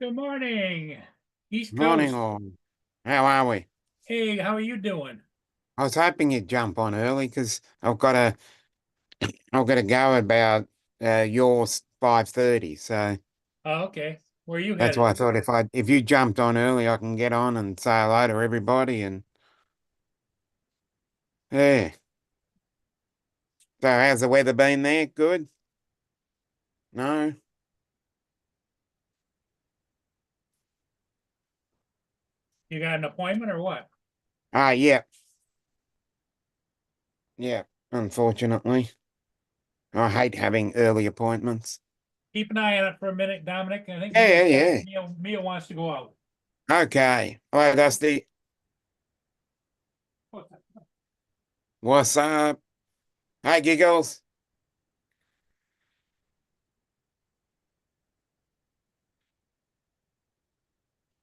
Good morning, East Morning, Coast. all. How are we? Hey, how are you doing? I was hoping you'd jump on early because I've got to go about yours 5:30. So Oh, okay. Where are you that's why headed? I thought if you jumped on early, I can get on and say hello to everybody. And yeah. So how's the weather been there? Good? No? You got an appointment or what? Ah, yeah, yeah. Unfortunately, I hate having early appointments. Keep an eye on it for a minute, Dominic. I think Yeah, yeah, Mia wants to go out. yeah. Okay. Hello, Dusty. What's up? Hey, Giggles.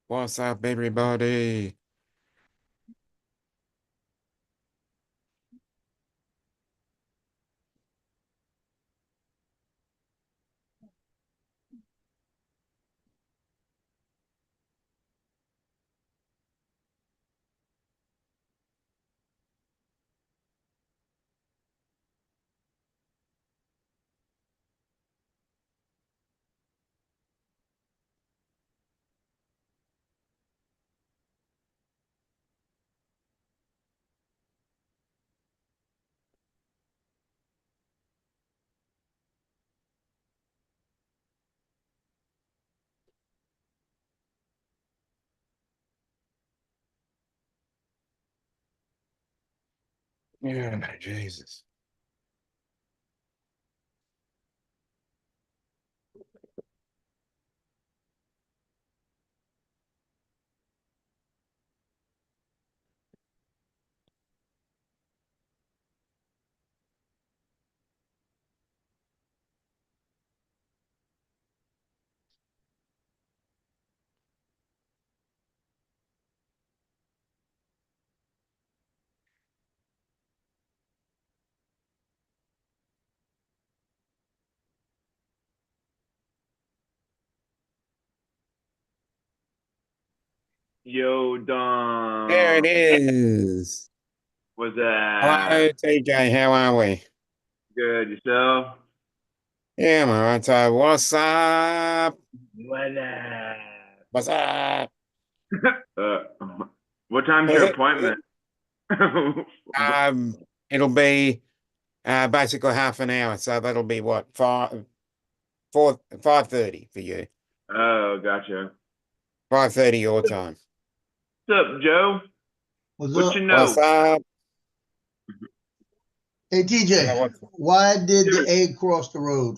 What's up, everybody? Yeah, Jesus. Yo, There Dom. it is. What's that? Hello, TJ. How are we? Good, yourself? Yeah, I'm all right. So, what's up? What up? What's up? uh, what time's your appointment? um, it'll be basically half an hour. So that'll be what 5:30 for you. Oh, gotcha. 5:30 your time. What's up, Joe? What's What you up? What's know? up? Hey Yeah, TJ, why did the egg cross the road?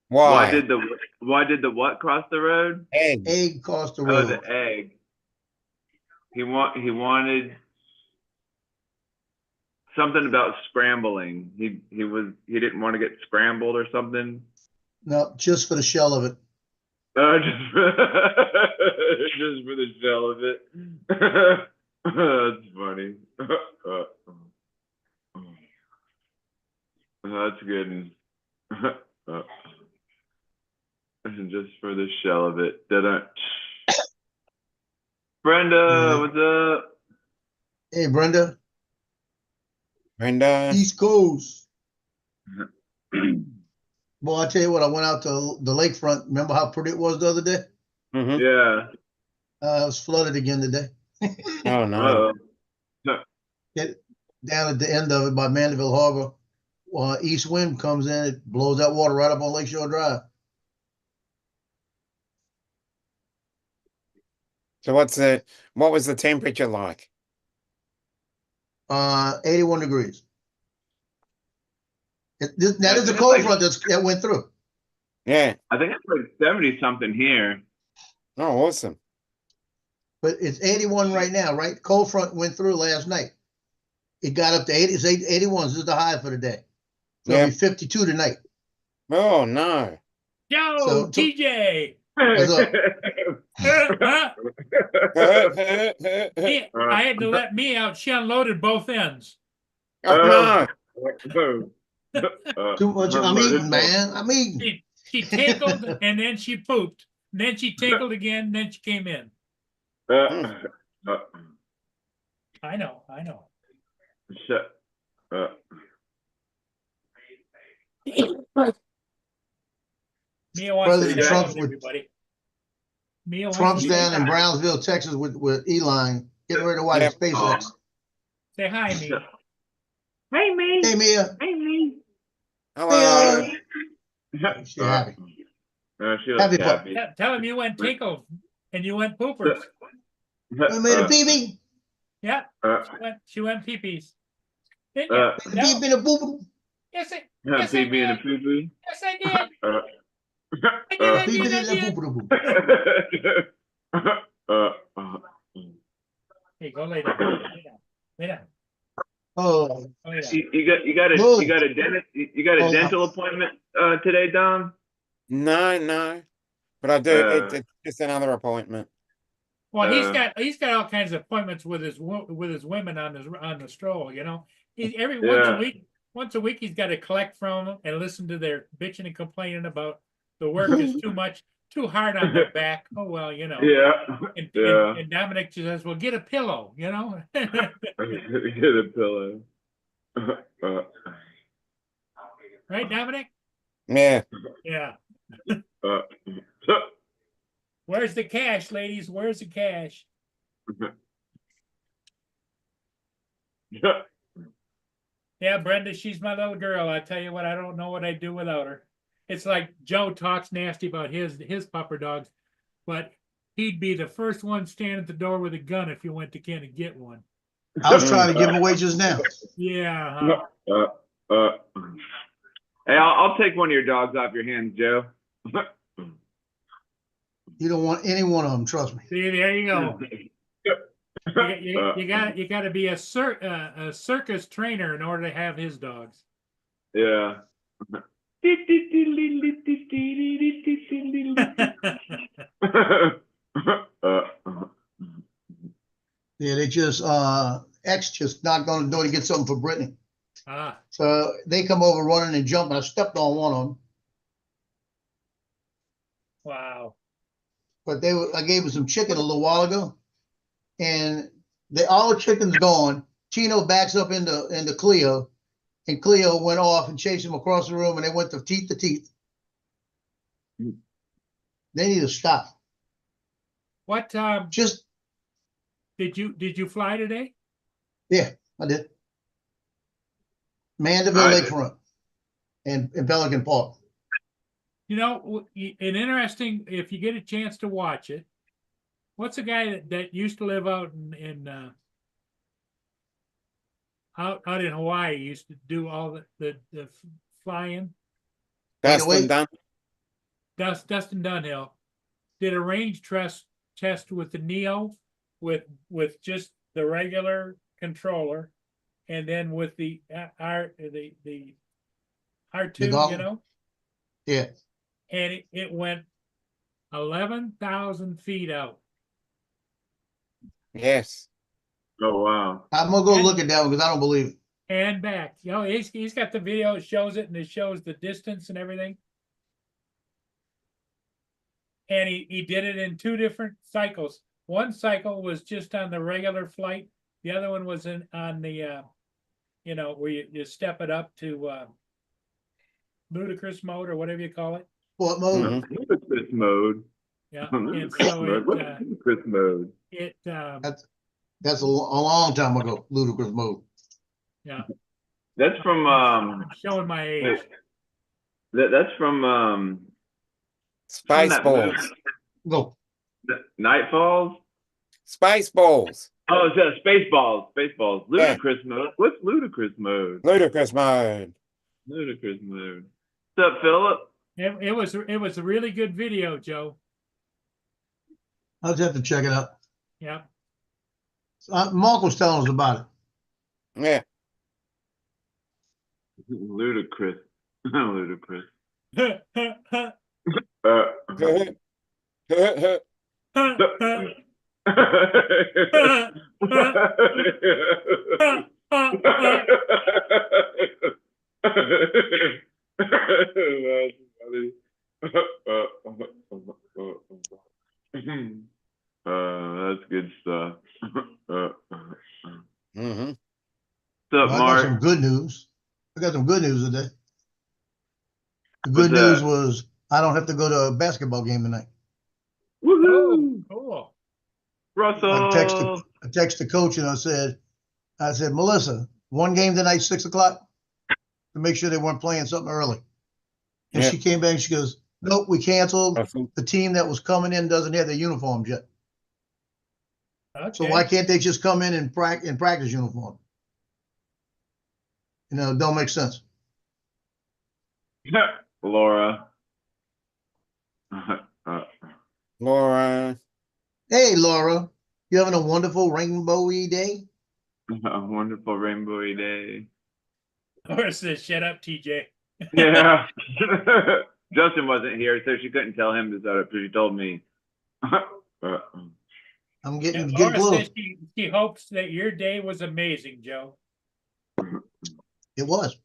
Why why? did the why did the what cross the road? Egg. Egg crossed the Oh, road. the egg. He wanted something about scrambling. He didn't want to get scrambled or something. No, just for the shell of it. Just for, just for the shell of it. That's funny. That's good. Just for the shell of it. Brenda, Yeah. what's up? Hey Brenda, Brenda. East Coast. Boy, I tell you what, I went out to the lakefront. Remember how pretty it was the other day? Mm-hmm. Yeah. It was flooded again today. Oh no. Uh-oh. Get down at the end of it by Mandeville Harbor. East wind comes in, it blows that water right up on Lakeshore Drive. So what was the temperature like? 81 degrees. That I is the think it's cold like front that went through. Yeah. I think it's like 70 something here. Oh, awesome. But it's 81 right now, right? Cold front went through last night. It got up to 80. It's 81. This is the high for the day. So it'll be Yep. 52 tonight. Oh no. Yo, So TJ. what's up? Huh? I had to let me out. She unloaded both ends. Oh no. Too much. I'm eating, man. I'm eating. She tickled and then she pooped. then she tinkled again, then she came in. I know. Shut up. Mia wants to President say Trump's hello to with- everybody. Mia wants Trump's to say down in hi. Brownsville, Texas with Elon, getting ready to watch Yep. SpaceX. Say hi, Mia. Hey, me. Hey, Mia. Hey, me. Hello. She happy. She looks Happy happy. Tell him you went tinkle and you went poopers. We made a PB. Yeah, Uh, she went pee-pees. Didn't you? uh, No. PB in a boo. Yes, Yes, I PB and a did. poo-poo. yes, I did. Uh, I did, I uh, did. PB in a boo. Hey, go lay down. Lay down. Oh, Go lay down. you got a dentist, you got a Oh, yeah. dental appointment today, Dom? No. But I do. It's just another appointment. Well, he's Uh, got all kinds of appointments with his women on the stroll. You know, he's once Yeah. a week. Once a week, he's got to collect from them and listen to their bitching and complaining about the work is too much, too hard on their back. Oh well, you know. Yeah. And, Yeah. and Dominic just says, "Well, get a pillow," you know. Get a pillow. Right, Dominic? Yeah. Yeah. Uh, Where's the cash, ladies? Where's the cash? Yeah, Brenda, she's my little girl. I tell you what, I don't know what I'd do without her. It's like Joe talks nasty about his pupper dogs, but he'd be the first one standing at the door with a gun if you went to Ken and get one. I was trying to give him away just now. Yeah. Hey, I'll take one of your dogs off your hands, Joe. You don't want any one of them, trust me. See, there you go. You got to be a circus trainer in order to have his dogs. Yeah. Yeah, they just X just knocked on the door to get something for Brittany. Ah, So they come over running and jumping. I stepped on one of them, wow. but I gave them some chicken a little while ago, and all the chicken's gone. Chino backs up into Cleo, and Cleo went off and chased him across the room, and they went to teeth. They need to stop. What Just did you fly today? yeah, I did. Mandeville I did. Lakefront and Pelican Park. You know, an interesting, if you get a chance to watch it, what's a guy that used to live out in out in Hawaii, used to do all the flying? Dustin Dunn. Dustin Dunhill did a range test with the Neo with just the regular controller, and then with the R2, you gauntlet? know, Yeah. and it went 11,000 feet out. Yes. Oh, wow. I'm gonna go look at that one because I don't believe it. And back. You know, he's got the video, it shows it, and it shows the distance and everything. And he did it in 2 different cycles. One cycle was just on the regular flight. The other one was on the you know, where you step it up to ludicrous mode or whatever you call it. What mode? Mhm. Ludicrous mode. Yeah. And so What's ludicrous mode? That's a long time ago. Ludicrous mode. yeah. That's from I'm showing my age. that's from Spaceballs. Go. Nightfalls. Spaceballs. Oh, it's Spaceballs. Spaceballs. Ludicrous mode. What's ludicrous mode? Ludicrous mode. Ludicrous mode. What's up, Philip? It was a really good video, Joe. I'll just have to check it out. Yeah. Mark was telling us about it. Yeah. Ludicrous. Ludicrous. That's funny. Mm-hmm. What's up, Well, I got some Mark? good news. I got some good news today. The What's good news that? was I don't have to go to a basketball game tonight. Oh, Woohoo! cool. Russell! I texted the coach and I said, Melissa, one game tonight, 6 o'clock, to make sure they weren't playing something early. And Yeah. she came back and she goes, nope, we canceled. Russell. The team that was coming in doesn't have their uniforms yet. So Okay. why can't they just come in and practice uniform? You know, it don't make sense. Laura. Laura. Hey, Laura, you having a wonderful rainbowy day? A wonderful rainbowy day. Laura says, shut up, TJ. Yeah. Justin wasn't here, so she couldn't tell him to shut up, so she told me. I'm getting Laura close. says she hopes that your day was amazing, Joe. It was.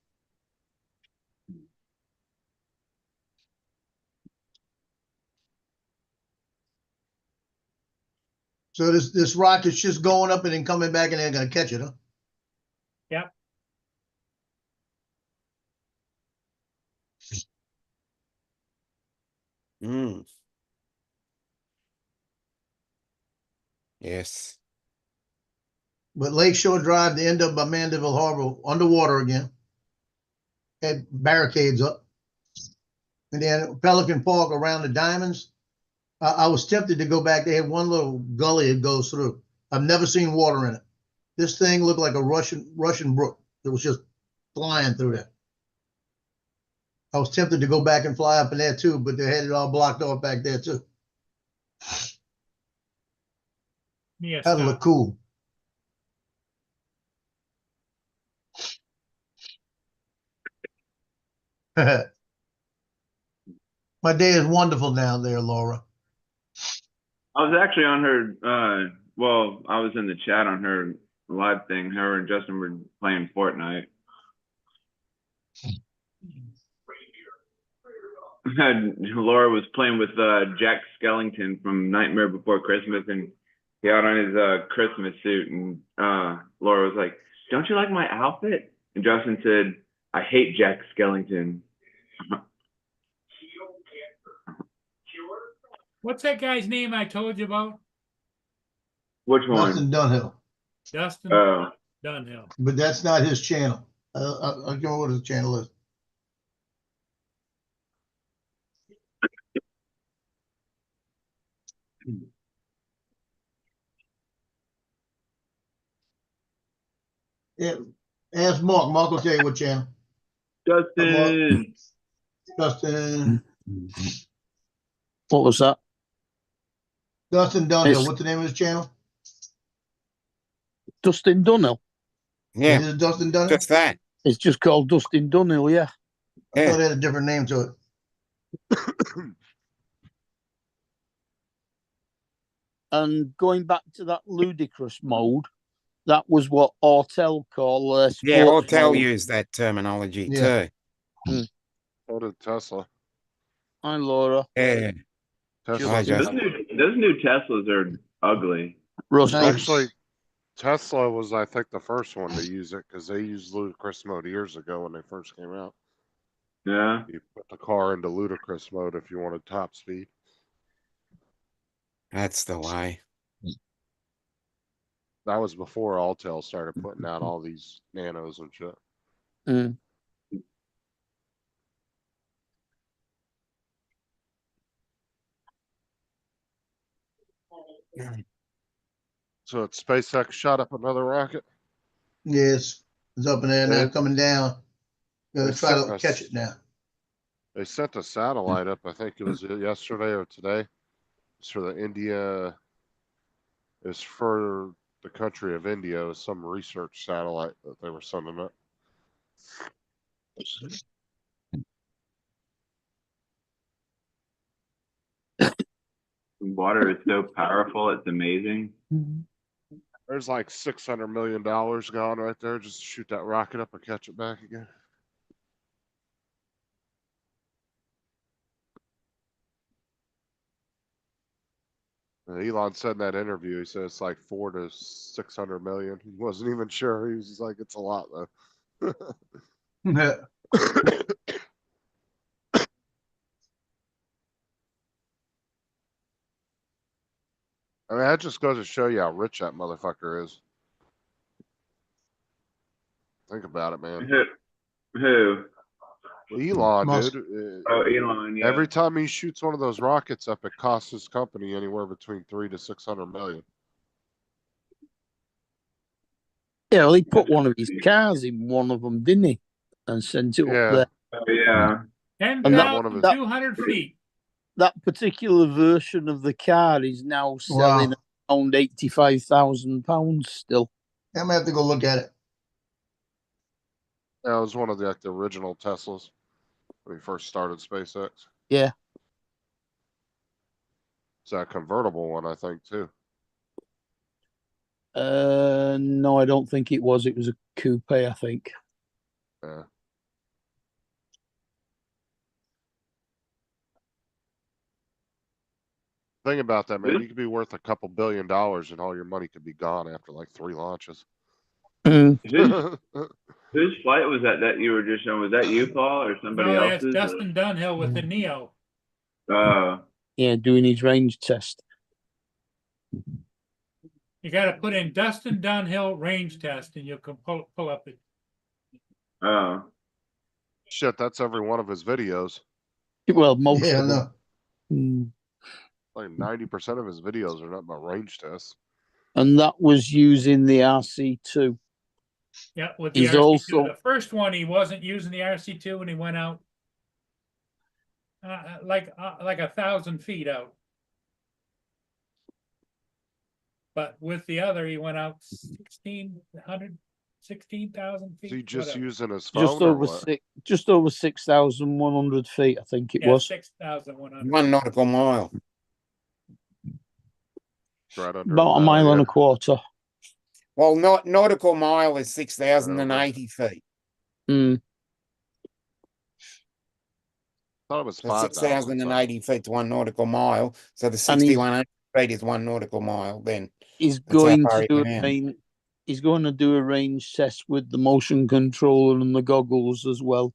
So this rocket's just going up and then coming back and they're gonna catch it, huh? Yep. Mm. Yes. But Lakeshore Drive, they end up by Mandeville Harbor underwater again. Had barricades up. And then Pelican Park around the diamonds. I was tempted to go back. They had one little gully it goes through. I've never seen water in it. This thing looked like a Russian brook. It was just flying through there. I was tempted to go back and fly up in there too, but they had it all blocked off back there too. Yes. That'd look cool. My day is wonderful down there, Laura. I was actually on her, well, I was in the chat on her live thing. Her and Justin were playing Fortnite. And Laura was playing with Jack Skellington from Nightmare Before Christmas, and he had on his Christmas suit, and Laura was like, "Don't you like my outfit?" And Justin said, "I hate Jack Skellington." What's that guy's name I told you about? Which Dustin one? Dunhill. Dustin Oh, Dunhill. But that's not his channel. I'll go know what his channel is. Yeah, ask Mark. Mark will tell you what channel. Justin. Dustin What was that? Dunhill. It's What's the name of his channel? Dustin Dunhill. Yeah. Is it Dustin Dunhill? Just that. It's just called Dustin Dunhill, yeah. I thought it had a different name to it. And going back to that ludicrous mode, that was what Autel call Yeah, sports Autel mode. used that terminology Yeah. too. So did Tesla. Hi, Laura. Yeah. Tesla. Hi, Justin. Justin. Those new Teslas are ugly. Russell. Nice. Actually, Tesla was, I think, the first one to use it because they used ludicrous mode years ago when they first came out. Yeah. You put the car into ludicrous mode if you wanted top speed. That's the way. That was before Autel started putting out all these nanos and shit. Mm. So SpaceX shot up another rocket. Yes, it's up in there now, coming down. Gonna They try sent to us- catch it now. They sent a satellite up. I think it was yesterday or today. It's for the India. It's for the country of India. It's some research satellite that they were sending up. Water is so powerful, it's amazing. There's like $600 million gone right there just to shoot that rocket up and catch it back again. Elon said in that interview, he said it's like 400 to 600 million. He wasn't even sure. He was just like, it's a lot though. I mean, that just goes to show you how rich that motherfucker is. Think about it, man. Who? Elon, Musk. dude. Oh, Elon. Yeah. Every time he shoots one of those rockets up, it costs his company anywhere between 300 to 600 million. Yeah, well, he put one of his cars in one of them, didn't he? And sent it up Yeah. there. Oh, yeah. And that one of his- 10,200 feet. That particular version of the car is now selling Wow. around £85,000 still. I'm gonna have to go look at it. That was one of the, like, the original Teslas when he first started SpaceX. Yeah. It's that convertible one, I think, too. No, I don't think it was. It was a coupe, I think. Yeah. Thing about that, man, you could be worth a couple $1 billion and all your money could be gone after like 3 launches. Mm. Whose flight was that you were just showing? Was that you, Paul, or somebody No, that's else's? Dustin Dunhill with the Neo. Yeah, doing his range test. You got to put in Dustin Dunhill range test, and you can pull up it. Oh. Shit, that's every one of his videos. Well, most Yeah, of them. no. Mm. Like 90% of his videos are not about range tests. And that was using the RC2. Yeah, with the He's RC2. also- The first one, he wasn't using the RC2, and he went out like 1,000 feet out. But with the other, he went out 16,000 feet. Is he just whatever. using his phone or what? Just over 6,100 feet, I think it Yeah, was. 6,100. 1 nautical mile. Right under About a an mile hour, and yeah. a quarter. Well, nautical mile is 6,080 feet. Mm. Thought it was So 5,000. 6,080 feet to 1 nautical mile. So the And he's- 6,100 feet is 1 nautical mile. Then He's That's how going far to he do went a in. range. He's going to do a range test with the motion controller and the goggles as well.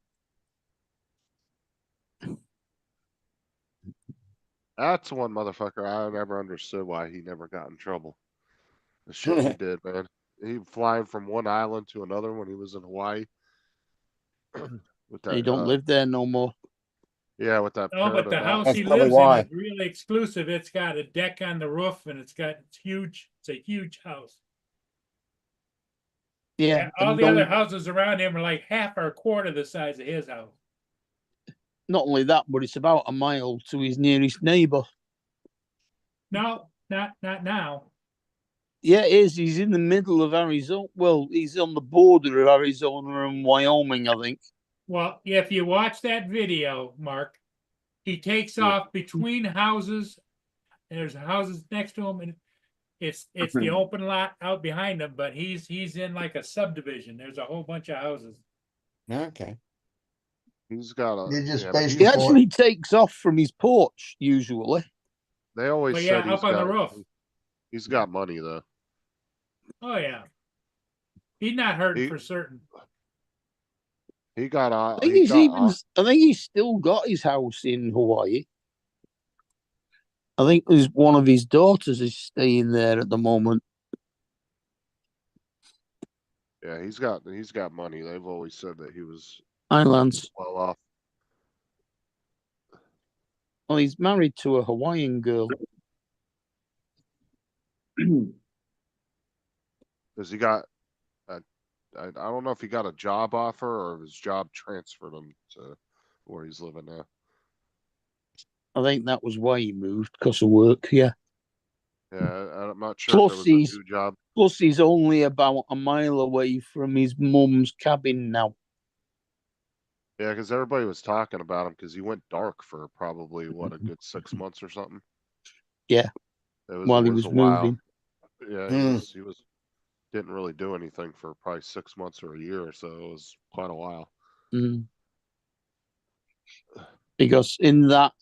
That's one motherfucker I never understood why he never got in trouble. The shit he did, man. He flying from one island to another when he was in Hawaii. With that, He don't live there no more. Yeah, with that. No, but the parrot house That's he probably lives in why. is really exclusive. It's got a deck on the roof, and it's huge. It's a huge house. Yeah. All and the other don't- houses around him are like half or a quarter the size of his house. Not only that, but it's about a mile to his nearest neighbor. No, not now. Yeah, it is. He's in the middle of Arizona. Well, he's on the border of Arizona and Wyoming, I think. Well, if you watch that video, Mark, he takes off between houses. There's houses next to him, and it's the open lot out behind him. But he's in like a subdivision. There's a whole bunch of houses. Okay. He's got a. They just yeah, based He Before- actually takes off from his porch, usually. They always Well, said yeah, he's up on the got. roof. He's got money though. Oh yeah, he's not hurting He- for certain. He got. I think I think he's still got his house in Hawaii. I think there's one of his daughters is staying there at the moment. Yeah, he's got money. They've always said that he was Islands. well off. Well, he's married to a Hawaiian girl. Does he got? I don't know if he got a job offer or if his job transferred him to where he's living now. I think that was why he moved, because of work, yeah. Yeah, I'm not sure Plus if it was he's- a new job. Plus, he's only about a mile away from his mum's cabin now. Yeah, because everybody was talking about him because he went dark for probably what a good 6 months or something. Yeah, It while he was was a while. moving. Yeah, Hmm. he was didn't really do anything for probably 6 months or a year or so. It was quite a while. Mm. Because in that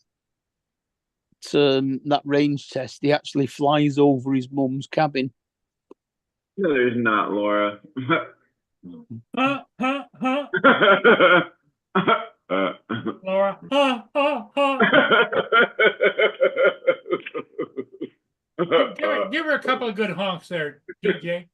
that range test, he actually flies over his mum's cabin. No, there's not, Laura. Huh, huh, huh, Laura. Give her a couple of good honks there, DJ.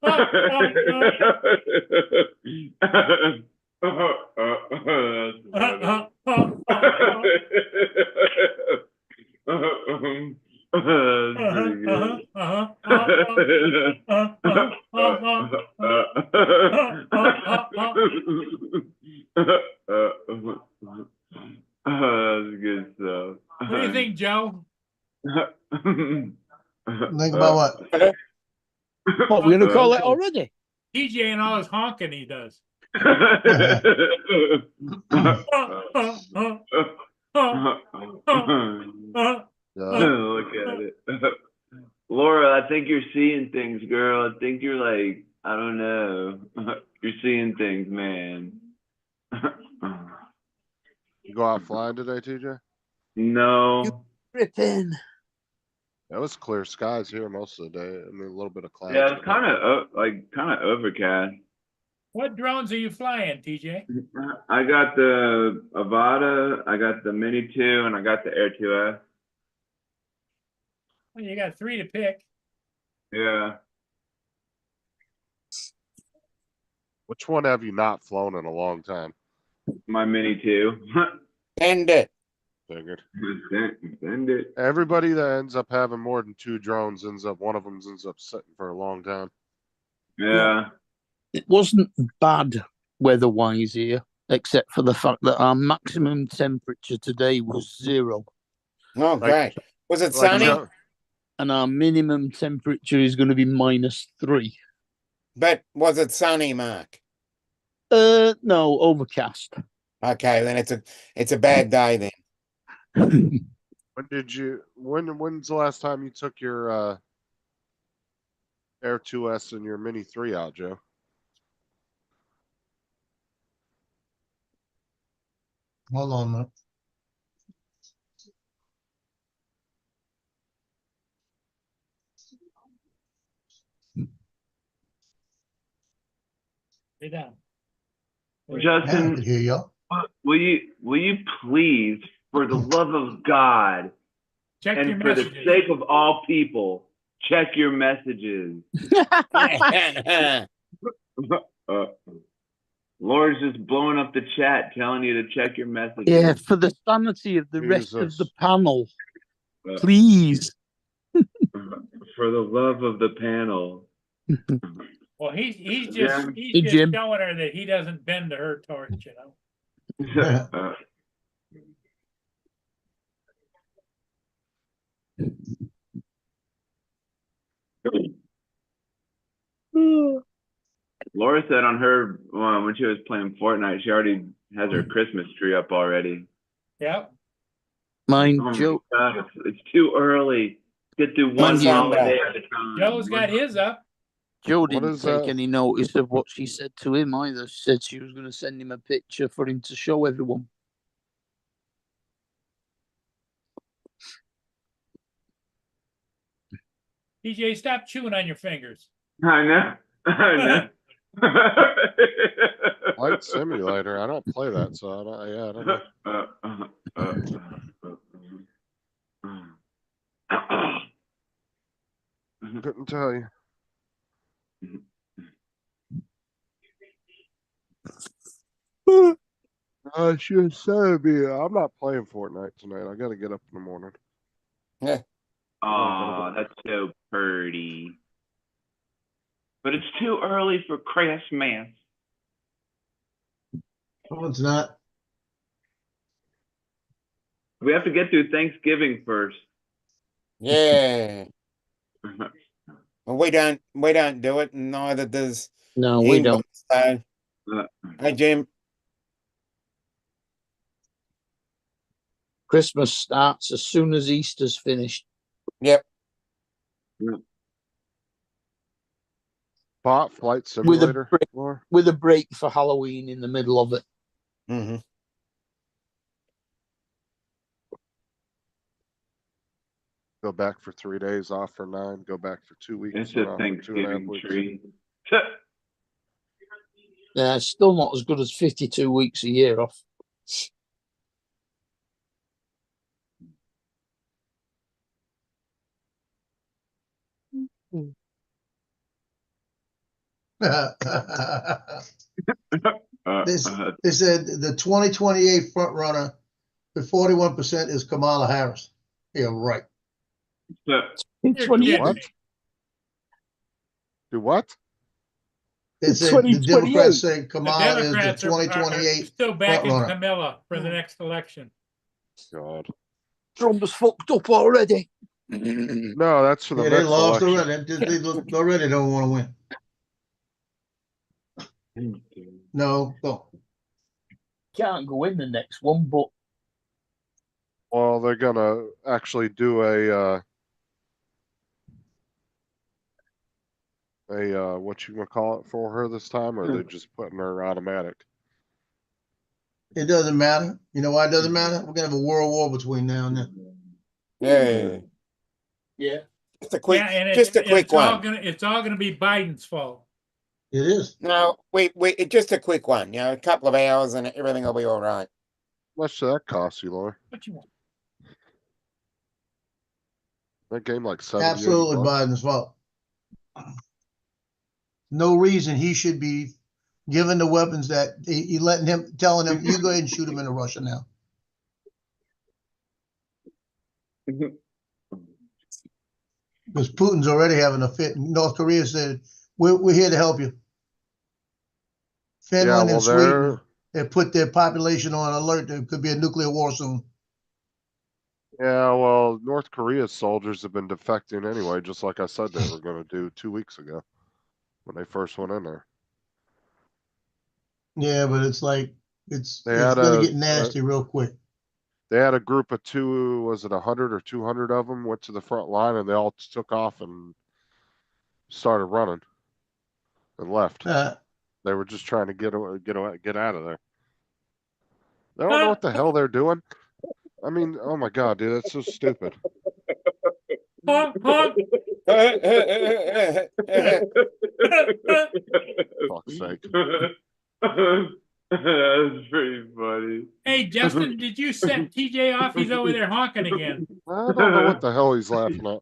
That's good stuff. What do you think, Joe? Think about what? What, we're gonna call it already? DJ and all his honking he does. Look at it. Laura, I think you're seeing things, girl. I think you're like, I don't know. You're seeing things, man. You go out flying today, TJ? No. Ripping. That was clear skies here most of the day. I mean, a little bit of clouds. Yeah, it's kind of overcast. What drones are you flying, TJ? I got the Avata, I got the Mini 2, and I got the Air 2S. Well, you got 3 to pick. Yeah. Which one have you not flown in a long time? My Mini 2. End it. Figured. Send it. Everybody that ends up having more than 2 drones one of them ends up sitting for a long time. Yeah. It wasn't bad weather-wise here, except for the fact that our maximum temperature today was 0, Oh, Like- great. Was it Like sunny? Joe- and our minimum temperature is going to be -3. But was it sunny, Mark? No, overcast. Okay, then it's a bad day then. when's the last time you took your Air 2S and your Mini 3 out, Joe? Hold on, man. Lay down. Yeah, I Justin, can hear y'all. will you please, for the love of God, Check your and for the messages. sake of all people, check your messages. Laura's just blowing up the chat, telling you to check your messages. Yeah, for the sanity of the rest of the Jesus. panel, Uh, please. For the love of the panel. Well, he's just Yeah. he's Hey, just Jim. showing her that he doesn't bend to her torch, you know. Laura said on her when she was playing Fortnite, she already has her Christmas tree up already. Yep. Mine, Oh my Joe. God, it's too early. Get through one Mine's holiday Monday. at a time. Joe's got his up. Joe What didn't is take that? any notice of what she said to him either. She said she was going to send him a picture for him to show everyone. DJ, stop chewing on your fingers. I know. I know. Flight Simulator. I don't play that, so I don't know. Couldn't tell you. I should say, I'm not playing Fortnite tonight. I gotta get up in the morning. Oh, that's so pretty. But it's too early for Christmas. No, it's not. We have to get through Thanksgiving first. Yeah. Well, we don't do it, and neither does No, we don't. England. So, Uh, hey, Jim. Christmas starts as soon as Easter's finished. Yep. Flight With a Simulator. break, Laura? with a break for Halloween in the middle of it. Mm-hmm. Go back for 3 days, off for 9, go back for 2 weeks. It's and a off for 2.5 Thanksgiving weeks. tree. Yeah, it's still not as good as 52 weeks a year off. This, they said the 2028 front runner with 41% is Kamala Harris. Yeah, right. You're 20, kidding What? me. Do what? They said the 2028. Democrats say The Kamala is the Democrats are 2028 still front backing runner. Camilla for the next election. God. Trump's fucked up already. No, that's for the Yeah, they next lost election. already. They already don't want to win. No, no. Can't go in the next one, but Well, they're gonna actually do a what you gonna call it for her this time, or they're just putting her automatic? It doesn't matter. You know why it doesn't matter? We're gonna have a world war between now and then. Yeah. yeah. Just a quick, Yeah, and just a quick one. it's all gonna be Biden's fault. It is. No, wait, just a quick one. You know, a couple of hours and everything will be all right. How much did that cost you, Laura? What you want? That game like 70, Absolutely 80 bucks? Biden's fault. No reason he should be given the weapons that he letting him, telling him, you go ahead and shoot him into Russia now. Because Putin's already having a fit. North Korea said, we're here to help you. Finland well, and Sweden have put their population on alert. There could be a nuclear war soon. Yeah, well, North Korea's soldiers have been defecting anyway, just like I said they were gonna do 2 weeks ago when they first went in there. Yeah, but it's like, it's They had gonna a- get nasty real quick. They had a group of 100 or 200 of them went to the front line, and they all took off and started running and left. They were just trying to get out of there. They don't know what the hell they're doing. I mean, oh my god, dude, that's so stupid. Honk, honk. Fuck's sake. That's pretty funny. Hey, Justin, did you set TJ off? He's over there honking again. I don't know what the hell he's laughing at.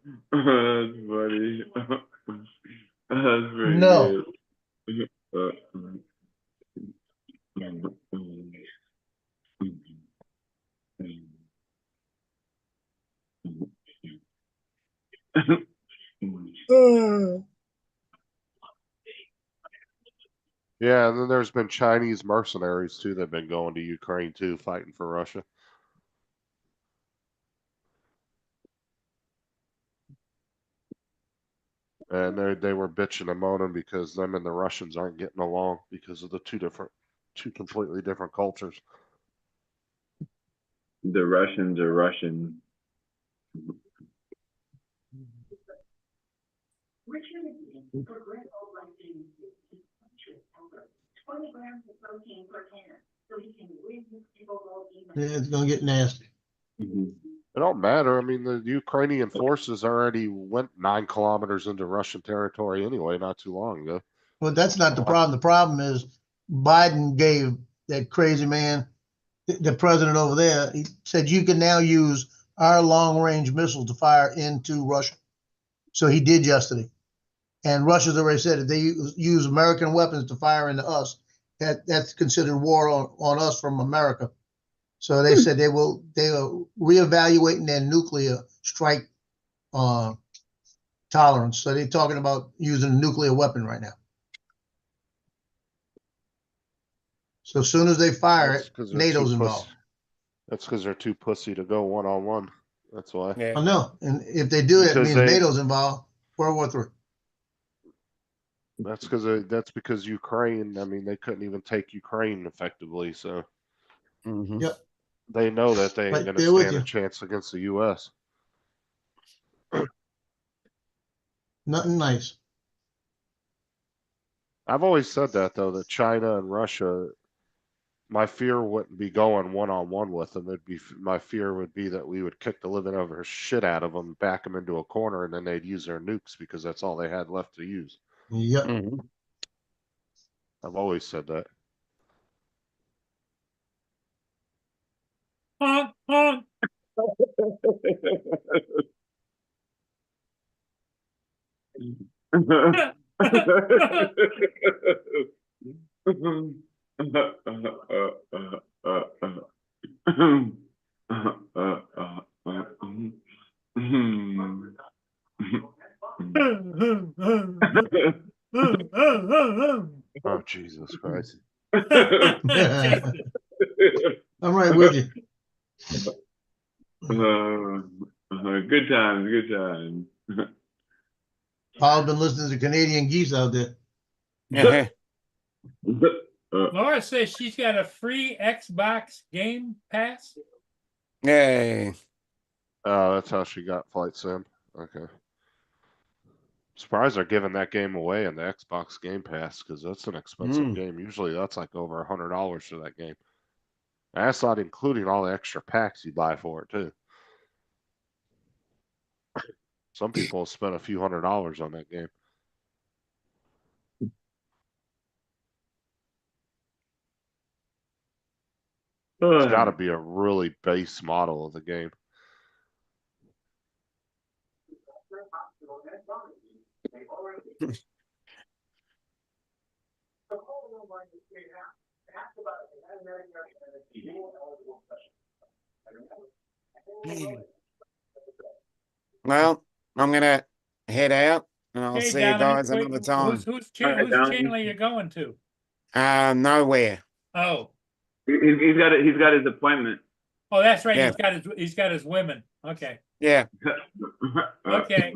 That's funny. That's pretty No. good. Yeah, and then there's been Chinese mercenaries too that have been going to Ukraine too, fighting for Russia. And they were bitching and moaning because them and the Russians aren't getting along because of the two completely different cultures. The Russians are Russian. Yeah, it's gonna get nasty. Mhm. It don't matter. I mean, the Ukrainian forces already went 9 kilometers into Russian territory anyway, not too long ago. Well, that's not the problem. The problem is Biden gave that crazy man, the president over there, he said you can now use our long-range missiles to fire into Russia. So he did yesterday. And Russia's already said if they use American weapons to fire into us, that's considered war on us from America. So they said they are reevaluating their nuclear strike tolerance. So they're talking about using a nuclear weapon right now. So as soon as they fire That's it, 'cause they're NATO's too involved. That's because they're too pussy to go one-on-one. That's why. I Yeah. know. And if they do it, it Because means they- NATO's involved. World War III. That's because Ukraine, I mean, they couldn't even take Ukraine effectively, so Mhm. Yep. they know that they ain't Right gonna there with stand a you. chance against the US. Nothing nice. I've always said that though, that China and Russia, my fear wouldn't be going one-on-one with them. My fear would be that we would kick the living over shit out of them, back them into a corner, and then they'd use their nukes because that's all they had left to use. Yep. Mhm. I've always said that. Honk, honk. Oh, Jesus Christ. Jason. I'm right with you. Good times, good times. Paul's been listening to Canadian geese out there. Yeah. Laura says she's got a free Xbox Game Pass. Yay. Oh, that's how she got Flight Sim. Okay. Surprised they're giving that game away in the Xbox Game Pass because that's an expensive game. Usually that's like over $100 for that game. And that's not including all the extra packs you buy for it too. Some people have spent a few $100s on that game. It's got to be a really base model of the game. Well, I'm gonna head out and I'll Hey, see you Dominic, guys wait, another time. whose All right, channel Dominic. are you going to? Nowhere. Oh, He's got his appointment. oh, that's right. Yeah. He's got his women. Okay, Yeah. okay.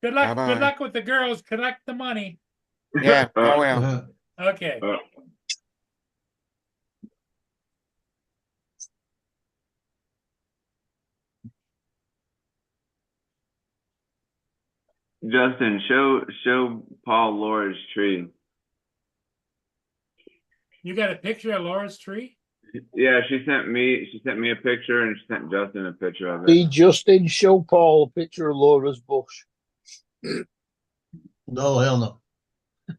Good luck. Bye-bye. Good luck with the girls. Collect the money. Yeah. I will. Okay. Justin, show Paul Laura's tree. You got a picture of Laura's tree? Yeah, she sent me a picture and she sent Justin a picture of He it. just did show Paul a picture of Laura's bush. No, hell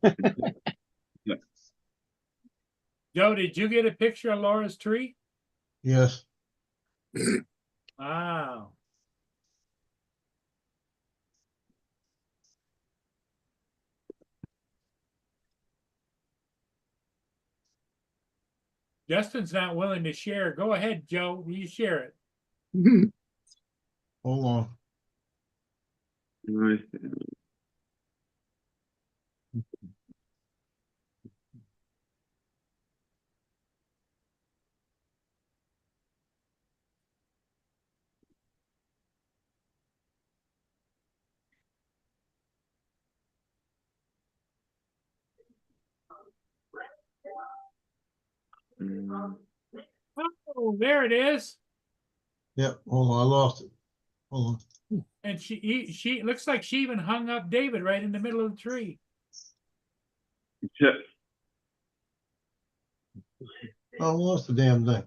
no. Joe, did you get a picture of Laura's tree? Yes. Wow. Justin's not willing to share. Go ahead, Joe. You share it. Hold on. Oh, there it is. Yep. Hold on. I lost it. Hold on. And she looks like she even hung up David right in the middle of the tree. I lost the damn thing.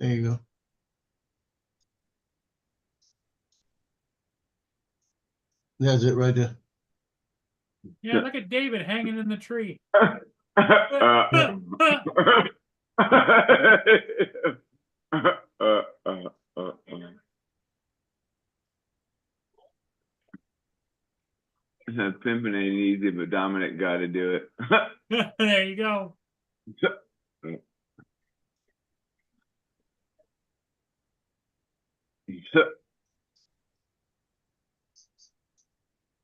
There you go. That's it right there. Yeah, look at David hanging in the tree. Pimping ain't easy, but Dominic got to do it. There you go.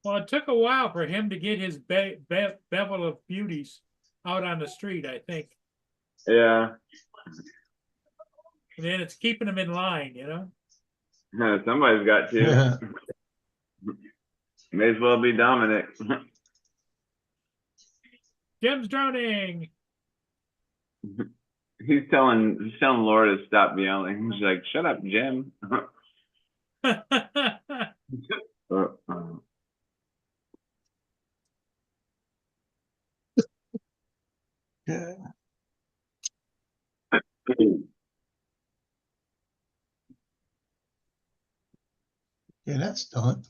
Well, it took a while for him to get his bevel of beauties out on the street, I think. Yeah. And then it's keeping him in line, you know? Somebody's got to. May as well be Dominic. Jim's droning. he's telling Laura to stop yelling. She's like, "Shut up, Jim." Uh, uh, Yeah, yeah, that's done.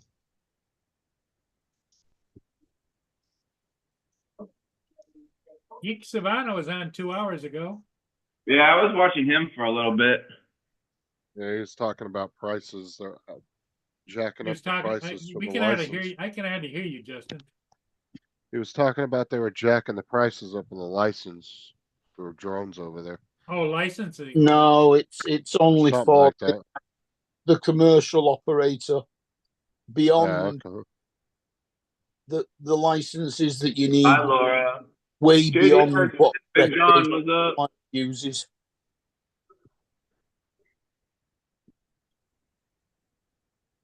Geek Savannah was on 2 hours ago. Yeah, I was watching him for a little bit. Yeah, he was talking about prices, jacking He up was the talking, prices for we the can hardly hear license. you. I can hardly hear you, Justin. He was talking about they were jacking the prices up on the license for drones over there. Oh, licensing. No, it's only Something for like that. the commercial operator. Beyond Okay. the licenses that you Hi, need, Laura. way beyond what Big John, recreational what's up? uses.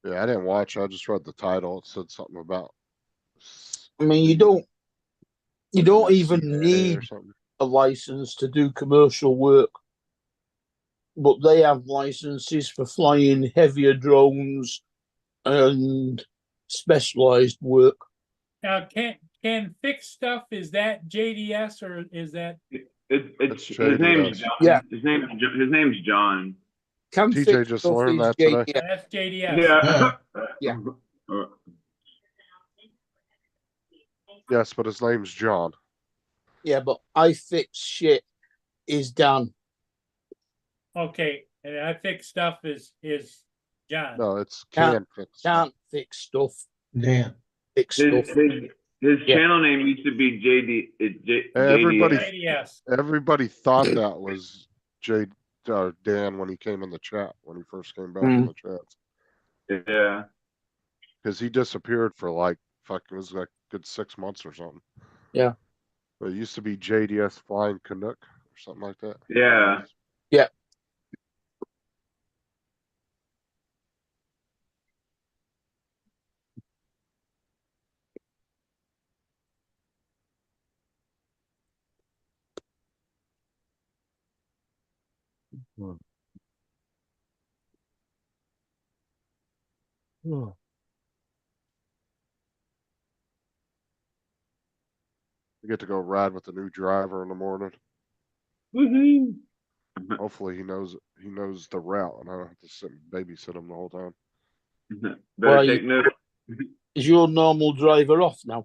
Yeah, I didn't watch. I just read the title. It said something about. I mean, you don't even CPA or need something. a license to do commercial work, but they have licenses for flying heavier drones and specialized work. Now, can fix stuff, is that JDS or is that? It's It's his name's JDS. John. Yeah. His name's John. Can TJ fix just stuff learned is that today. JDS. That's JDS. Yeah. Yeah. Yes, but his name's John. Yeah, but I fix shit is Dan. Okay, and I fix stuff is John. No, it's Can't- can fix. Can't fix stuff. Damn. Fix His stuff. his Yeah. channel name used to be Everybody- JDS. JDS. Everybody thought that was Dan when he came in the chat, when he first came back in the chat. Yeah. Because he disappeared for like, it was like good 6 months or something. Yeah. But it used to be JDS Flying Canuck or something like that. Yeah. Yeah. You get to go ride with the new driver in the morning. Woohoo. Hopefully he knows the route and I don't have to sit and babysit him the whole time. Better Well, take note. Is your normal driver off now?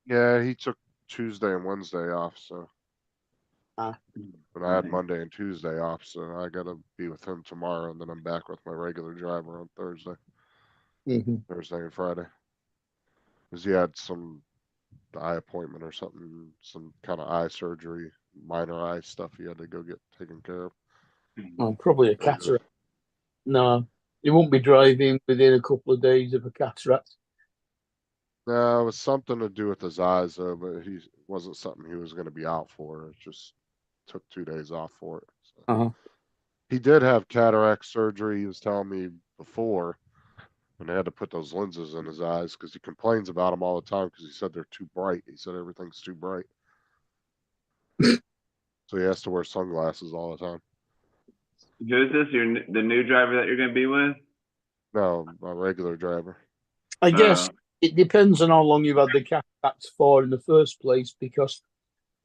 Yeah, he took Tuesday and Wednesday off, so. Ah. And I had Monday and Tuesday off, so I gotta be with him tomorrow, and then I'm back with my regular driver on Thursday and Friday. Cause he had some eye appointment or something, some kind of eye surgery, minor eye stuff he had to go get taken care of. Oh, probably a cataract. No, he won't be driving within a couple of days of a cataract. No, it was something to do with his eyes though, but he wasn't something he was gonna be out for. It just took 2 days off for it. So. He did have cataract surgery, he was telling me before, and they had to put those lenses in his eyes because he complains about them all the time because he said they're too bright. He said everything's too bright. So he has to wear sunglasses all the time. Who's this? The new driver that you're gonna be with? No, my regular driver. I guess it depends on how long you've had the cataract for in the first place, because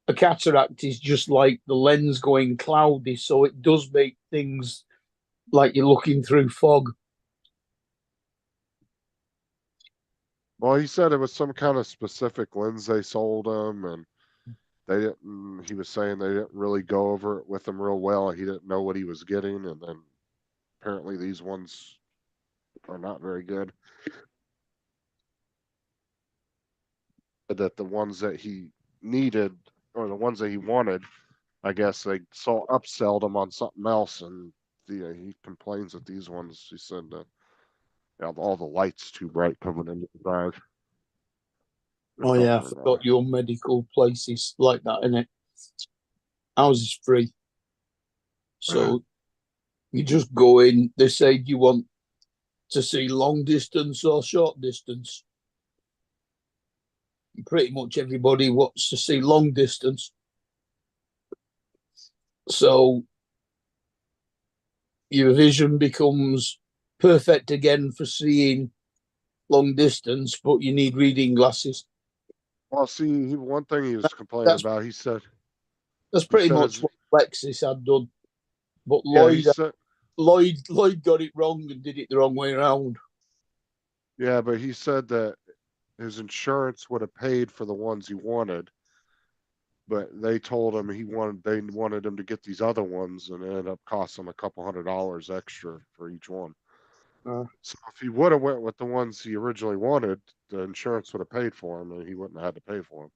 a cataract is just like the lens going cloudy, so it does make things like you're looking through fog. Well, he said it was some kind of specific lens they sold him, and they didn't. He was saying they didn't really go over it with him real well. He didn't know what he was getting, and then apparently these ones are not very good. That the ones that he needed or the ones that he wanted, I guess they upselled him on something else, and he complains that these ones. He said that all the lights too bright coming into the drive. Oh yeah, I forgot your medical place is like that, isn't it? Ours is free. So you just go in, they say, do you want to see long distance or short distance? Pretty much everybody wants to see long distance. So your vision becomes perfect again for seeing long distance, but you need reading glasses. Well, see, one thing he was complaining That's about, he said, that's pretty said much his- what Lexus had done. But yeah, he said, Lloyd got it wrong and did it the wrong way around. yeah, but he said that his insurance would have paid for the ones he wanted, but they told him they wanted him to get these other ones, and it ended up costing him a couple $100 extra for each one. So if he would have went with the ones he originally wanted, the insurance would have paid for him, and he wouldn't have had to pay for them.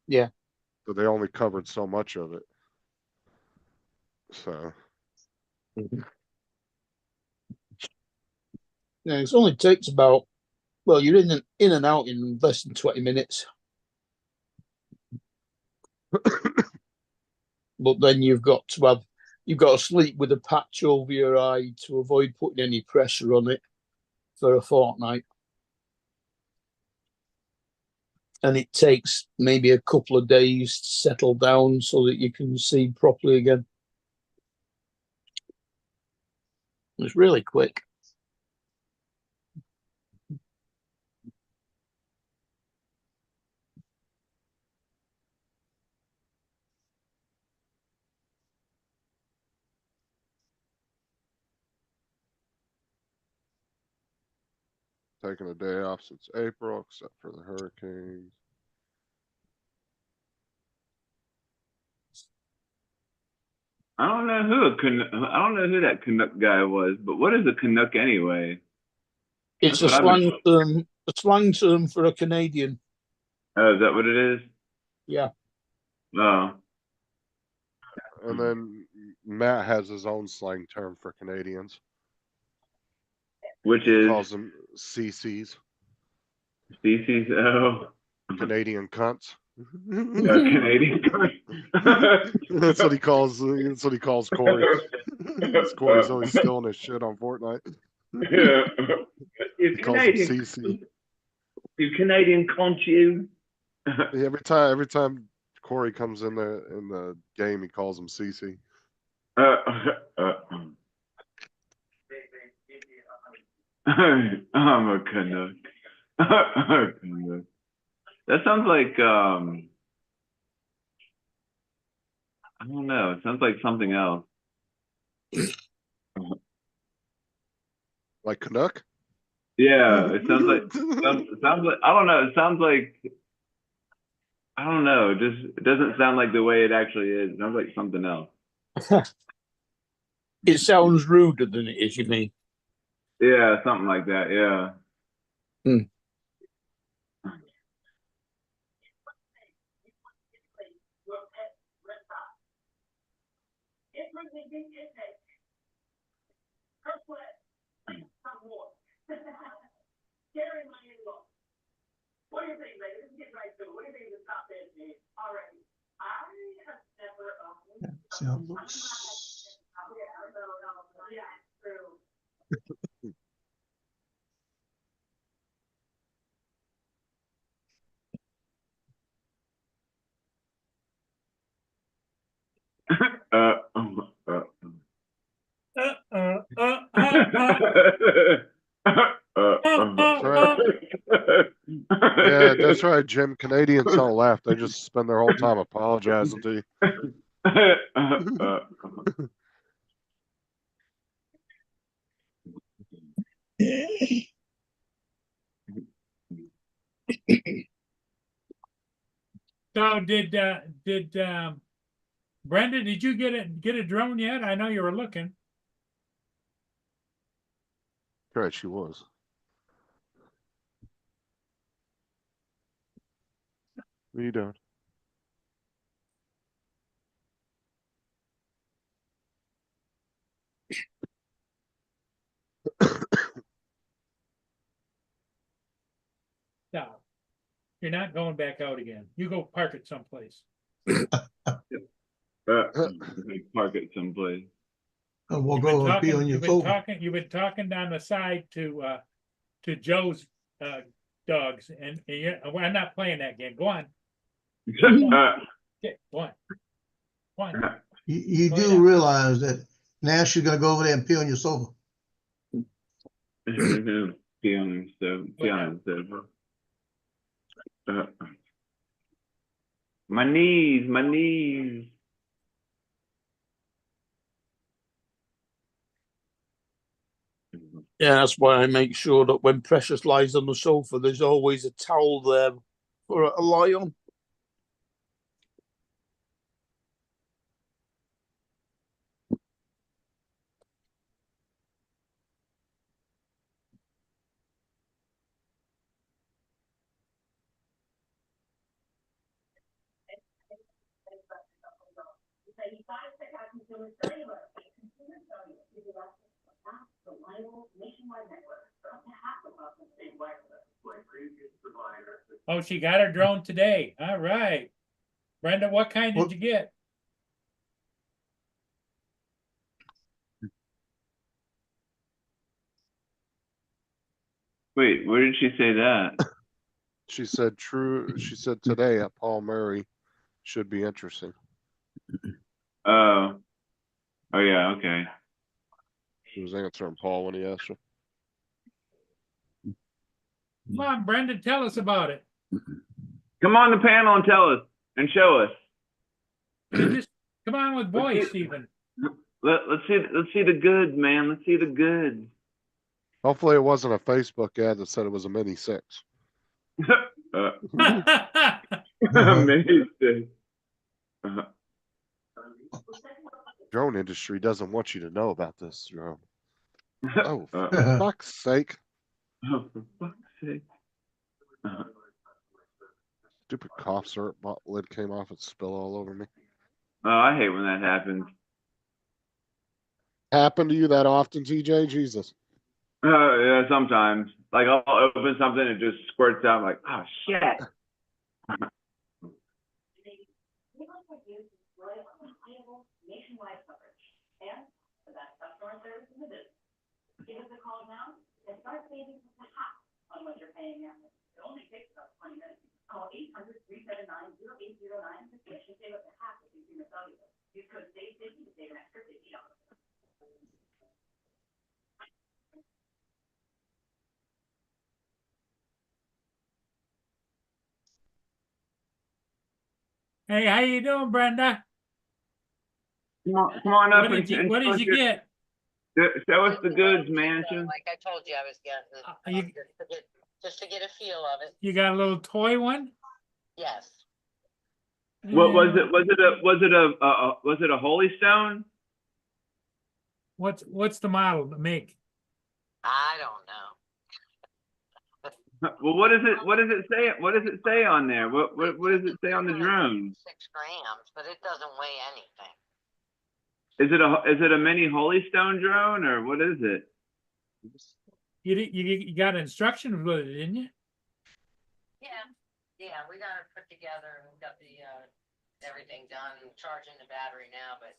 Yeah. So they only covered so much of it. So Yeah, it only takes about, well, you're in and out in less than 20 minutes. But then you've got to sleep with a patch over your eye to avoid putting any pressure on it for a fortnight. And it takes maybe a couple of days to settle down so that you can see properly again. It's really quick. taking a day off since April, except for the hurricanes. I don't know who that Canuck guy was, but what is a Canuck anyway? It's That's what I've been- a slang term for a Canadian. Oh, is that what it is? Yeah. Oh. And then Matt has his own slang term for Canadians. Which He is calls them CCs, species. Oh. Canadian cunts. Canadian. That's what he calls. That's what he calls Corey. Corey's always stealing his shit on Fortnite. You He calls him Canadian. CC. You Canadian cunt, you. Every time Corey comes in the game, he calls him CC. I'm a Canuck. That sounds like I don't know. It sounds like something else. Like Canuck? Yeah, it sounds like I don't know. It sounds like I don't know. It doesn't sound like the way it actually is. It sounds like something else. It sounds ruder than it is, you mean? Yeah, something like that. Yeah. See how it looks. Uh, Yeah, that's right, Jim. Canadians don't laugh. They just spend their whole time apologizing to you. So did Brenda, did you get a drone yet? I know you were looking. Right, she was. What are you doing? No, you're not going back out again. You go park it someplace. Park it someplace. And we'll go and pee on your food. You've been talking down the side to Joe's dogs, and I'm not playing that game. Go on. Okay, go on. Go on. You Go do ahead. realize that Nash is gonna go over there and pee on your sofa. Pee on him, so pee on him, so. My knees, my knees. Yeah, that's why I make sure that when Precious lies on the sofa, there's always a towel there for her to lie on. Oh, she got her drone today. All right. Brenda, what kind did What- you get? Wait, where did she say that? She said she said today at Paul Murray should be interesting. Oh. Oh yeah, okay. She was answering Paul when he asked her. Come on, Brenda, tell us about it. Come on the panel and tell us and show us. Just come on with voice, Stephen. Let's see the goods, man. Let's see the goods. Hopefully it wasn't a Facebook ad that said it was a Mini 6. Amazing. Drone industry doesn't want you to know about this drone. Oh, for Uh, fuck's sake. Oh, for fuck's sake. Stupid cough syrup lid came off and spilled all over me. Oh, I hate when that happens. Happen to you that often, TJ? Jesus. Yeah, sometimes. Like I'll open something and it just squirts out like, oh shit. Hey, how you doing, Brenda? Come on up What did and what show did us you your- get? show us the goods, man. Like I told you, I was getting You- just to get a feel of it. You got a little toy one? Yes, What was it? Was it a Holy Stone? What's the model, the make? I don't know. Well, what does it say? What does it say on there? What does it say on the drone? 6 grams, but it doesn't weigh anything. Is it a mini Holy Stone drone or what is it? You got instructions with it, didn't you? Yeah, we got it put together and we got the everything done, charging the battery now, but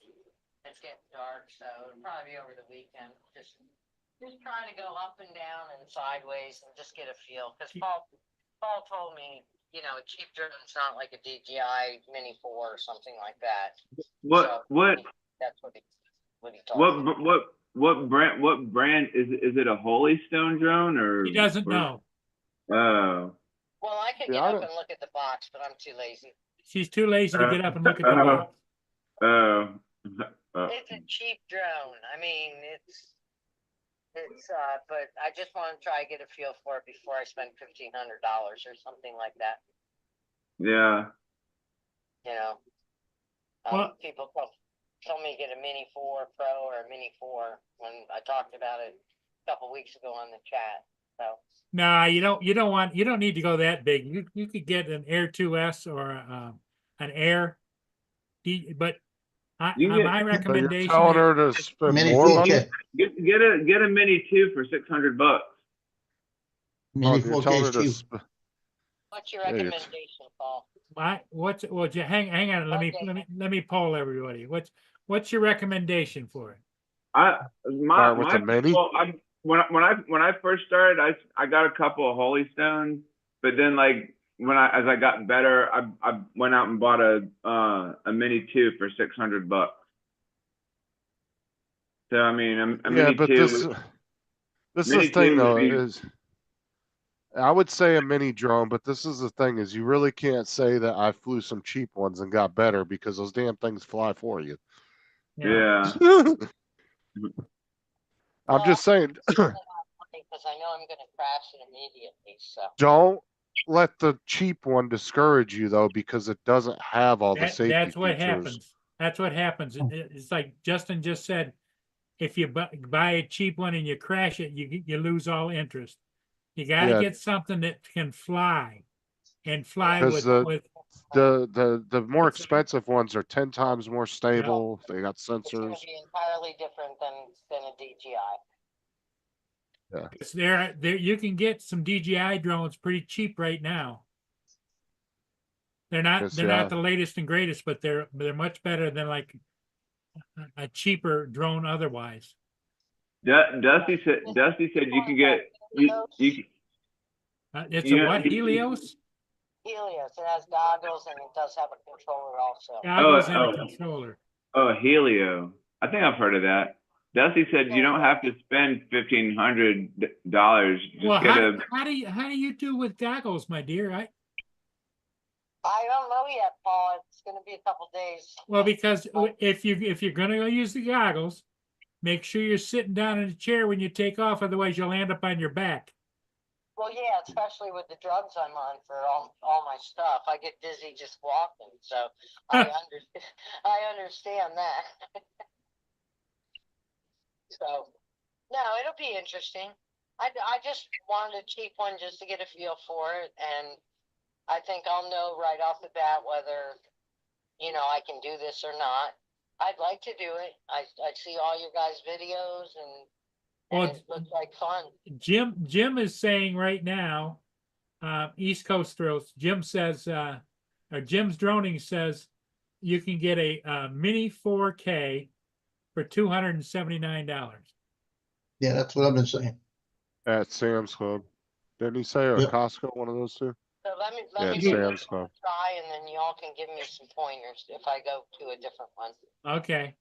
it's getting dark, so it'll probably be over the weekend. Just trying to go up and down and sideways and just get a feel. Because Paul told me, you know, a cheap drone's not like a DJI Mini 4 or something like that. What That's what he told me. what brand is it? A Holy Stone drone or? He doesn't know. Oh. Well, I could Yeah, get I up don't- and look at the box, but I'm too lazy. She's too lazy to get up and look at the box. Oh. It's a cheap drone. I mean, it's but I just want to try to get a feel for it before I spend $1,500 or something like that. Yeah. You know, Well- people told me to get a Mini 4 Pro or a Mini 4 when I talked about it a couple weeks ago on the chat. So Nah, you don't need to go that big. You could get an Air 2S or an Air. But You get- my So you're recommendation telling is, her to spend Mini more money? 4K, Get a Mini 2 for $600. Oh, Mini you're 4K telling is her to cheap. what's your Yeah, you're- recommendation, Paul? hang on, let me poll everybody. What's your recommendation for it? Start with the Mini? Well, when I first started, I got a couple of Holy Stones, but then like as I got better, I went out and bought a Mini 2 for $600. So I mean, a Yeah, Mini but 2, this is Mini the thing 2 would though, be, is I would say a mini drone, but this is the thing is you really can't say that I flew some cheap ones and got better because those damn things fly for you. yeah. I'm just saying, Because I know I'm gonna crash it immediately, so. don't let the cheap one discourage you though, because it doesn't have all the safety That's what features. happens. That's what happens. It's like Justin just said, if you buy a cheap one and you crash it, you lose all interest. You gotta Yeah. get something that can fly and fly Because with, the more What's that? expensive ones are 10 times more stable. They got It's gonna sensors. be entirely different than a DJI. it's there, you can get some DJI drones pretty cheap right now. They're Yes, not yeah. the latest and greatest, but they're much better than like a cheaper drone otherwise. Dusty said you can get you It's You a know, what, Helios? Helios, it has goggles and it does have a controller also. Goggles and a oh. controller. Oh, Helio. I think I've heard of that. Dusty said you don't have to spend $1,500. Just Well, get a. how do you do with goggles, my dear? I don't know yet, Paul. It's gonna be a couple days. Well, because if you're gonna go use the goggles, make sure you're sitting down in a chair when you take off, otherwise you'll end up on your back. Well, yeah, especially with the drugs I'm on for all my stuff. I get dizzy just walking, so I understand that. So, no, it'll be interesting. I just wanted a cheap one just to get a feel for it, and I think I'll know right off the bat whether, I can do this or not. I'd like to do it. I see all your guys' videos, and Well, it looks like fun. Jim is saying right now, East Coast Thrills. Jim says, or Jim's Droning says, you can get a mini 4K for $279. Yeah, that's what I've been saying. At Sam's Club. Didn't he say, or Yep. Costco, one of those two? So let me Yeah, give it Sam's a Club. try, and then y'all can give me some pointers if I go to a different one. Okay.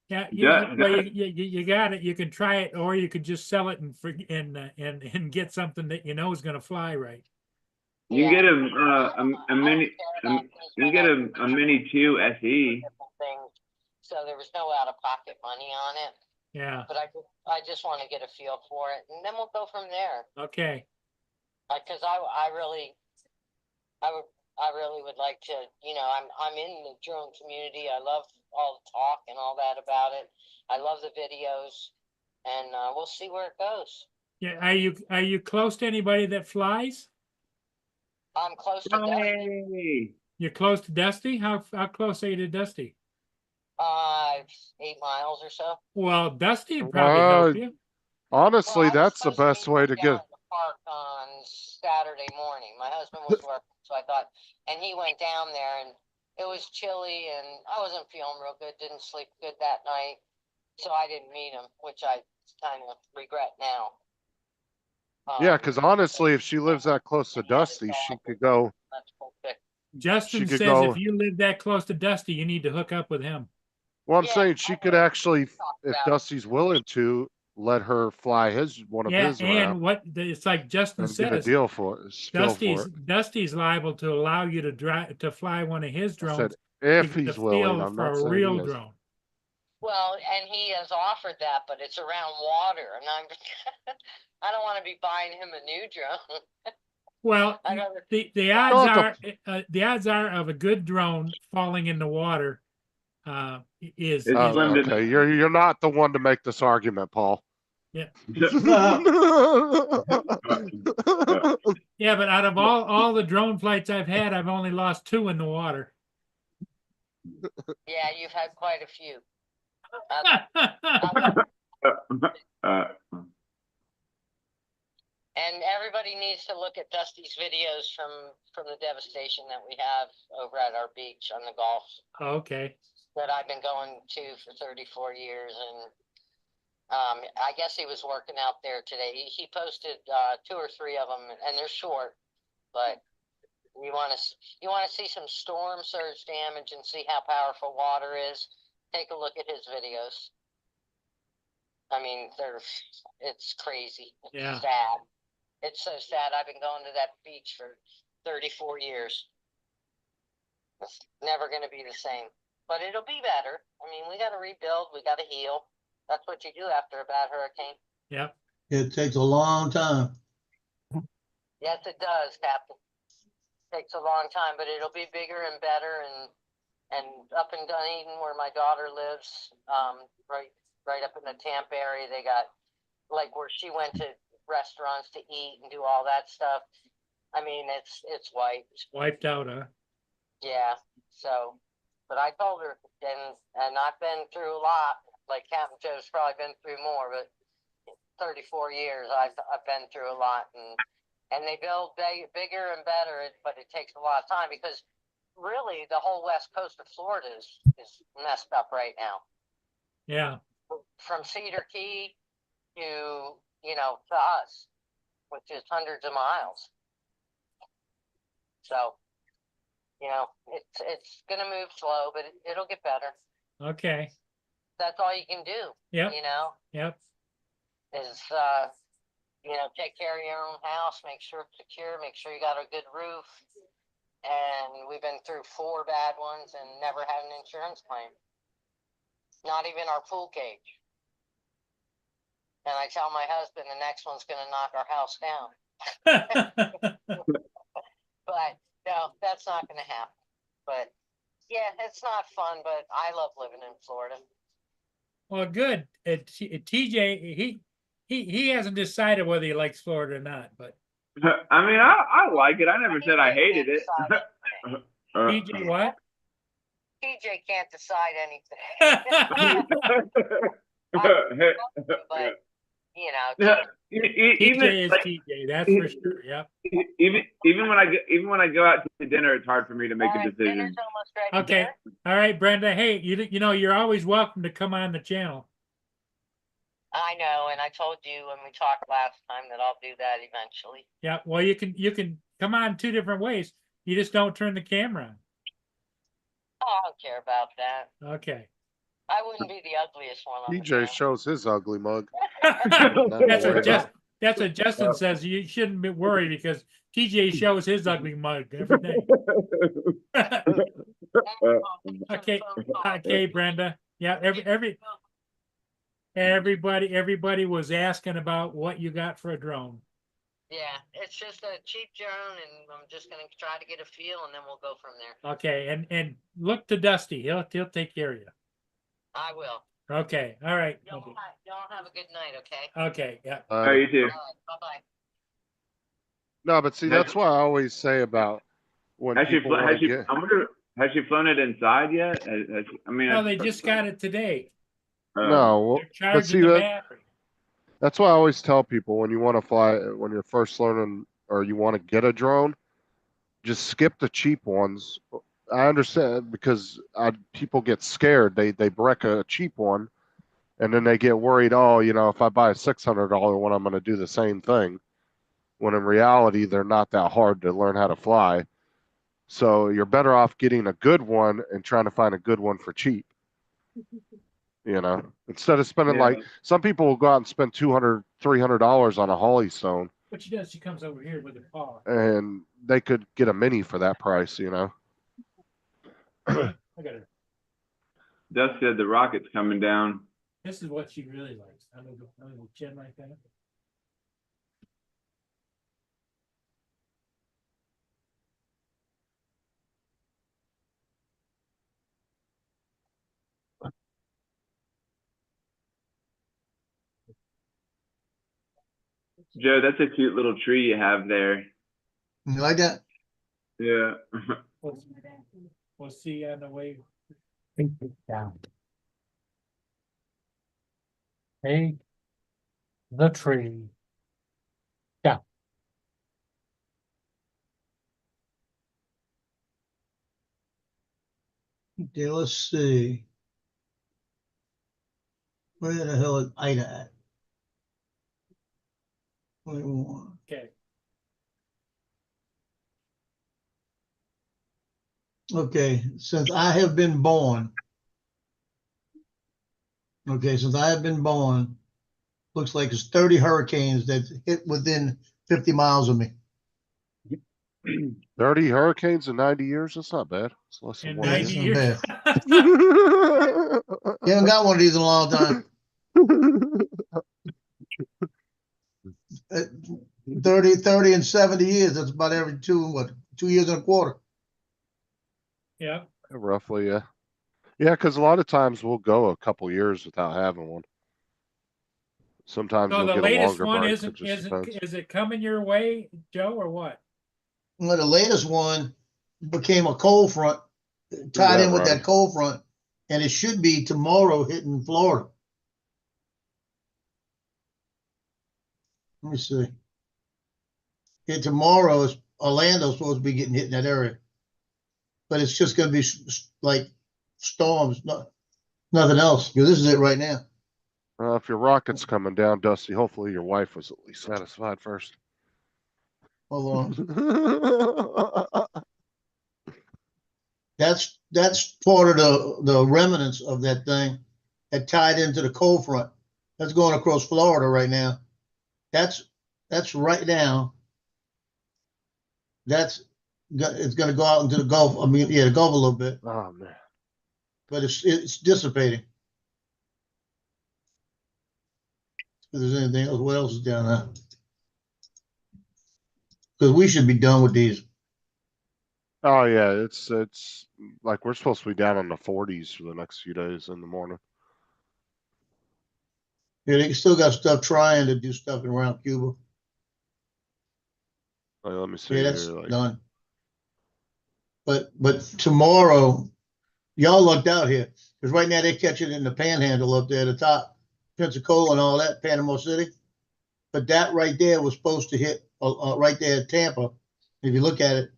Yeah, Yeah, well, you got it. You can try it, or you could just sell it and get something that you know is going to fly right. You can get a mini. I don't care about this, You can but get I a Mini 2 SE. different things. So there was no out of pocket money on it, Yeah. but I just want to get a feel for it, and then we'll go from there. Okay. Because I really would like to, I'm in the drone community. I love all the talk and all that about it. I love the videos, and we'll see where it goes. Yeah. Are you close to anybody that flies? I'm close to Dusty. Hey. You're close to Dusty? How close are you to Dusty? 8 miles or so. Well, Dusty would probably help you. Honestly, Well, I was that's the supposed to best be way to down get. at the park on Saturday morning. My husband was working, so I thought, and he went down there, and it was chilly, and I wasn't feeling real good. Didn't sleep good that night, so I didn't meet him, which I kind of regret now. Yeah, because honestly, if she lives that close to Dusty, she could go. That's perfect. Justin could says go- if you live that close to Dusty, you need to hook up with him. Well, I'm Yeah, saying she I could know. actually, Talk if about it. Dusty's willing to, let her fly one of Yeah, his and around it's like Justin and get a says, deal for it. Skill for it. Dusty's liable to allow you to fly one of his I drones said, to if get the he's willing, feel I'm for not a saying real he is. drone. Well, and he has offered that, but it's around water, and I don't want to be buying him a new drone. Well, I rather the odds are of a good drone falling in the water is It's limited. Okay, you're not the one to make this argument, Paul. yeah. Uh, Yeah, but out of all the drone flights I've had, I've only lost 2 in the water. Yeah, you've had quite a few. And everybody needs to look at Dusty's videos from the devastation that we have over at our beach on the Gulf Okay. that I've been going to for 34 years. And I guess he was working out there today. He posted 2 or 3 of them, and they're short, but you want to see some storm surge damage and see how powerful water is. Take a look at his videos. I mean, it's crazy. It's Yeah. sad. It's so sad. I've been going to that beach for 34 years. It's never going to be the same, but it'll be better. I mean, we got to rebuild. We got to heal. That's what you do after a bad hurricane. Yep. It takes a long time. Yes, it does, Captain. Takes a long time, but it'll be bigger and better. And up in Dunedin, where my daughter lives, right up in the Tampa area, they got like where she went to restaurants to eat and do all that stuff. I mean, it's wiped. Wiped out, huh? Yeah. So, but I told her, and I've been through a lot. Like Captain Joe's probably been through more, but 34 years I've been through a lot, and they build bigger and better, but it takes a lot of time because really the whole west coast of Florida is messed up right now. Yeah. From Cedar Key to to us, which is hundreds of miles. So, it's gonna move slow, but it'll get better. Okay. That's all you can do. Yep. Is Yep. take care of your own house, make sure it's secure, make sure you got a good roof. And we've been through 4 bad ones and never had an insurance claim. Not even our pool cage. And I tell my husband the next one's gonna knock our house down. But no, that's not gonna happen. But yeah, it's not fun, but I love living in Florida. Well, good. TJ, he hasn't decided whether he likes Florida or not, but I mean, I like it. I never said I hated it. TJ, what? TJ can't decide anything. But even TJ is like, TJ, that's for sure. Yep. even when I go out to dinner, it's hard for me to make a decision. Dinner's almost ready. Okay. Sir. All right, Brenda. Hey, you're always welcome to come on the channel. I know, and I told you when we talked last time that I'll do that eventually. Yeah. Well, you can come on 2 different ways. You just don't turn the camera on. Oh, I don't care about that. Okay. I wouldn't be the ugliest one on the DJ channel. shows his ugly mug. That's what Justin says. You shouldn't be worried because TJ shows his ugly mug every day. Okay, Brenda. Yeah, everybody was asking about what you got for a drone. Yeah, it's just a cheap drone, and I'm just gonna try to get a feel, and then we'll go from there. Okay, and look to Dusty. He'll take care of you. I will. Okay, all right. Y'all have a good night, okay? Okay, yeah. Oh, you too. All right, bye-bye. No, but see, that's why I always say about when Has she, people wanna get. I wonder, has she flown it inside yet? I mean, No, they just got it today. No, well, They're but see charging the that, battery. that's why I always tell people when you want to fly, when you're first learning or you want to get a drone, just skip the cheap ones. I understand because people get scared. They wreck a cheap one, and then they get worried. Oh, if I buy a $600 one, I'm going to do the same thing. When in reality, they're not that hard to learn how to fly. So you're better off getting a good one and trying to find a good one for cheap. Instead of spending Yeah. like some people will go out and spend $200, $300 on a Hollystone, What she does, she comes over here with her paw. and they could get a mini for that price. I got her. Dust said the rocket's coming down. This is what she really likes. I'm gonna go chin like that. Joe, that's a cute little tree you have there. You like that? Yeah. We'll see you on the way. Down. Take the tree. Yeah. Okay, let's see. Where the hell is Ida at? 21. Okay. Okay, since I have been born. Okay, since I have been born, looks like it's 30 hurricanes that hit within 50 miles of me. 30 hurricanes in 90 years? That's not bad. It's less than In one a 90 year. years. You haven't got one of these in a long time. 30 and 70 years. That's about every 2 years and a quarter. Yeah, Roughly, yeah. Yeah, because a lot of times we'll go a couple years without having one. Sometimes so you'll the get a latest longer one break. It isn't, just depends. is it coming your way, Joe, or what? Well, the latest one became a cold front, tied that in with right? that cold front, and it should be tomorrow hitting Florida. Let me see. Yeah, tomorrow is Orlando's supposed to be getting hit in that area, but it's just going to be like storms, nothing else. Because this is it right now. If your rocket's coming down, Dusty, hopefully your wife was at least satisfied first. Hold on. That's part of the remnants of that thing that tied into the cold front. That's going across Florida right now. That's right now. It's going to go out into the Gulf. I mean, yeah, the Gulf a little bit, Oh man. but it's dissipating. If there's anything else, what else is down there? Because we should be done with these. Oh yeah, it's like we're supposed to be down in the 40s for the next few days in the morning. Yeah, they still got stuff trying to do stuff around Cuba. Like, let me see Yeah, here. that's Like, done. But tomorrow, y'all lucked out here because right now they catch it in the Panhandle up there at the top, Pensacola and all that, Panama City. But that right there was supposed to hit right there at Tampa. If you look at it,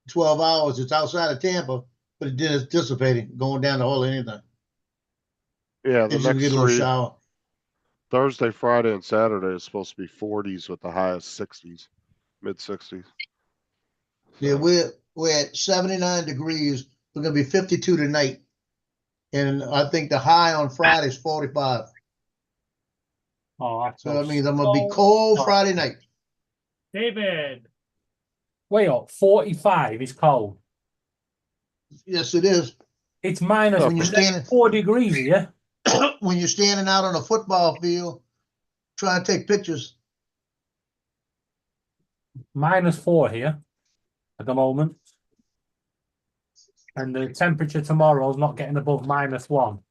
12 hours. It's outside of Tampa, but it did. It's dissipating, going down the hole. Anything. yeah, the It's just next get a little three shower. Thursday, Friday, and Saturday is supposed to be 40s with the highest 60s, mid 60s. Yeah, we're at 79 degrees. We're gonna be 52 tonight, and I think the high on Friday is 45. Oh, that's So that means I'm gonna be cold Friday night. David. Way up, 45 is cold. Yes, it is. It's minus When you're standing, 4 degrees here. when you're standing out on a football field, trying to take pictures. -4 here at the moment. And the temperature tomorrow is not getting above -1.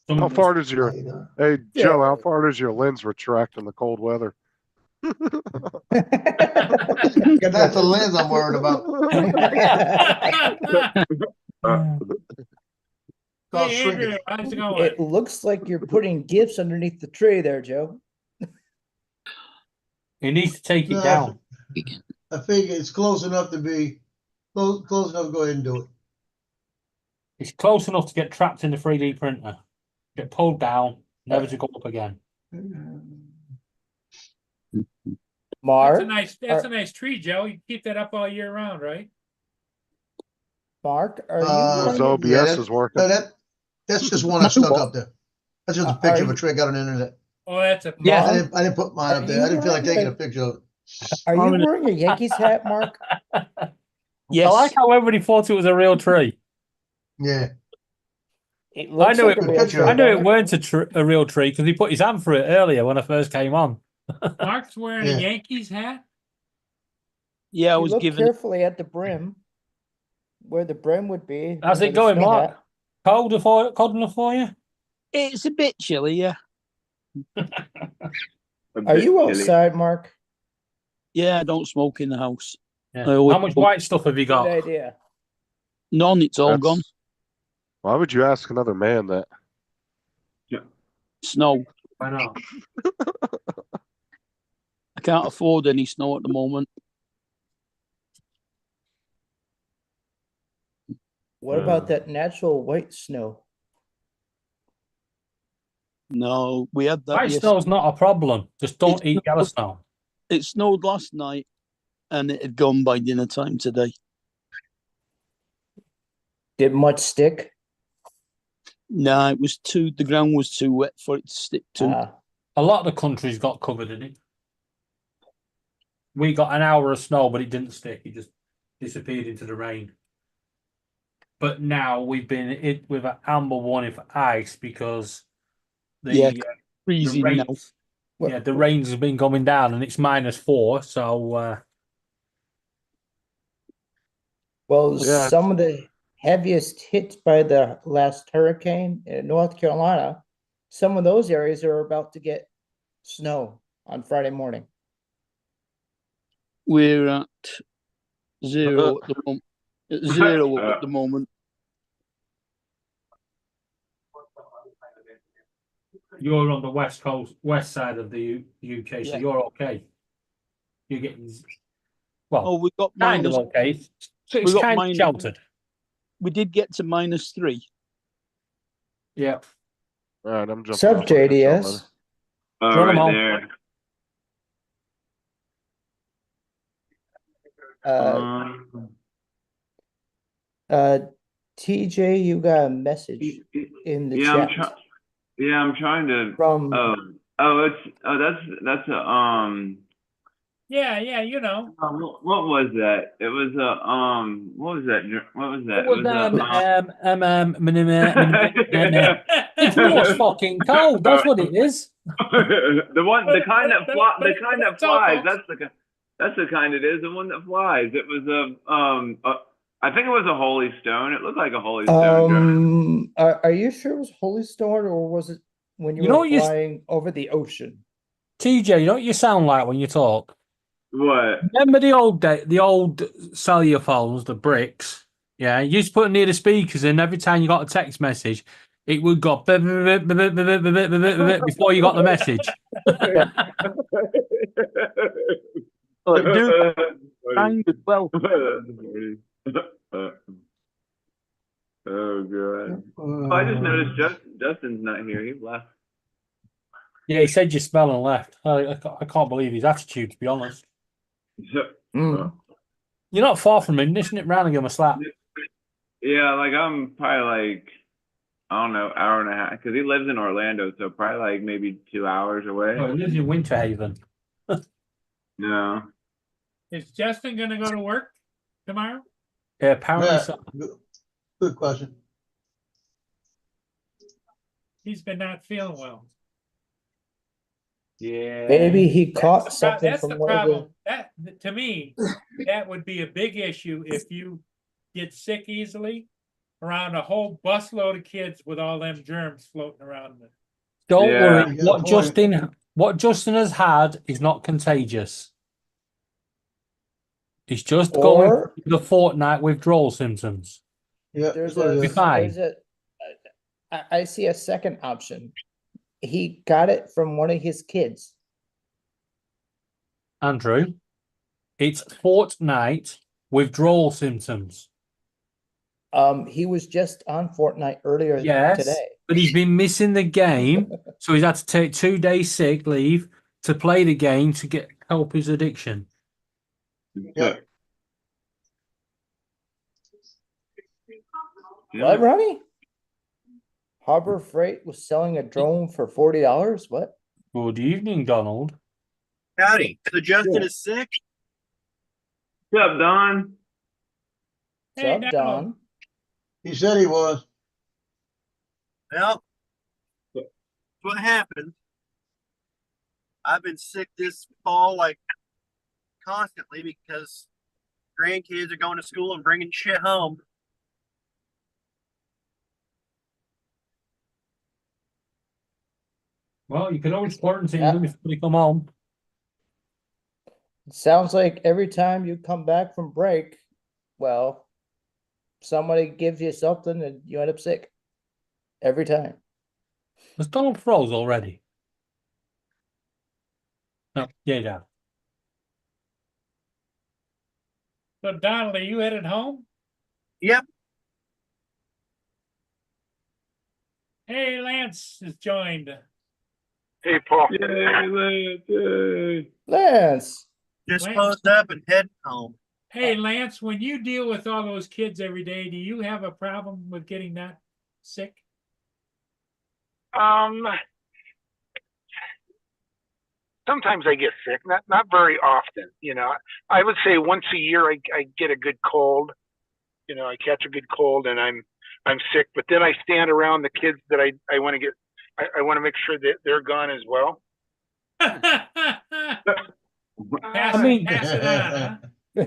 How far does your hey Yeah. Joe? How far does your lens retract in the cold weather? That's the lens I'm worried about. Hey, Andrew, how's it going? It looks like you're putting gifts underneath the tree there, Joe. He needs to take it No, down. I figure it's close enough to be close enough to go ahead and do it. It's close enough to get trapped in the 3D printer. Get pulled down, never to go up again. Mark, That's a nice tree, Joe. You keep that up all year round, right? Mark, are you His going to- OBS is working. No, that's just one I stuck up there. That's just a picture of a trick out on the internet. Oh, that's a Yeah. I didn't put mine up there. I didn't feel like taking a picture of it. Are you wearing your Yankees hat, Mark? I like how everybody thought it was a real tree. Yeah. It I looks knew like it. a real picture. tree, I knew it don't weren't a real tree because he put his hand through it earlier when I first came on. Mark's wearing Yeah. a Yankees hat. Yeah, I You was look given. carefully at the brim, where the brim would be. How's where it the going, snow Mark? hat. Cold enough for you? It's a bit chilly, yeah. A Are bit you chilly. outside, Mark? Yeah, I don't smoke in the house. Yeah. I always How much put- white stuff have you Good got? idea. None, it's all That's- gone. Why would you ask another man that? Snow. Why not? I can't afford any snow at the moment. What about that natural white snow? No, we had that. White yes- snow's not a problem. Just don't It's eat not- yellow snow. It snowed last night and it had gone by dinner time today. Did much stick? No, it was too. The ground was too wet for it to stick to. A lot of the country's got covered in it. We got an hour of snow, but it didn't stick. It just disappeared into the rain. But now we've been with an amber warning for ice because Yeah, the freezing now. rains, the rains have been coming down and it's -4. So Well, Yeah. some of the heaviest hits by the last hurricane in North Carolina, some of those areas are about to get snow on Friday morning. We're at 0 at the moment. At 0 at the moment. you're on the west coast, west side of the UK, so Yeah. you're okay. You're getting Oh, we got kind of minus. okay. So We it's got kind of minus- sheltered. We did get to -3. Yeah. All right, I'm jumping. Sup, off. I'll catch y'all later. JDS? Oh, Run 'em right on. there. TJ, you got a message in the Yeah, chat I'm trying to. from That's a Yeah, you know. what was that? It was a what was that? What was that? It was It's Morse fucking cold. That's what it is. the kind that flies. folks. That's the kind it is. The one that flies. It was I think it was a holy stone. It looked like a holy stone. Are you sure it was Holy Stone or was it when you You know were what you- flying over the ocean? TJ, you know what you sound like when you talk? What? Remember the old cellular phones, the bricks? Yeah, you used to put it near the speakers, and every time you got a text message, it would go before you got the message. Oh, it do kind as well. Oh god! Oh, I just noticed Justin's not here. He left. Yeah, he said you smell and left. I can't believe his attitude, to be honest. Mm. You're not far from him, isn't it? Round and give him a slap. Yeah, like I'm probably like I don't know, hour and a half because he lives in Orlando, so probably like maybe 2 hours away. Oh, he lives in Winter Haven. No. Is Justin gonna go to work tomorrow? Yeah, apparently Yeah, so. good question. He's been not feeling well. Yeah. Maybe he caught something That's from the one of problem. That to me, that would be a big issue if you get sick easily around a whole busload of kids with all them germs floating around them. Don't Yeah. worry. You got a point. What Justin has had is not contagious. He's just going Or- through the fortnight withdrawal symptoms. Yeah, There's that's what it a, is. Fine. there's I see a second option. He got it from one of his kids. Andrew, it's fortnight withdrawal symptoms. He was just on Fortnite earlier Yes, today. but he's been missing the game, so he's had to take 2 days sick leave to play the game to help his addiction. Yeah. What, Ronnie? Harbor Freight was selling a drone for $40. What? Good evening, Donald. Howdy. So Justin is sick? What's up, Don? What's Hey, up, no. Don? He said he was. Well, what happened? I've been sick this fall like constantly because grandkids are going to school and bringing shit home. Well, you could always quarantine Yeah. them before they come home. It sounds like every time you come back from break, well, somebody gives you something and you end up sick. Every time. Was Donald froze already? No, yeah. So Donald, are you headed home? Yep. Hey, Lance has joined. Hey, Paul. Yay. Lance. Just Lance. closed up and heading home. Hey, Lance, when you deal with all those kids every day, do you have a problem with getting that sick? Um, sometimes I get sick, not very often. You know, I would say once a year I get a good cold. You know, I catch a good cold and I'm sick, but then I stand around the kids that I want to get. I want to make sure that they're gone as well. I mean, pass it on, huh?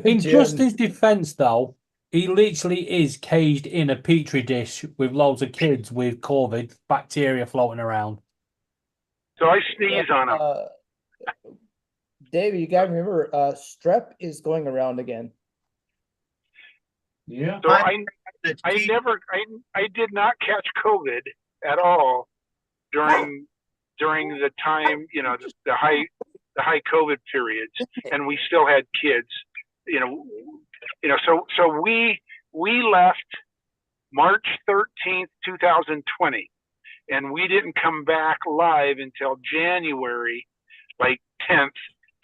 in Jim. just his defense, though, he literally is caged in a petri dish with loads of kids with COVID bacteria floating around. So I sneeze on them. David, you gotta remember, strep is going around again. Yeah. So I did not catch COVID at all during the time, you know, the high COVID periods, and we still had kids, you know, so we left March 13th, 2020, and we didn't come back live until January, like 10th,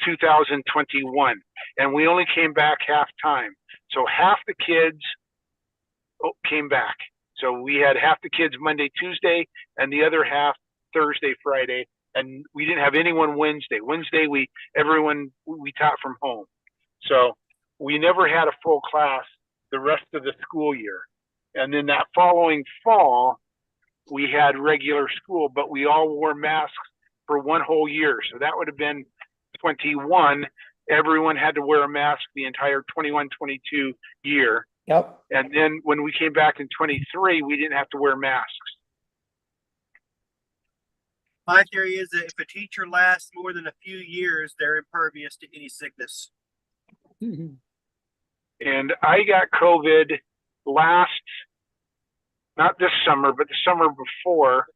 2021, and we only came back half time. So half the kids came back. So we had half the kids Monday, Tuesday, and the other half Thursday, Friday, and we didn't have anyone Wednesday. Wednesday we taught from home. So we never had a full class the rest of the school year. And then that following fall, we had regular school, but we all wore masks for one whole year. So that would have been 21. Everyone had to wear a mask the entire 21-22 year. Yep. And then when we came back in 23, we didn't have to wear masks. My theory is that if a teacher lasts more than a few years, they're impervious to any sickness. And I got COVID not this summer, but the summer before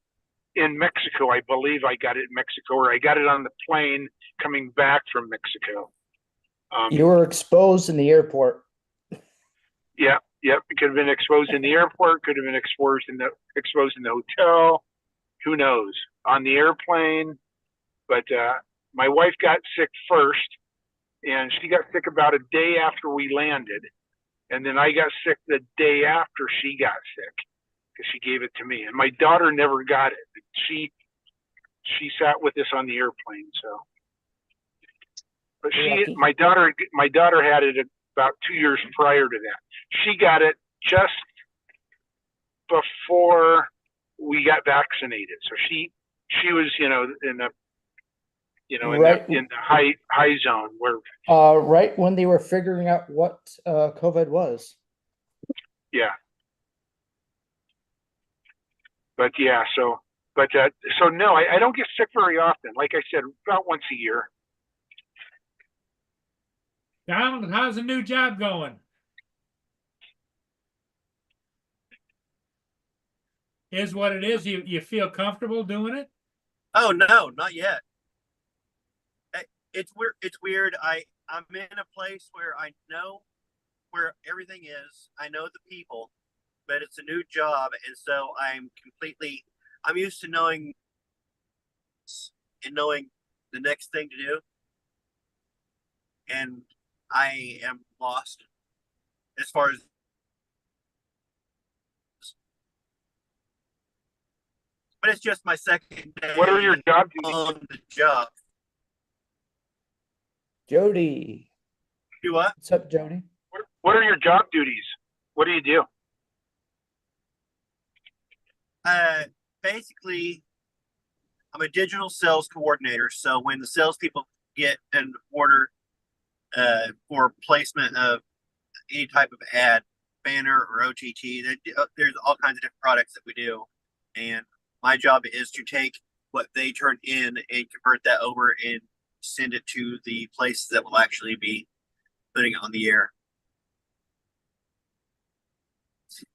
in Mexico. I believe I got it in Mexico, or I got it on the plane coming back from Mexico. You were exposed in the airport. Yeah. It could have been exposed in the airport, could have been exposed in the hotel. Who knows? On the airplane. But my wife got sick first, and she got sick about a day after we landed. And then I got sick the day after she got sick, because she gave it to me. And my daughter never got it. She sat with us on the airplane. So, but my daughter had it about 2 years prior to that. She got it just before we got vaccinated. So she was, you know, in the high zone where. Right when they were figuring out what COVID was. Yeah. But yeah, so no, I don't get sick very often. Like I said, about once a year. Donald, how's the new job going? Is what it is. You feel comfortable doing it? Oh no, not yet. It's weird. It's weird. I'm in a place where I know where everything is. I know the people, but it's a new job, and so I'm used to knowing the next thing to do, and I am lost as far as. But it's just my second day. What are your job duties? On the job. Jody. Do what? What's up, Jody? What are your job duties? What do you do? Basically, I'm a digital sales coordinator. So when the salespeople get an order for placement of any type of ad, banner or OTT, there's all kinds of different products that we do. And my job is to take what they turn in and convert that over and send it to the places that will actually be putting it on the air.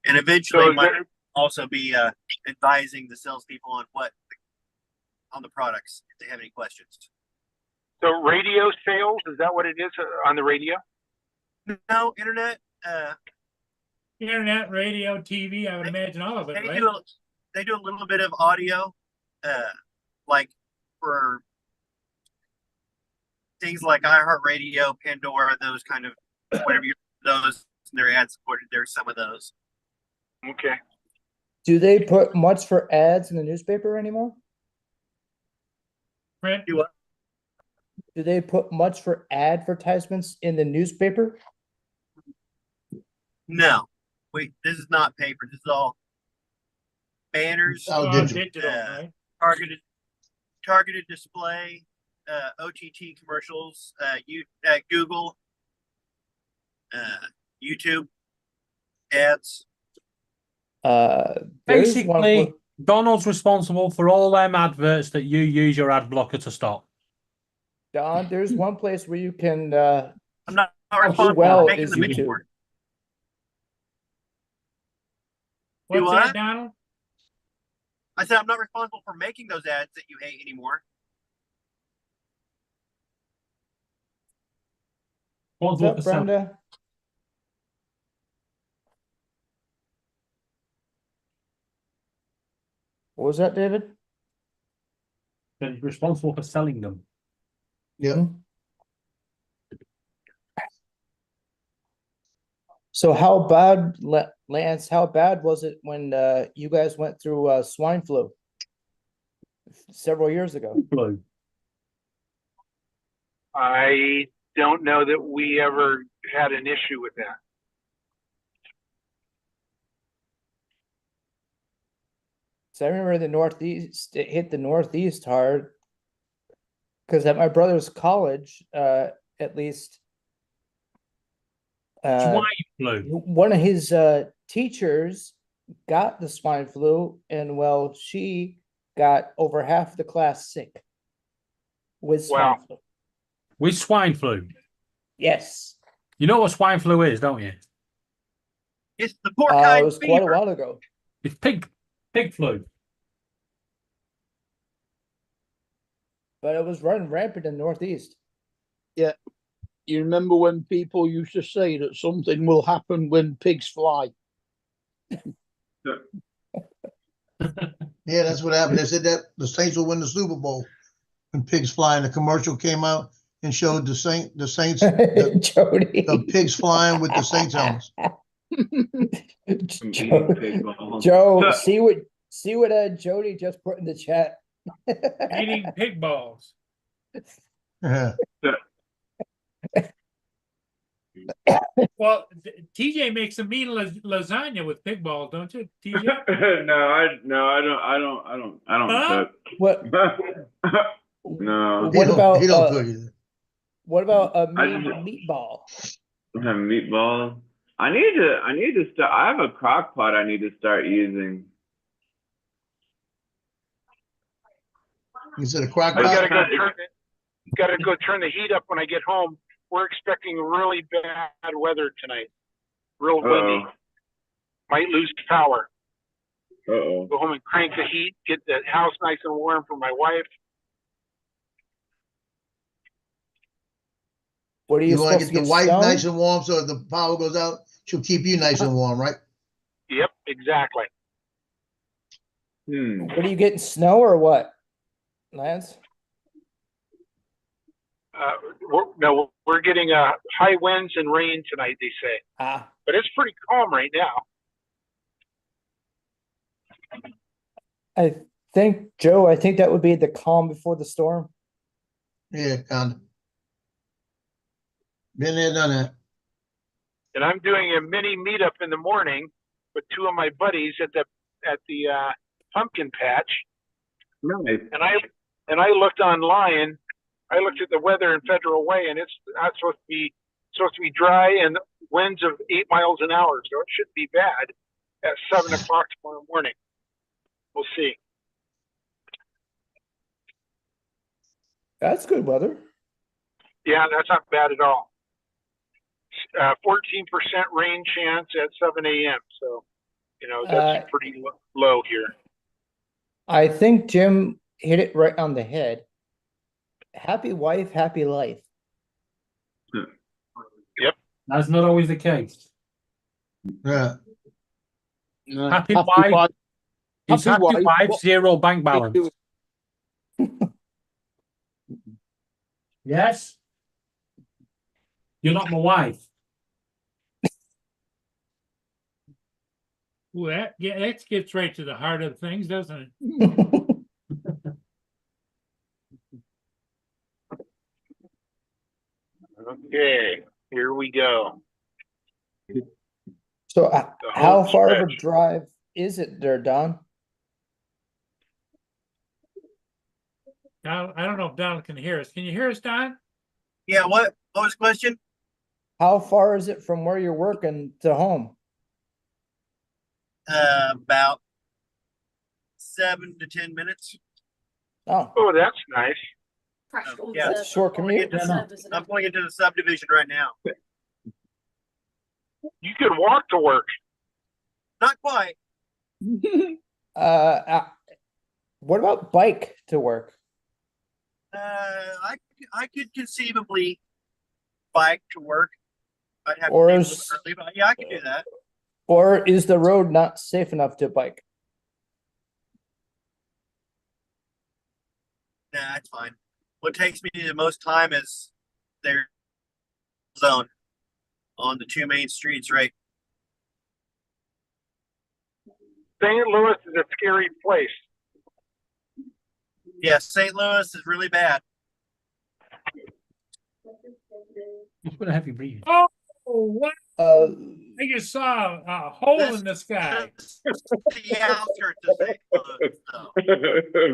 And eventually, might also be advising the salespeople on the products if they have any questions. So radio sales, is that what it is on the radio? No, internet. Internet, radio, TV. I would imagine all of it, right? They do a little bit of audio, like for things like iHeartRadio, Pandora, those kind of those. And they're ad supported. There's some of those. Okay. Do they put much for ads in the newspaper anymore? Brent, Do what? Do they put much for advertisements in the newspaper? No, wait, this is not paper. This is all banners, Oh, all digital. digital, right? targeted display, OTT commercials, Google, YouTube ads. There's one Basically, pla- Donald's responsible for all them adverts that you use your ad blocker to stop. Don, there's one place where you can I'm not responsible well for making is them YouTube. anymore. What's what? that, Donald? I said I'm not responsible for making those ads that you hate anymore. What's up, Brenda? What was that, David? That he's responsible for selling them. Yeah. So how bad, Lance, how bad was it when you guys went through swine flu several years ago? Flu. I don't know that we ever had an issue with that. So I remember the Northeast, it hit the Northeast hard. Because at my brother's college, at least, Swine flu. one of his teachers got the swine flu, and well, she got over half the class sick with swine Wow. flu. With swine flu. Yes. You know what swine flu is, don't you? It's the porcine It was quite a fever. while ago. It's pig flu. But it was running rampant in the Northeast. Yeah. You remember when people used to say that something will happen when pigs fly? Yeah, that's what happened. They said that the Saints will win the Super Bowl when pigs fly. And the commercial came out and showed the Saints, Jody. the pigs flying with the Saints helmets. Joe, see what Jody just put in the chat. Eating pig balls. Yeah. Well, TJ makes a mean lasagna with pig balls, don't you, TJ? I don't Huh? cook. What? No. What about he don't cook either. what about a I mean meatball? Meatball. I need to start. I have a crock pot I need to start using. You said a crock I pot? gotta go turn the heat up when I get home. We're expecting really bad weather tonight. Real windy. Might lose power. Uh-oh. Go home and crank the heat, get the house nice and warm for my wife. What are you You want to supposed get to the wife snow? nice and warm so if the power goes out, she'll keep you nice and warm, right? Yep, exactly. What are you getting, snow or what, Lance? We're getting high winds and rain tonight, they say. But it's pretty calm right now. I think, Joe, I think that would be the calm before the storm. Yeah, kind of. Been there, done that. And I'm doing a mini meetup in the morning with two of my buddies at the pumpkin patch. Nice. And I looked online. I looked at the weather in Federal Way, and it's not supposed to be dry and winds of 8 miles an hour, so it shouldn't be bad at 7 o'clock tomorrow morning. We'll see. That's good weather. Yeah, that's not bad at all. 14% rain chance at 7 a.m. So, that's pretty low here. I think Jim hit it right on the head. Happy wife, happy life. Yep. That's not always the case. Yeah. Happy wife. It's happy wife, What- zero bank balance. Yes? You're not my wife. Ooh, that gets right to the heart of things, doesn't it? Okay, here we go. So The how home far of a stretch. drive is it there, Don? I don't know if Donald can hear us. Can you hear us, Don? Yeah, what was the question? How far is it from where you're working to home? About 7 to 10 minutes. Oh, Oh, that's nice. Yeah, that's a short commute. I'm going into the subdivision right now. You could walk to work. Not quite. What about bike to work? I could conceivably bike to work. I'd have Or to leave a is- little early, but yeah, I could do that. Or is the road not safe enough to bike? Nah, that's fine. What takes me the most time is their zone on the two main streets, right? St. Louis is a scary place. Yeah, St. Louis is really bad. It's gonna have you breathe. Oh, what? Uh, I just saw a hole in the sky. The outskirts of St. Louis,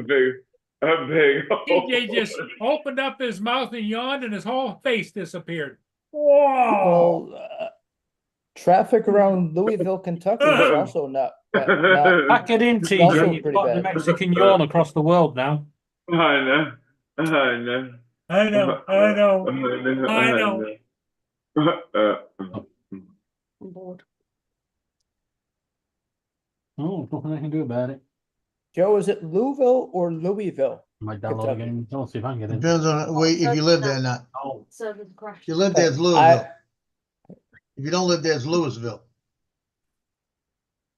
though. A big hole. TJ just opened up his mouth and yawned, and his whole face disappeared. Whoa! well, traffic around Louisville, Kentucky is also not not Pack it in, also TJ. You've pretty got the bad. Mexican yawn across the world now. I know. I know. I know. I know. I know. I'm bored. Oh, nothing I can do about it. Joe, is it Louisville or Louisville? Might download Kentucky. again. I'll see if I can get in. Depends on where, if you live there or not. Oh, If you live there, it's Louisville. If you don't live there, it's Louisville.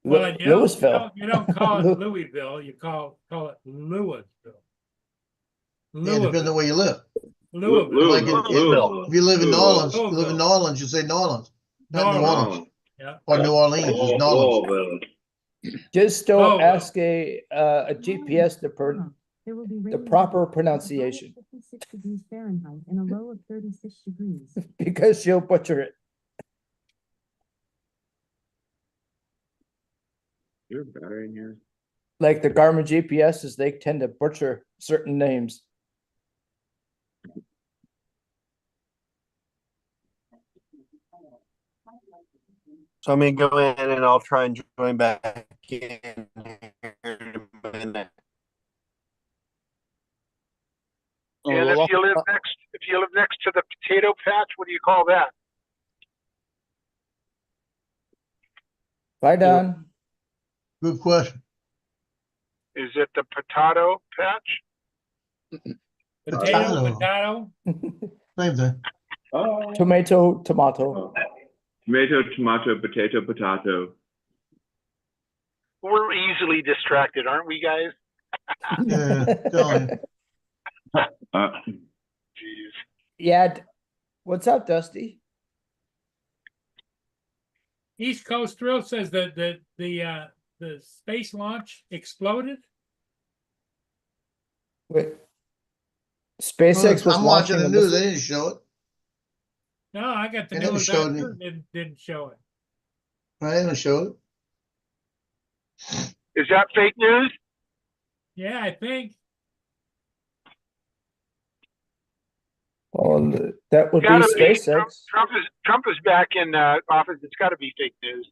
Well, and you don't, Louisville. you don't call it Louisville. You call it Louisville. Yeah, depends on where you live. Louisville. Like if you live in New Orleans, you live in Louisville. New Orleans, you say New Orleans, not New Orleans. Orleans. Yeah. Or New Orleans, it's New Orleans. Just don't Oh. ask a GPS the proper pronunciation. 56 degrees Fahrenheit and a low of 36 degrees. Because she'll butcher it. You're better in here. Like the Garmin GPSs, they tend to butcher certain names. So I'm gonna go in and I'll try and join back in here in a minute. And if you live next to the potato patch, what do you call that? Bye, Don. Good question. Is it the potato patch? Potato. Same thing. Oh. Tomato, tomato. Tomato, tomato, potato. We're easily distracted, aren't we, guys? Yeah, telling you. Jeez. Yeah. What's up, Dusty? East Coast Thrill says that the space launch exploded. Wait. SpaceX was I'm watching the launching a news. missile- They didn't show it. No, I got the They never news. showed I it. didn't show it. They didn't show it. Is that fake news? Yeah, I think. Well, that would be Gotta be. SpaceX. Trump is back in office. It's got to be fake news.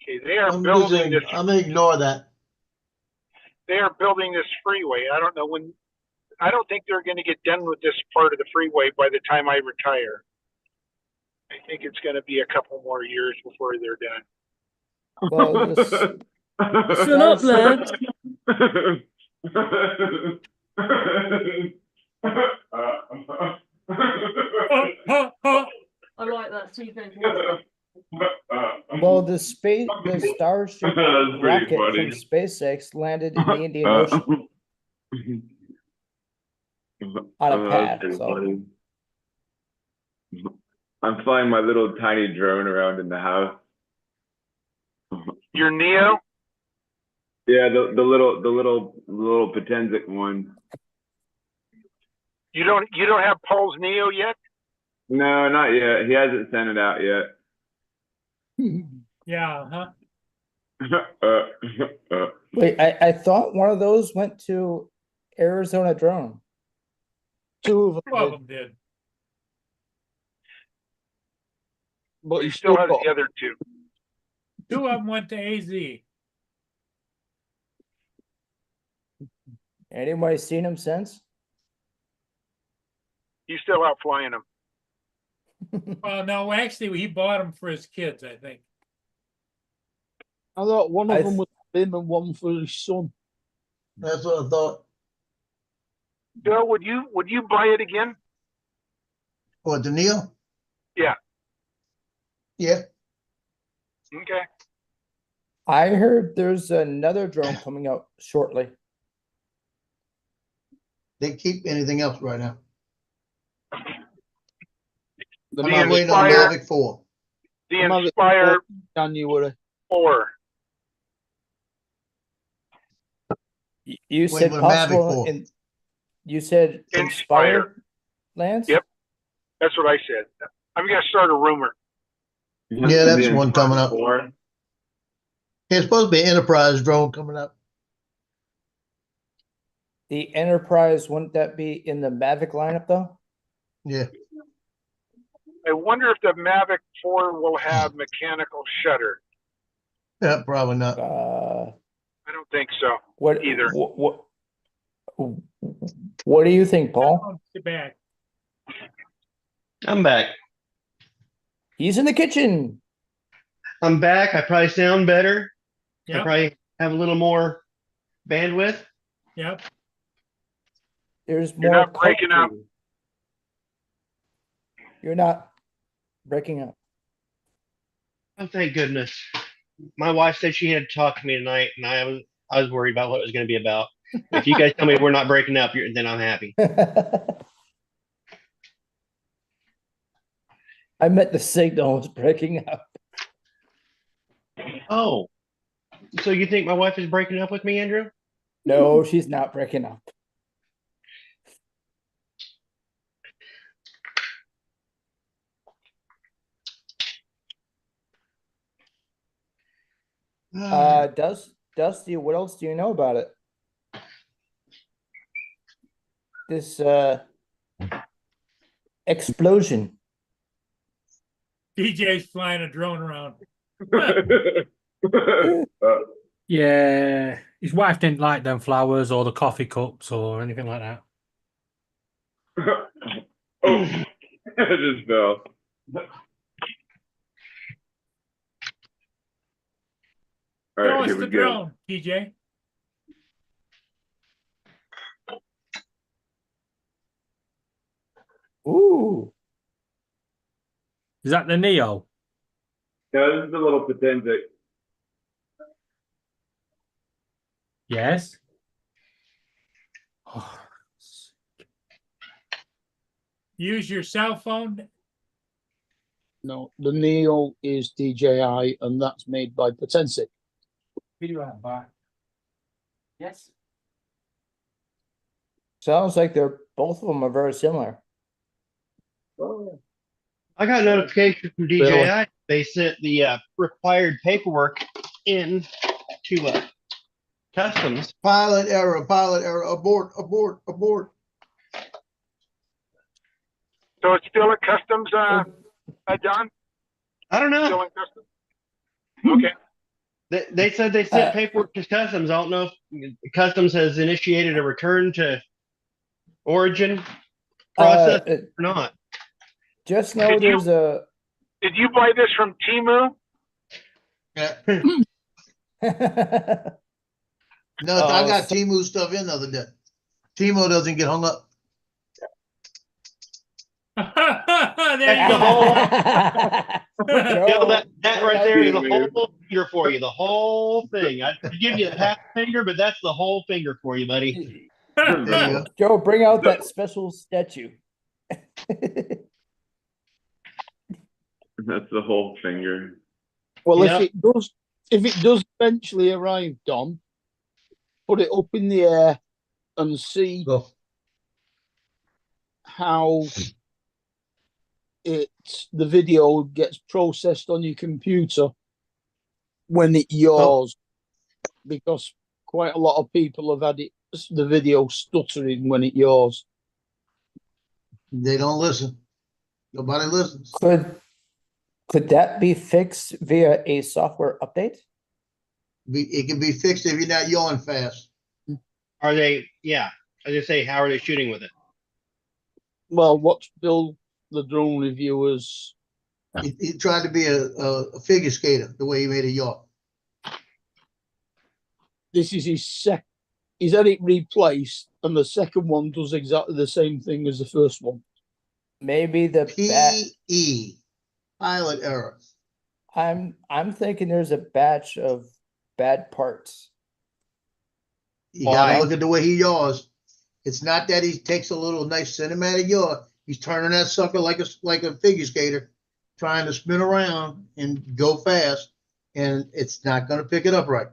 Okay, they are I'm building this. gonna ignore that. They are building this freeway. I don't know when. I don't think they're going to get done with this part of the freeway by the time I retire. I think it's going to be a couple more years before they're done. Well, this, Shut up, lad. I like that too. well, the Starship That's pretty rocket funny. from SpaceX landed in the Indian Ocean. On a Oh, pad, that's so. funny. I'm flying my little tiny drone around in the house. Your Neo? Yeah, the little Potenzic one. You don't have Paul's Neo yet? No, not yet. He hasn't sent it out yet. Yeah, Wait, I thought one of those went to Arizona Drone. Two of Two of them, them did. but He he's still still has got. the other two. Two of them went to AZ. Anybody seen him since? He's still out flying them. Well, no, actually, he bought them for his kids, I think. I thought one of I them th- was for him and one for his son. That's what I thought. Bill, would you buy it again? What, the Neo? Yeah. Yeah. Okay. I heard there's another drone coming out shortly. They keep anything else right now. The I'm The not waiting on Inspire- Mavic 4. The Mavic Inspire January. 4. You Wait, said what a Mavic possible, for? you said Inspire. Inspire, Lance? Yep. That's what I said. I'm gonna start a rumor. Yeah, that's The one coming up. Inspire 4. There's supposed to be an Enterprise drone coming up. The Enterprise, wouldn't that be in the Mavic lineup though? Yeah. I wonder if the Mavic 4 will have mechanical shutter. Yeah, probably not. I don't think so. What Either. What do you think, Paul? Sit back. I'm back. He's in the kitchen. I'm back. I probably sound better. I Yep, probably have a little more bandwidth. yep. There's You're more. not breaking up. culture. You're not breaking up. Oh, thank goodness. My wife said she had to talk to me tonight, and I was worried about what it was going to be about. If you guys tell me we're not breaking up, then I'm happy. I meant the signal was breaking up. Oh, so you think my wife is breaking up with me, Andrew? No, she's not breaking up. Dusty, what else do you know about it? This explosion. DJ's flying a drone around. Yeah, his wife didn't like them flowers or the coffee cups or anything like that. Oh, I just fell. All Show right, us here we the go. drone, TJ. Ooh. Is that the Neo? No, this is the little Potenzic. Yes. Use your cell phone. No, the Neo is DJI, and that's made by Potensic. Video out back. Yes. Sounds like both of them are very similar. I got a notification from DJI. Really? They sent the required paperwork in to customs. Pilot error, abort. So it's still at customs, John? I don't Still know. in customs? Okay. They said they sent paperwork to customs. I don't know if customs has initiated a return to origin process or not. Just know Did you- there's a Did you buy this from Temu? Yeah. No, I got Temu stuff in the other day. Temu doesn't get hung up. That's the whole. Bill, that right there is the whole finger for you. The whole thing. I'd give you half a finger, but that's the whole finger for you, buddy. There you go. Joe, bring out that special statue. That's the whole finger. Well, Yeah. if it does eventually arrive, Don, put it up in the air and see Go. how the video gets processed on your computer when it yaws, because quite a lot of people have had the video stuttering when it yaws. They don't listen. Nobody listens. Could that be fixed via a software update? It can be fixed if you're not yawing fast. Are they? Yeah, I was gonna say, how are they shooting with it? Well, watch Bill, the drone reviewers. He tried to be a figure skater the way he made a yaw. This is his he's had it replaced, and the second one does exactly the same thing as the first one. Maybe the PE, pilot error. I'm thinking there's a batch of bad parts. You gotta Why? look at the way he yaws. It's not that he takes a little nice cinematic yaw. He's turning that sucker like a figure skater, trying to spin around and go fast, and it's not gonna pick it up right.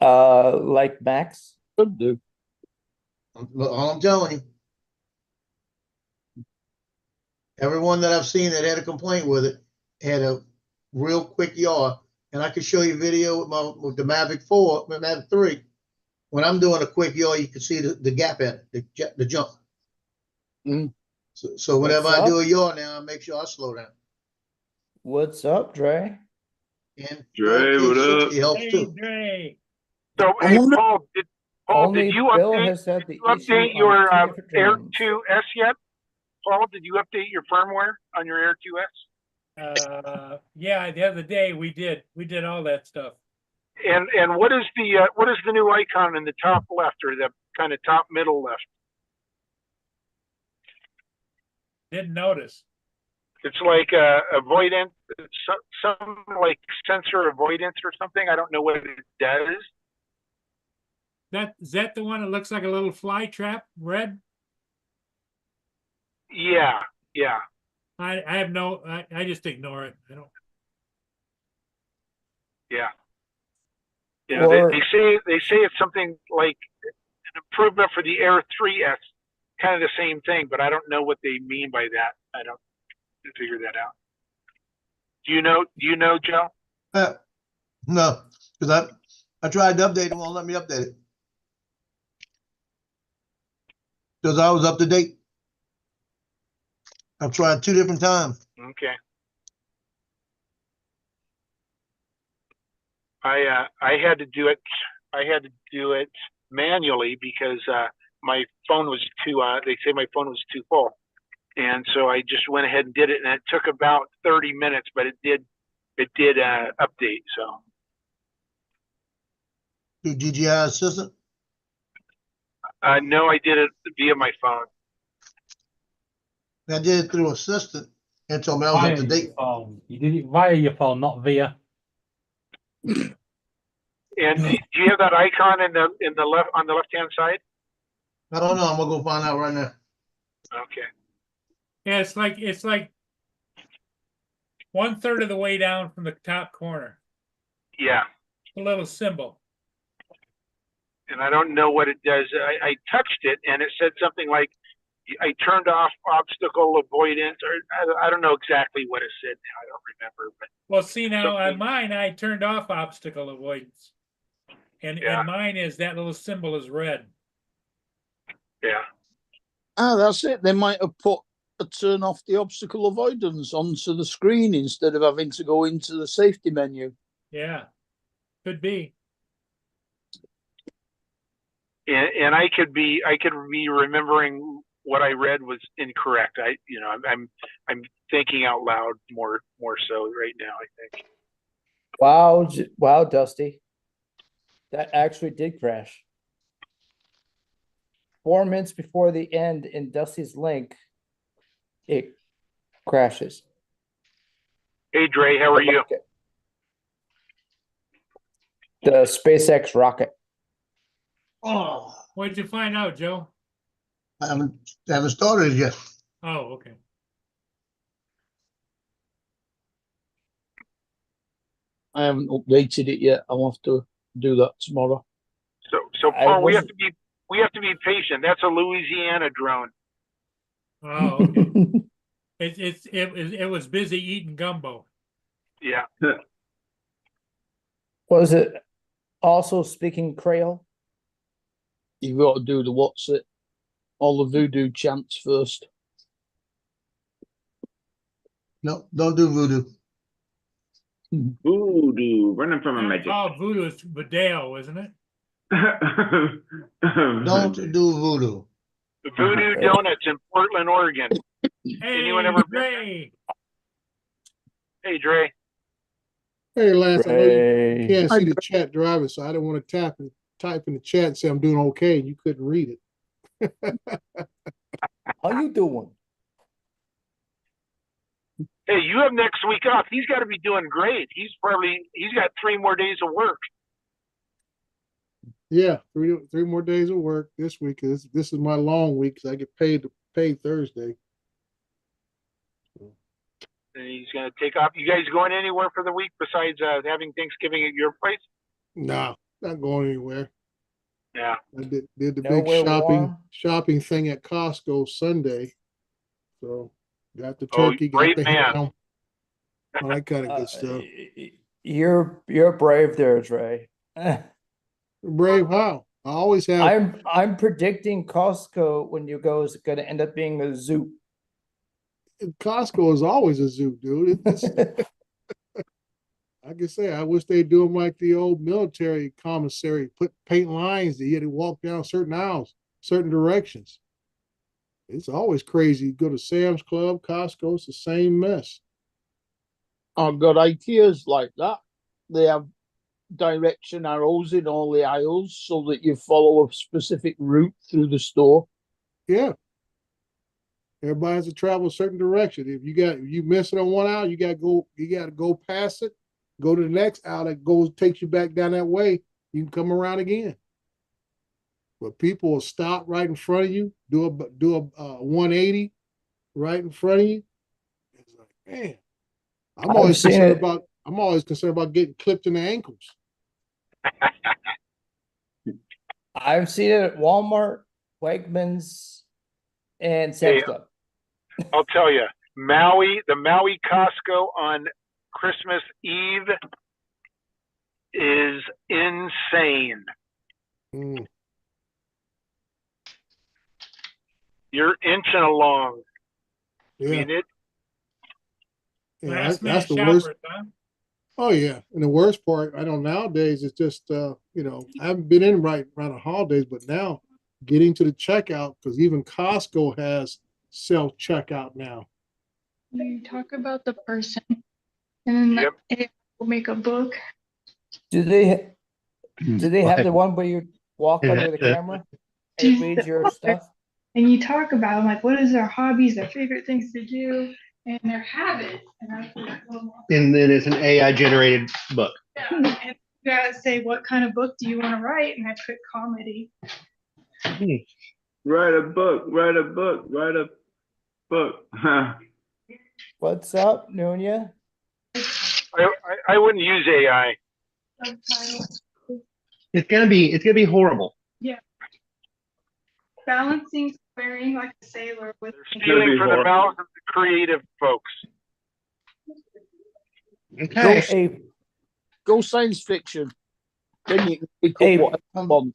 Like Max? Could do. All I'm telling you. Everyone that I've seen that had a complaint with it had a real quick yaw, and I could show you video with the Mavic 4, Mavic 3. When I'm doing a quick yaw, you can see the gap at it, the jump. Mm. So whenever What's I do up? a yaw now, I make sure I slow down. What's up, Dre? And Dre, what up? 60 helps Hey, too. Dre. So, I hey, wonder- Paul, did Only you Bill update, has had the you update issue your on two different Air drones. 2S yet? Paul, did you update your firmware on your Air 2S? Yeah, the other day we did all that stuff. And what is the new icon in the top left, or the kind of top middle left? Didn't notice. It's like avoidance, some like sensor avoidance or something. I don't know what it does. Is that the one that looks like a little fly trap, red? Yeah, yeah. I have no, I just ignore it. I don't. Yeah. Yeah, Or- they say it's something like an improvement for the Air 3S, kind of the same thing, but I don't know what they mean by that. I don't figure that out. Do you know, Joe? No, because I tried to update it, won't let me update it. Because I was up to date. I've tried 2 different times. Okay. I had to do it manually because my phone was too they say my phone was too full, and so I just went ahead and did it, and it took about 30 minutes, but it did update. So Through DJI Assistant. no, I did it via my phone. I did it through Assistant and told me I was Via up to your date. phone. You did it via your phone, not via. And do you have that icon in the left on the left hand side? I don't know. I'm gonna go find out right now. Okay. Yeah, it's like 1/3 of the way down from the top corner. Yeah. A little symbol. And I don't know what it does. I touched it and it said something like, I turned off obstacle avoidance, or I don't know exactly what it said now. I don't remember. But Well, see now on something- mine, I turned off obstacle avoidance. And mine is that little symbol is red. yeah. That's it. They might have put a turn off the obstacle avoidance onto the screen instead of having to go into the safety menu. Yeah, could be. And I could be remembering what I read was incorrect. I'm thinking out loud more so right now, I think. Wow, Dusty. That actually did crash. 4 minutes before the end in Dusty's link, it crashes. Hey Dre, how are you? The SpaceX rocket. Oh, What'd you find out, Joe? I haven't started it yet. Oh, okay. I haven't updated it yet. I'll have to do that tomorrow. So Paul, we have to be patient. That's a Louisiana drone. Oh, okay. It was busy eating gumbo. Yeah. Was it also speaking Creole? You've got to do the what's it, all the voodoo chants first. No, don't do voodoo. Voodoo, running from a magic. Oh, voodoo is Vidal, isn't it? Don't do voodoo. Voodoo Donuts in Portland, Oregon. Hey, Anyone ever been Dre. Hey, Dre. Hey, Lance, I know you Ray. can't see the chat driving, so I didn't want to type in the chat and say I'm doing okay, and you couldn't read it. How you doing? Hey, you have next week off. He's got to be doing great. He's got 3 more days of work. Yeah, three more days of work this week. This is my long week because I get paid Thursday. And he's going to take off. You guys going anywhere for the week besides having Thanksgiving at your place? No, not going anywhere. Yeah. I did the Nowhere big warm? shopping thing at Costco Sunday. So got the Oh, turkey, great got the man. ham, all that kind of good stuff. You're brave there, Dre. Brave how? I always have. I'm predicting Costco when you go is going to end up being a zoo. Costco is always a zoo, dude. I can say I wish they'd do them like the old military commissary, put paint lines that you had to walk down certain aisles, certain directions. It's always crazy. You go to Sam's Club, Costco, it's the same mess. I've got ideas like that. They have direction arrows in all the aisles so that you follow a specific route through the store. Yeah. Everybody has to travel a certain direction. If you miss it on one aisle, you gotta go past it, go to the next aisle that takes you back down that way. You can come around again. But people will stop right in front of you, do a 180 right in front of you. It's like, man, I'm always concerned about getting clipped in the ankles. I've seen it at Walmart, Wegmans, and Sam's Club. I'll tell you, the Maui Costco on Christmas Eve is insane. You're inching along. Yeah. I mean, That's the worst. Oh yeah, and the worst part, I know nowadays it's just I haven't been in right around the holidays, but now getting to the checkout, because even Costco has self checkout now. You talk about the person, and then it will make a book. Do they have the one where you walk under the camera and read your stuff? And you talk about like what is their hobbies, their favorite things to do, and their habits. And then it's an AI generated book. Yeah. And you gotta say what kind of book do you want to write, and I put comedy. Write a book. Write a book. Write a book. What's up, Nunya? I wouldn't use AI. It's gonna be horrible. Yeah. Balancing swearing like a sailor with Stealing from the mouths of the creative folks. Okay. Go science fiction. Then you can pick up what I want.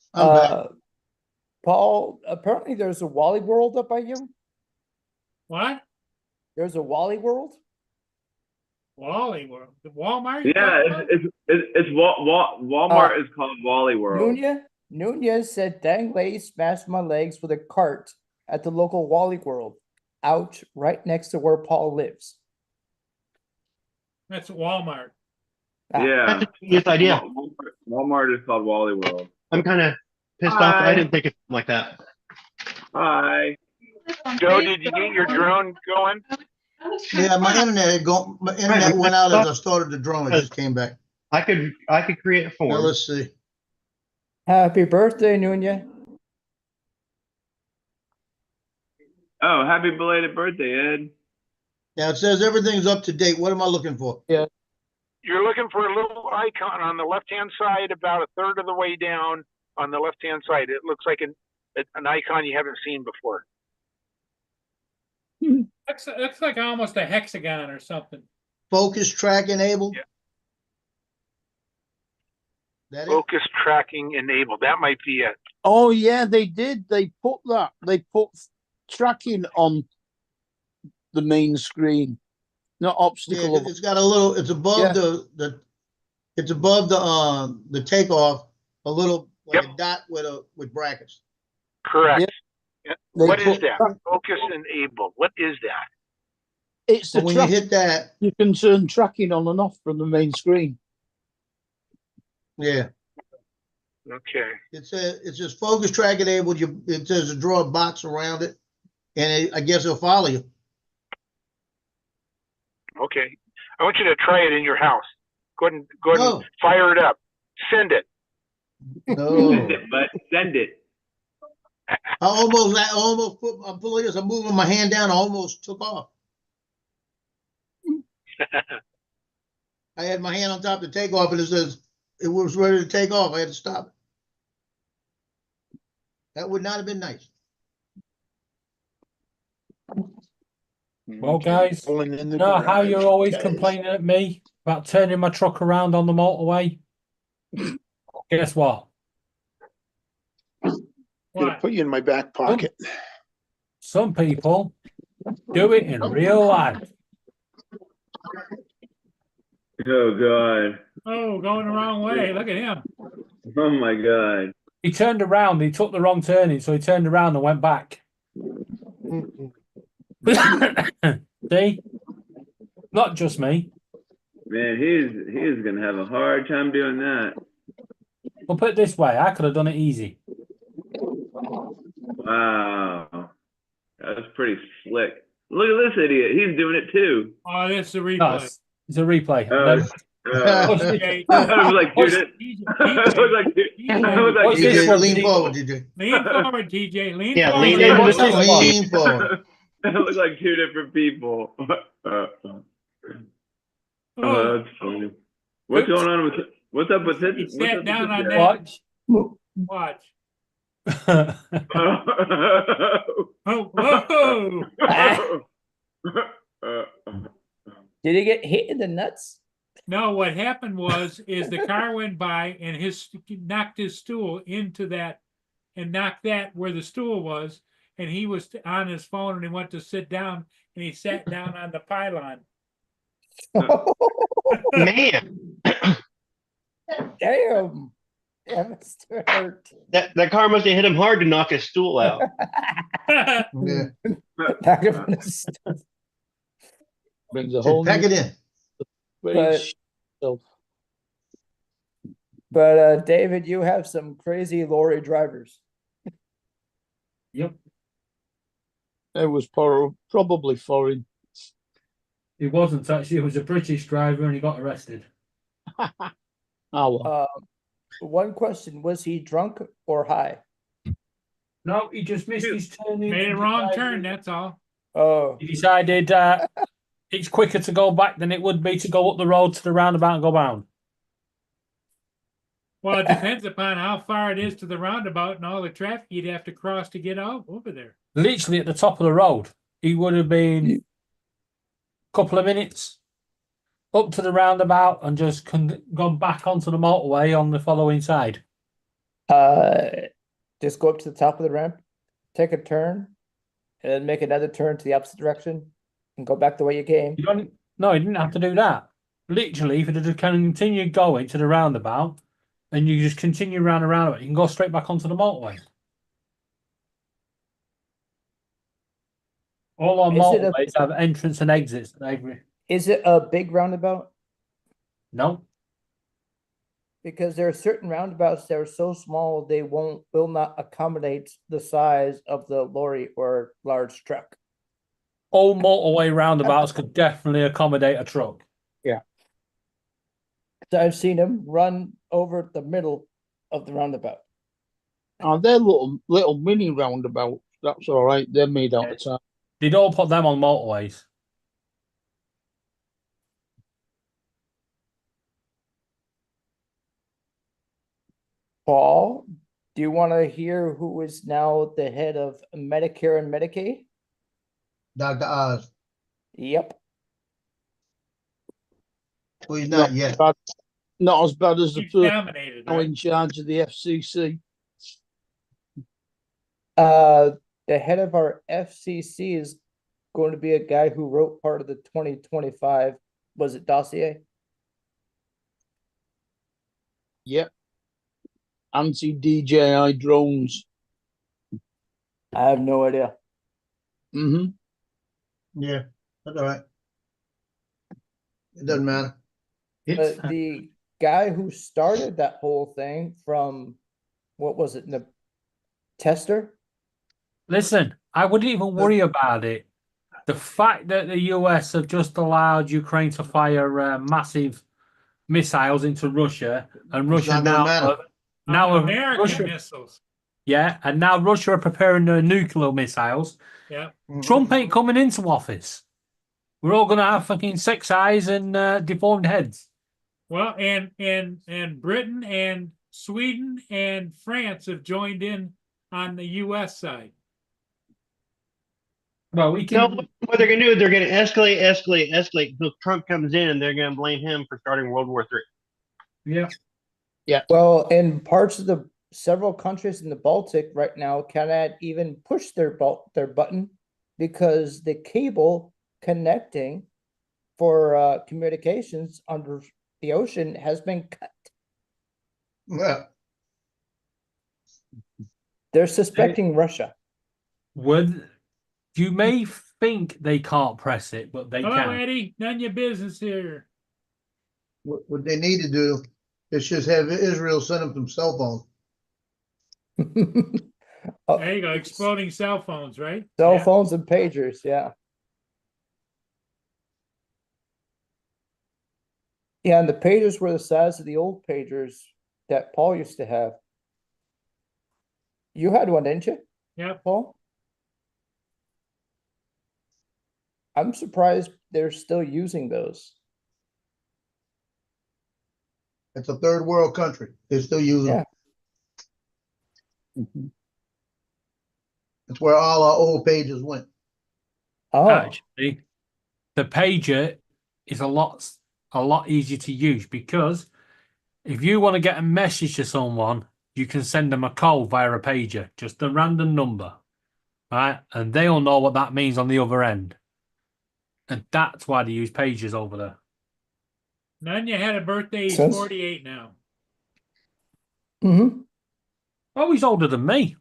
Paul, apparently there's a Wally World up by you. What? There's a Wally World? Wally World? The Walmart? Yeah, Walmart is called Wally World. Nunya said, dang lady smashed my legs with a cart at the local Wally World. Ouch, right next to where Paul lives. That's Walmart. Yeah. Yes, idea. Walmart is called Wally World. I'm kind of pissed off that I didn't think of something like that. Hi. Joe, did you get your drone going? Yeah, my internet went out as I started the drone. It just came back. I could create a form. Now let's see. Happy birthday, Nunya. Oh, happy belated birthday, Ed. Now it says everything's up to date. What am I looking for? Yeah. You're looking for a little icon on the left-hand side, about a third of the way down on the left-hand side. It looks like an icon you haven't seen before. Looks like almost a hexagon or something. Focus track enabled? Yeah. That it? Focus tracking enabled. That might be it. Oh yeah, they did. They put that. They put tracking on the main screen, not Yeah, obstacle. it's got a little, it's above Yeah. it's above the takeoff, a little like Yep. a dot with brackets. Correct. Yeah. They What is put that? tra- Focus enabled. What is that? It's the But when you track. hit that, You can turn tracking on and off from the main screen. yeah, Okay. it says focus track enabled. It says to draw a box around it, and I guess it'll follow you. Okay. I want you to try it in your house. Go ahead No. and fire it up. Send it. No, Send it, but send it. I almost put. I'm pulling this. I'm moving my hand down. I almost took off. I had my hand on top to take off, and it says it was ready to take off. I had to stop it. That would not have been nice. Well, guys, Pulling in the you know how garage, you're always guys. complaining at me about turning my truck around on the motorway? Guess what? Gonna put you in my back pocket. Some people do it in real life. Oh God. Oh, going the wrong way. Look at him. Oh my God. He turned around, he took the wrong turning, so he turned around and went back. See? Not just me. Man, he is gonna have a hard time doing that. Well, put it this way, I could have done it easy. Wow. That's pretty slick. Look at this idiot. He's doing it too. Oh, this is a No, replay. it's a replay. Oh, No, TJ, I was like, What's- dude, TJ, I was like, dude, I was like, What's dude, this TJ, one, lean TJ? forward, TJ. lean forward, TJ. Lean Yeah, forward. lean in. What's this one? Lean forward. that look like two different people. Oh, That's funny. What's going on with what's up with he this? sat down on that. Watch. Watch. that. Oh, whoa. Did he get hit in the nuts? No, what happened is the car went by and knocked his stool into that and knocked that where the stool was. And he was on his phone and he went to sit down and he sat down on the pylon. Man, Damn. That must have hurt. that car must have hit him hard to knock his stool out. Yeah. Knock it from the st- Brings a Said, whole pack new it in. space. But David, you have some crazy lorry drivers. Yep. It was probably foreign. It wasn't actually, it was a British driver and he got arrested. Oh, well. One question, was he drunk or high? No, he just missed his turn. Made a wrong turn, that's all. Oh, He decided it's quicker to go back than it would be to go up the road to the roundabout and go round. Well, it depends upon how far it is to the roundabout and all the traffic you'd have to cross to get out over there. Literally at the top of the road. He would have been a couple of minutes up to the roundabout and just gone back onto the motorway on the following side. just go up to the top of the ramp, take a turn, and then make another turn to the opposite direction and go back the way you came. No, he didn't have to do that. Literally, if it had continued going to the roundabout and you just continue round and round, you can go straight back onto the motorway. All our Is it a- motorways have entrance and exits. Is it a big roundabout? No. Because there are certain roundabouts that are so small they will not accommodate the size of the lorry or large truck. All motorway roundabouts could definitely accommodate a truck. So I've seen them run over the middle of the roundabout. Oh, they're little mini roundabouts. That's all right. They're made out of time. They don't put them on motorways. Paul, do you want to hear who is now the head of Medicare and Medicaid? Dr. Oz. Yep. Well, he's not yet. Not as bad as the He's person nominated, now right? in charge of the FCC. The head of our FCC is going to be a guy who wrote part of the 2025, was it dossier? Yep. Anti-DJI drones. I have no idea. Mm-hmm. Yeah, that's all right. It doesn't matter. But the guy who started that whole thing from, what was it, the tester? Listen, I wouldn't even worry about it. The fact that the US have just allowed Ukraine to fire massive missiles into Russia, and Russia not gonna now matter. now American Russia, missiles. yeah, and now Russia are preparing their nuclear missiles. Yeah. Trump ain't coming into office. We're all gonna have fucking 6 eyes and deformed heads. Well, and Britain and Sweden and France have joined in on the U.S. side. Well, we No, can. what they're gonna do is they're gonna escalate until Trump comes in, and they're gonna blame him for starting World War III. Yeah. Well, in parts of the several countries in the Baltic right now cannot even push their button because the cable connecting for communications under the ocean has been cut. Well, They're suspecting Russia. Oh, You may think they can't press it, but they hello, can. Eddie. None of your business here. what they need to do is just have Israel send them some cell phones. There you go. Exploding cell phones, right? Cell Yeah. phones and pagers, yeah. Yeah, and the pagers were the size of the old pagers that Paul used to have. You had one, didn't you? Yeah. Paul? I'm surprised they're still using those. It's a third world country. They're still using them. That's where all our old pages went. Oh, Actually, the pager is a lot easier to use because if you want to get a message to someone, you can send them a call via a pager, just a random number, right? And they'll know what that means on the other end. And that's why they use pagers over there. Nanya had a birthday. He's Sense. 48 now. mm-hmm. Oh, he's older than me.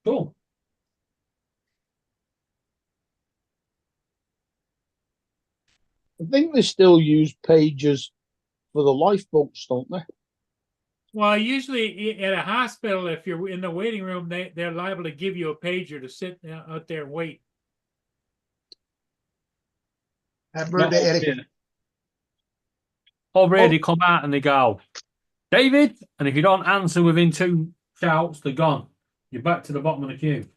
Cool. I think they still use pagers for the lifeboats, don't they? Well, usually at a hospital, if you're in the waiting room, they're liable to give you a pager to sit out there and wait. Happy birthday, Eddie. Over here, they come out and they go, David, and if you don't answer within 2 shouts, they're gone. You're back to the bottom of the queue.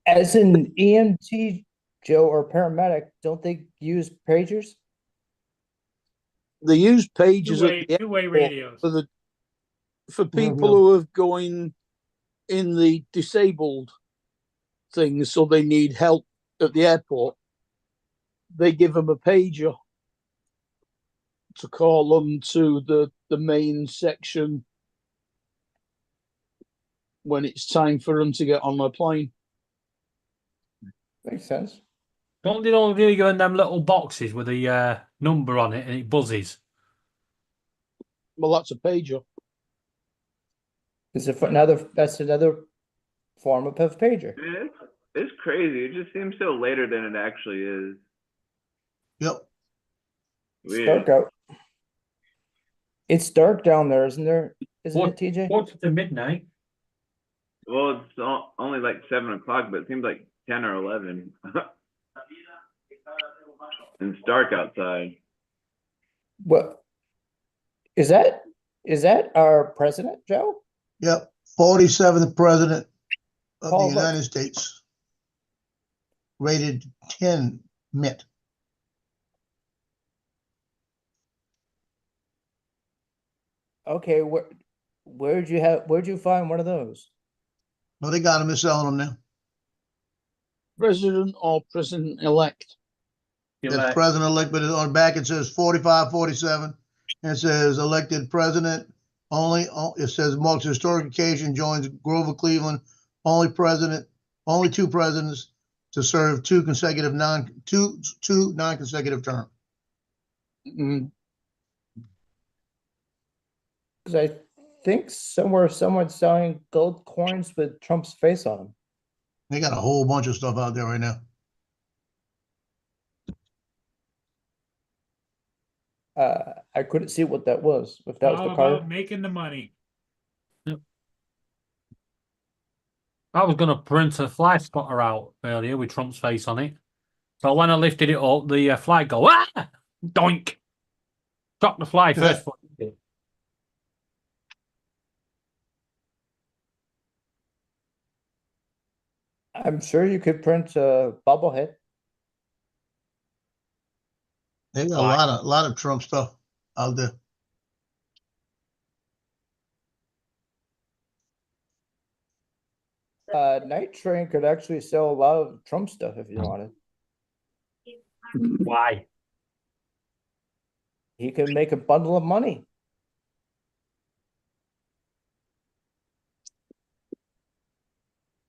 As an EMT, Joe, or paramedic, don't they use pagers? They use pagers at the Two-way airport radios. for people who are going in the disabled things, so they need help at the airport. They give them a pager to call them to the main section when it's time for them to get on the plane. Makes sense. Don't they all really go in them little boxes with a number on it and it buzzes? Well, that's a pager. That's another form of a pager. Yeah, it's crazy. It just seems so later than it actually is. Yep. It's dark out. It's dark down there, isn't there? Isn't it, TJ? Quarter to midnight. Well, it's only like 7 o'clock, but it seems like 10 or 11. And it's dark outside. What is that? Is that our president, Joe? Yep, 47th president of the Oh, look. United States. Rated 10 mint. Okay, where'd you find one of those? Well, they got them, they're selling them now. President or president-elect? That's president-elect, but on the back it says 45, 47. And it says elected president only. It says marks historic occasion, joins Grover Cleveland, only two presidents to serve two non-consecutive terms. Mm. Because I think somewhere someone's selling gold coins with Trump's face on them. They got a whole bunch of stuff out there right now. I couldn't see what that was. If that was All the about card. making the money. I was going to print a fly spotter out earlier with Trump's face on it. So when I lifted it up, the fly go, ah! Doink! Shot the fly first. I'm sure you could print a bobblehead. They got a lot of Trump stuff out there. Night Train could actually sell a lot of Trump stuff if you wanted. Why? He could make a bundle of money.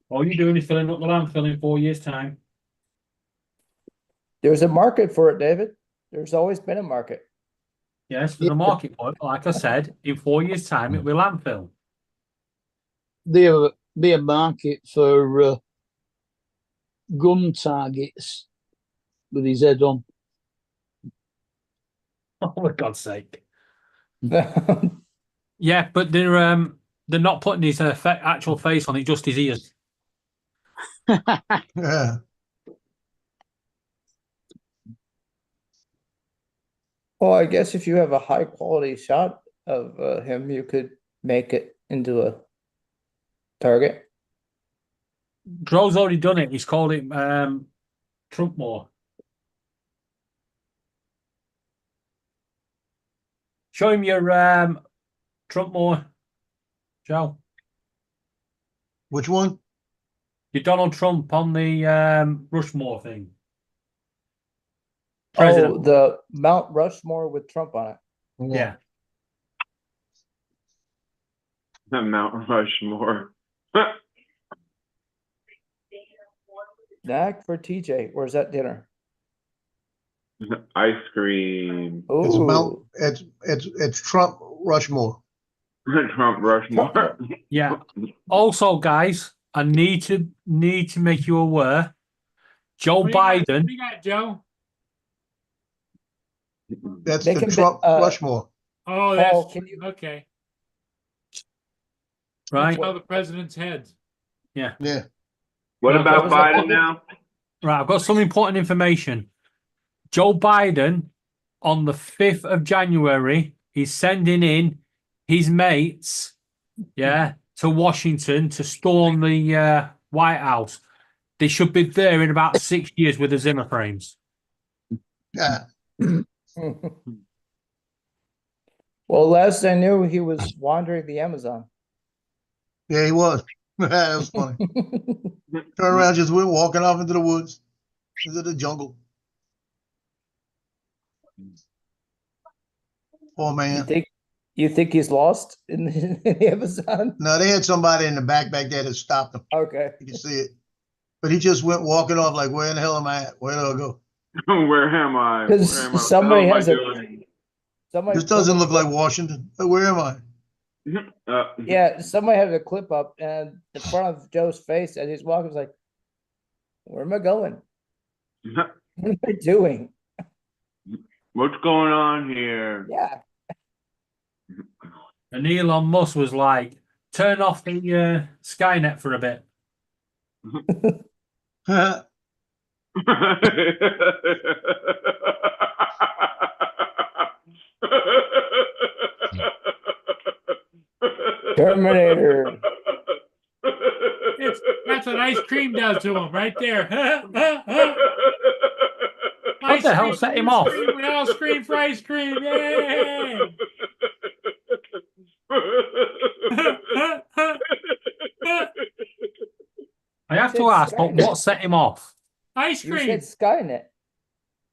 All you're doing is filling up the landfill in 4 years' time. There's a market for it, David. There's always been a market. Yes, for the market, but like I said, in 4 years' time, it'll be landfill. There'll be a market for gun targets with his head on. Oh, for God's sake. Yeah, but they're not putting his actual face on it, just his ears. Yeah. Well, I guess if you have a high quality shot of him, you could make it into a target. Dro's already done it. He's called it Trumpmore. Show him your Trumpmore, Joe. Which one? Your Donald Trump on the Rushmore thing. Oh, President. the Mount Rushmore with Trump on it. Yeah. Mount Rushmore. Snack for TJ. Where's that dinner? Ice cream. It's Trump Rushmore. Trump Rushmore. Yeah. Also, guys, I need to make you aware. Joe What do you got? Biden. What do you got, Joe? That's They the can Trump bet, Rushmore. Oh, that's can you? okay. Right. That's all the president's heads. Yeah. Yeah. What Well, about that was like- Biden now? Right, I've got some important information. Joe Biden, on the 5th of January, is sending in his mates, to Washington to storm the White House. They should be there in about 6 years with the Zimmer frames. Yeah. Well, last I knew, he was wandering the Amazon. Yeah, he was. That was funny. Turn around, just went walking off into the woods, into the jungle. Poor man. You think he's lost in the Amazon? No, they had somebody in the back there that stopped him. Okay. You can see it. But he just went walking off like, where in the hell am I at? Where do I go? Where am I? Because Where am I? somebody What has am a- I doing? Somebody This doesn't look like Washington. Where am I? Yeah, somebody had a clip up and in front of Joe's face as he's walking, was like, where am I going? What am I doing? What's going on here? Yeah. And Elon Musk was like, turn off the Skynet for a bit. Terminator. That's what ice cream does to him right there. What the hell set him off? We all scream for ice cream. Yay! I have to ask, but what set him off? Ice You cream. said Skynet.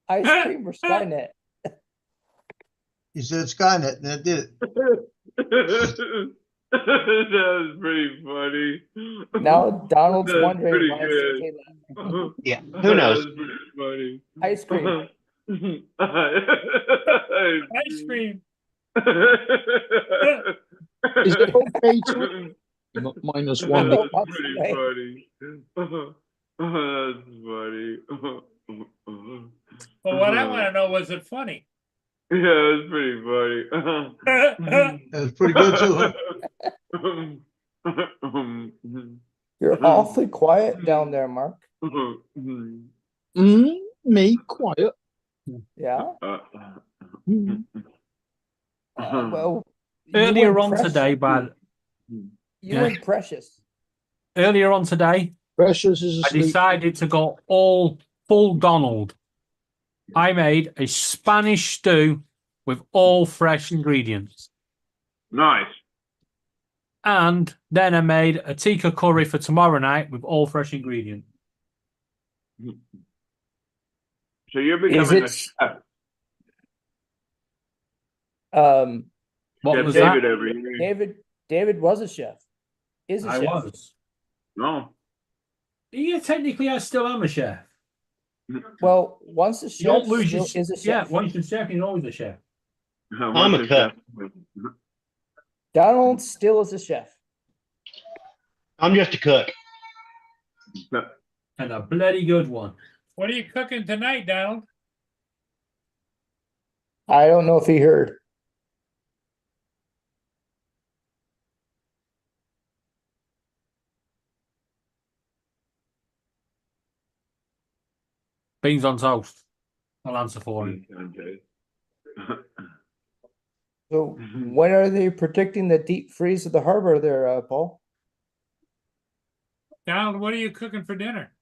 Ice cream or Skynet? He said Skynet, and that did it. That was pretty funny. Now Donald's That's wondering pretty why good. CK left. Yeah, who knows? That was pretty funny. Ice cream. Ice cream. Is it okay to minus one? That's pretty funny. That's funny. Well, what I want to know, was it funny? Yeah, it was pretty funny. That was pretty good too. You're awfully quiet down there, Mark. Me quiet. Yeah. Well, Earlier and on Precious- today, earlier on today, Precious is I asleep. decided to go all full Donald. I made a Spanish stew with all fresh ingredients. Nice. And then I made a tikka curry for tomorrow night with all fresh ingredients. So you're becoming a it- chef. What Chef was David that? over here. David was a chef. Is a I chef. was. No. Yeah, technically, I still am a chef. Well, once a You chef don't lose your still is a chef. Yeah, once you're chef, you're always a chef. I'm a cook. Donald still is a chef. I'm just a cook. And a bloody good one. What are you cooking tonight, Donald? I don't know if he heard. Beans on toast. I'll answer for him. So when are they predicting the deep freeze of the harbor there, Paul? Donald, what are you cooking for dinner?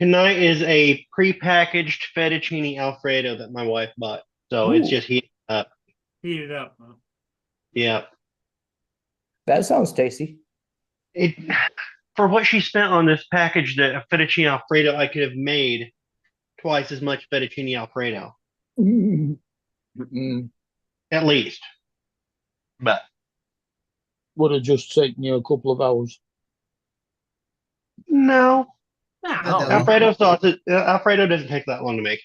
Tonight is a prepackaged fettuccine Alfredo that my wife bought. So it's Ooh. just heating up. Heat it up. Huh? Yeah. That sounds tasty. It for what she spent on this package, the fettuccine Alfredo, I could have made twice as much fettuccine Alfredo. At least. But Would have just taken you a couple of hours. no. Oh. Alfredo sauce Alfredo doesn't take that long to make.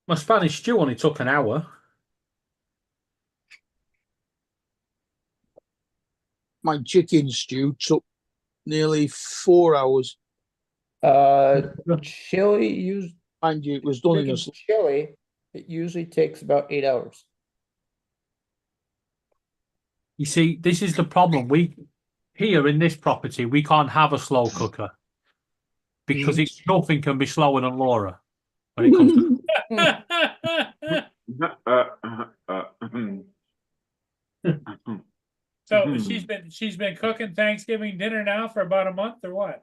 My Spanish stew only took an hour. My chicken stew took nearly 4 hours. Chili used Mind you, it was done in a sleep. chili. It usually takes about 8 hours. You see, this is the problem. We here in this property, we can't have a slow cooker because it's nothing can be slower than Laura when it comes to So she's been cooking Thanksgiving dinner now for about a month or what?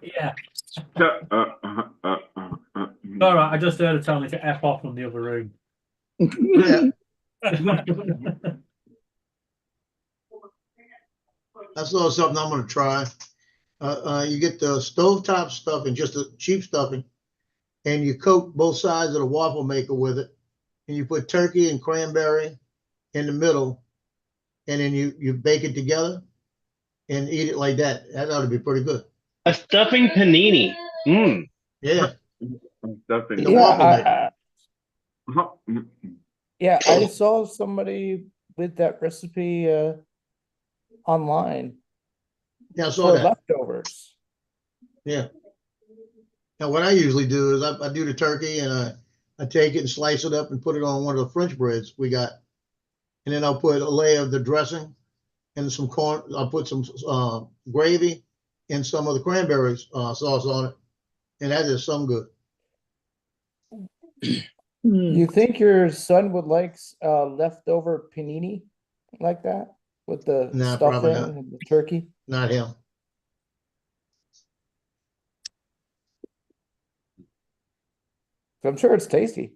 yeah. All right, I just heard her tell me to F off from the other room. Yeah. That's a little something I'm gonna try. You get the stovetop stuffing, just the cheap stuffing, and you coat both sides of the waffle maker with it, and you put turkey and cranberry in the middle, and then you bake it together and eat it like that. That ought to be pretty good. A stuffing panini. Mm. Yeah. Stuffing. In the waffle maker. Yeah, I saw somebody with that recipe online Yeah, I saw for that. leftovers. Yeah. Now, what I usually do is I do the turkey and I take it and slice it up and put it on one of the French breads we got. And then I'll put a layer of the dressing and some corn. I'll put some gravy and some of the cranberry sauce on it. And that is some good. You think your son would like leftover panini? like that with the Nah, probably stuffing not. and the turkey? Not him. I'm sure it's tasty.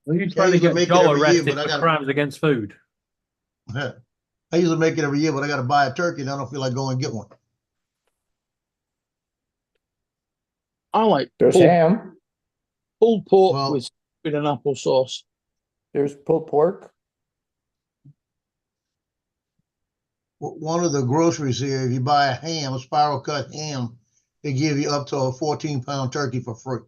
Are you I trying to usually get make it Joe every year, arrested but I for gotta. crimes against food? I usually make it every year, but I got to buy a turkey, and I don't feel like going and get one. I like There's ham. pulled pork Well, with an applesauce. There's pulled pork. One of the groceries here, if you buy a ham, a spiral cut ham, they give you up to a 14-pound turkey for free.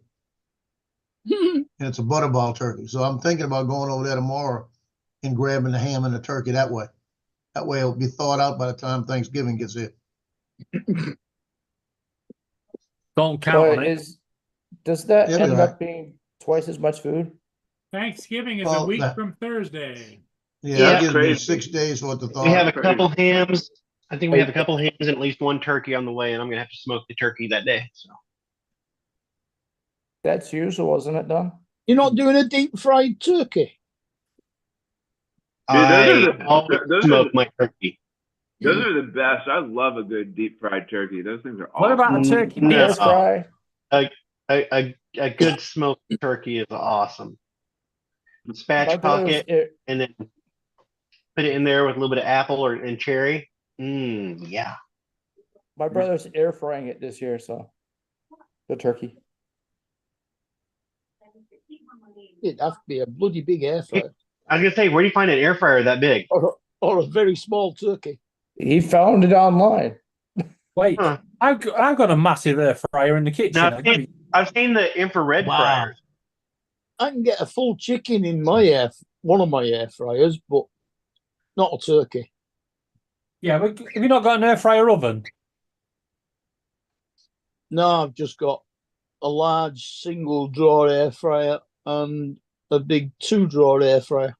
And it's a butterball turkey. So I'm thinking about going over there tomorrow and grabbing the ham and the turkey that way. That way it'll be thawed out by the time Thanksgiving gets here. Don't count on But it. does that It'll be end all right. up being twice as much food? Thanksgiving is a Well, week that- from Thursday. Yeah, Yeah. that gives me Crazy. 6 days for it to thaw. We have a out. couple hams. I think we have a Hey. couple hams and at least one turkey on the way, and I'm gonna have to smoke the turkey that day. So That's usual, isn't it, Don? You're not doing a deep fried turkey. Dude, those are I the- always those are smoke the- my turkey. Those are the best. I love a good deep fried turkey. Those things are What awesome. about a turkey No. Air pizza? fry. A good smoked turkey is awesome. My Spatchcock brother's it air, and then put it in there with a little bit of apple and cherry. Yeah. my brother's air frying it this year, so the turkey. It'd have to be a bloody big air fryer I was gonna say, where do you find an air fryer that big? or a very small turkey. He found it online. Wait, Huh. I've got a massive air fryer in the kitchen. Now, I've seen the infrared Wow. fryers. I can get a full chicken in my one of my air fryers, but not a turkey. Yeah, but have you not got an air fryer oven? No, I've just got a large single drawer air fryer and a big 2-drawer air fryer.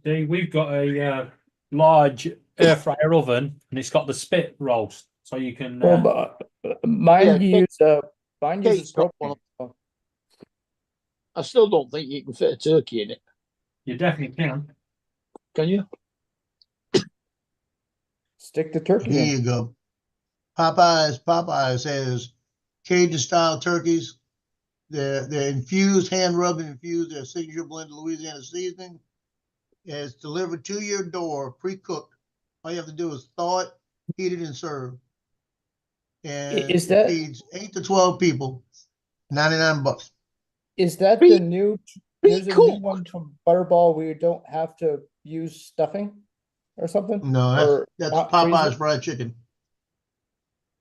We've got a large air fryer oven, and it's got the spit roast, so you can. Well, mine Kate- uses got propane. one. I still don't think you can fit a turkey in it. You definitely can. Can you? Stick the turkey Here in. you go. Popeyes has Cajun style turkeys. They're infused, hand rubbed and infused. Their signature blend of Louisiana seasoning. It's delivered to your door, pre-cooked. All you have to do is thaw it, heat it, and serve. And Is it that- feeds 8 to 12 people. $99. Is that the new? There's a new one from Butterball where you don't have to use stuffing or something. No, Or that's not Popeyes freeze it? fried chicken.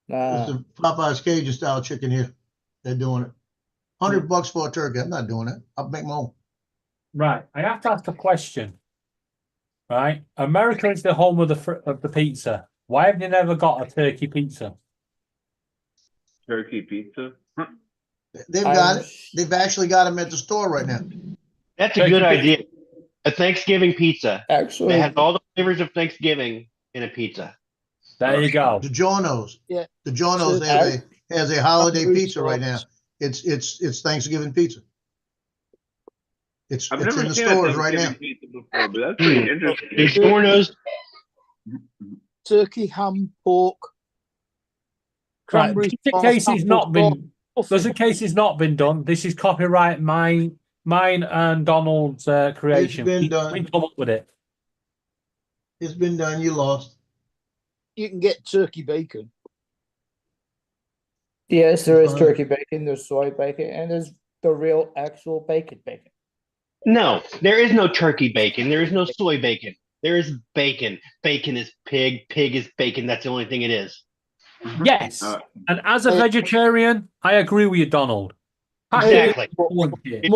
Nah. It's the Popeyes Cajun style chicken here. They're doing it. $100 for a turkey. I'm not doing it. I'll make my own. Right, I have to ask a question. Right, America is the home of the pizza. Why have you never got a turkey pizza? Turkey pizza. They've got it. They've actually got them at the store right now. That's a good idea. A Thanksgiving pizza. Actually, It has all the flavors of Thanksgiving in a pizza. There you go. DiGiorno's. Yeah. DiGiorno's So- has a holiday Food pizza right now. stores. It's Thanksgiving pizza. It's I've in never the seen a stores right now. Thanksgiving pizza before, but that's pretty interesting. DiGiorno's. Turkey, ham, pork. Right, Cranberry just in sauce, case it's not apple been, sauce. just in case it's not been done, this is copyright mine and Donald's creation. been We done. come up with it. It's been done. You lost. You can get turkey bacon. yes, there is Fine. turkey bacon, there's soy bacon, and there's the real actual bacon. No, there is no turkey bacon. There is no soy bacon. There is bacon. Bacon is pig. Pig is bacon. That's the only thing it is. Yes, and as a vegetarian, I agree with you, Donald. Pack it Exactly. in. If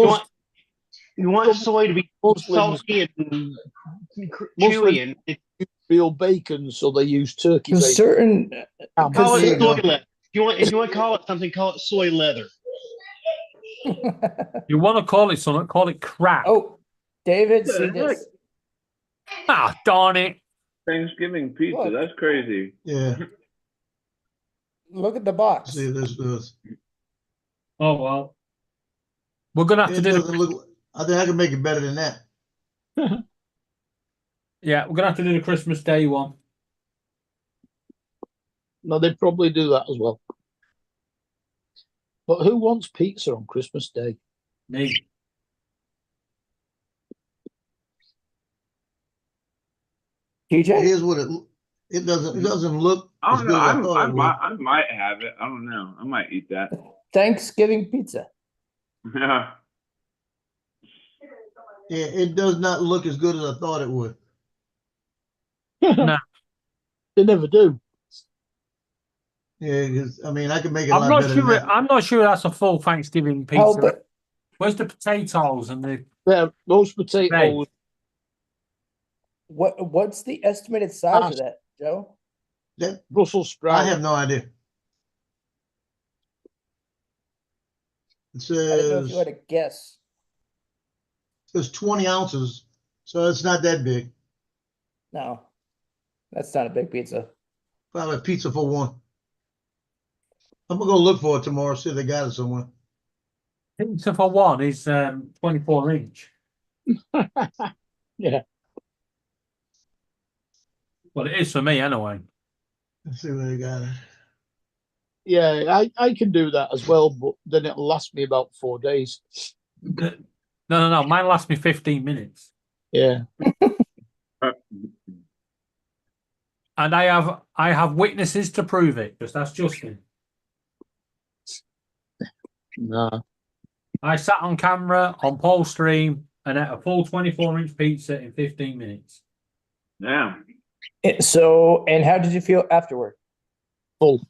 you want soy to be Muslims- salty and Muslims chewy, and use real bacon, so they use turkey bacon. Certain Ham. call There you it soy go. leather. If you want to call it something, call it soy leather. You want to call it something, call it crap. Oh, David, Yeah, see it's like- this? Ah, darn it. Thanksgiving pizza. Look. That's crazy. Yeah. Look at the box. See this. Oh, well. We're going to have It to do doesn't look. I think I can make it better than that. Yeah, we're gonna have to do the Christmas Day one. No, they'd probably do that as well. But who wants pizza on Christmas Day? Me. TJ? Here's what it doesn't look I as don't good know. as I thought I it would. might have it. I don't know. I might eat that. Thanksgiving pizza. Yeah. Yeah, it does not look as good as I thought it would. No. They never do. Yeah, 'cause, I mean, I could make it a I'm lot not better than sure. that. I'm not sure that's a full Thanksgiving pizza. Oh, but Where's the potatoes and the? Yeah, roast potatoes. what's the estimated size of that, Joe? That, Brussels I sprouts. have no idea. It I didn't know if you says had a guess. it's 20 ounces, so it's not that big. No, that's not a big pizza. Probably a pizza for one. I'm gonna go look for it tomorrow, see if they got it somewhere. Pizza for one is 24 inch. Yeah. Well, it is for me anyway. Let's see where they got it. Yeah, I can do that as well, but then it'll last me about 4 days. No. Mine lasts me 15 minutes. Yeah. And I have witnesses to prove it, because that's Justin. No. I sat on camera on Paul's stream and ate a full 24-inch pizza in 15 minutes. Yeah. So, and how did you feel afterward? Full.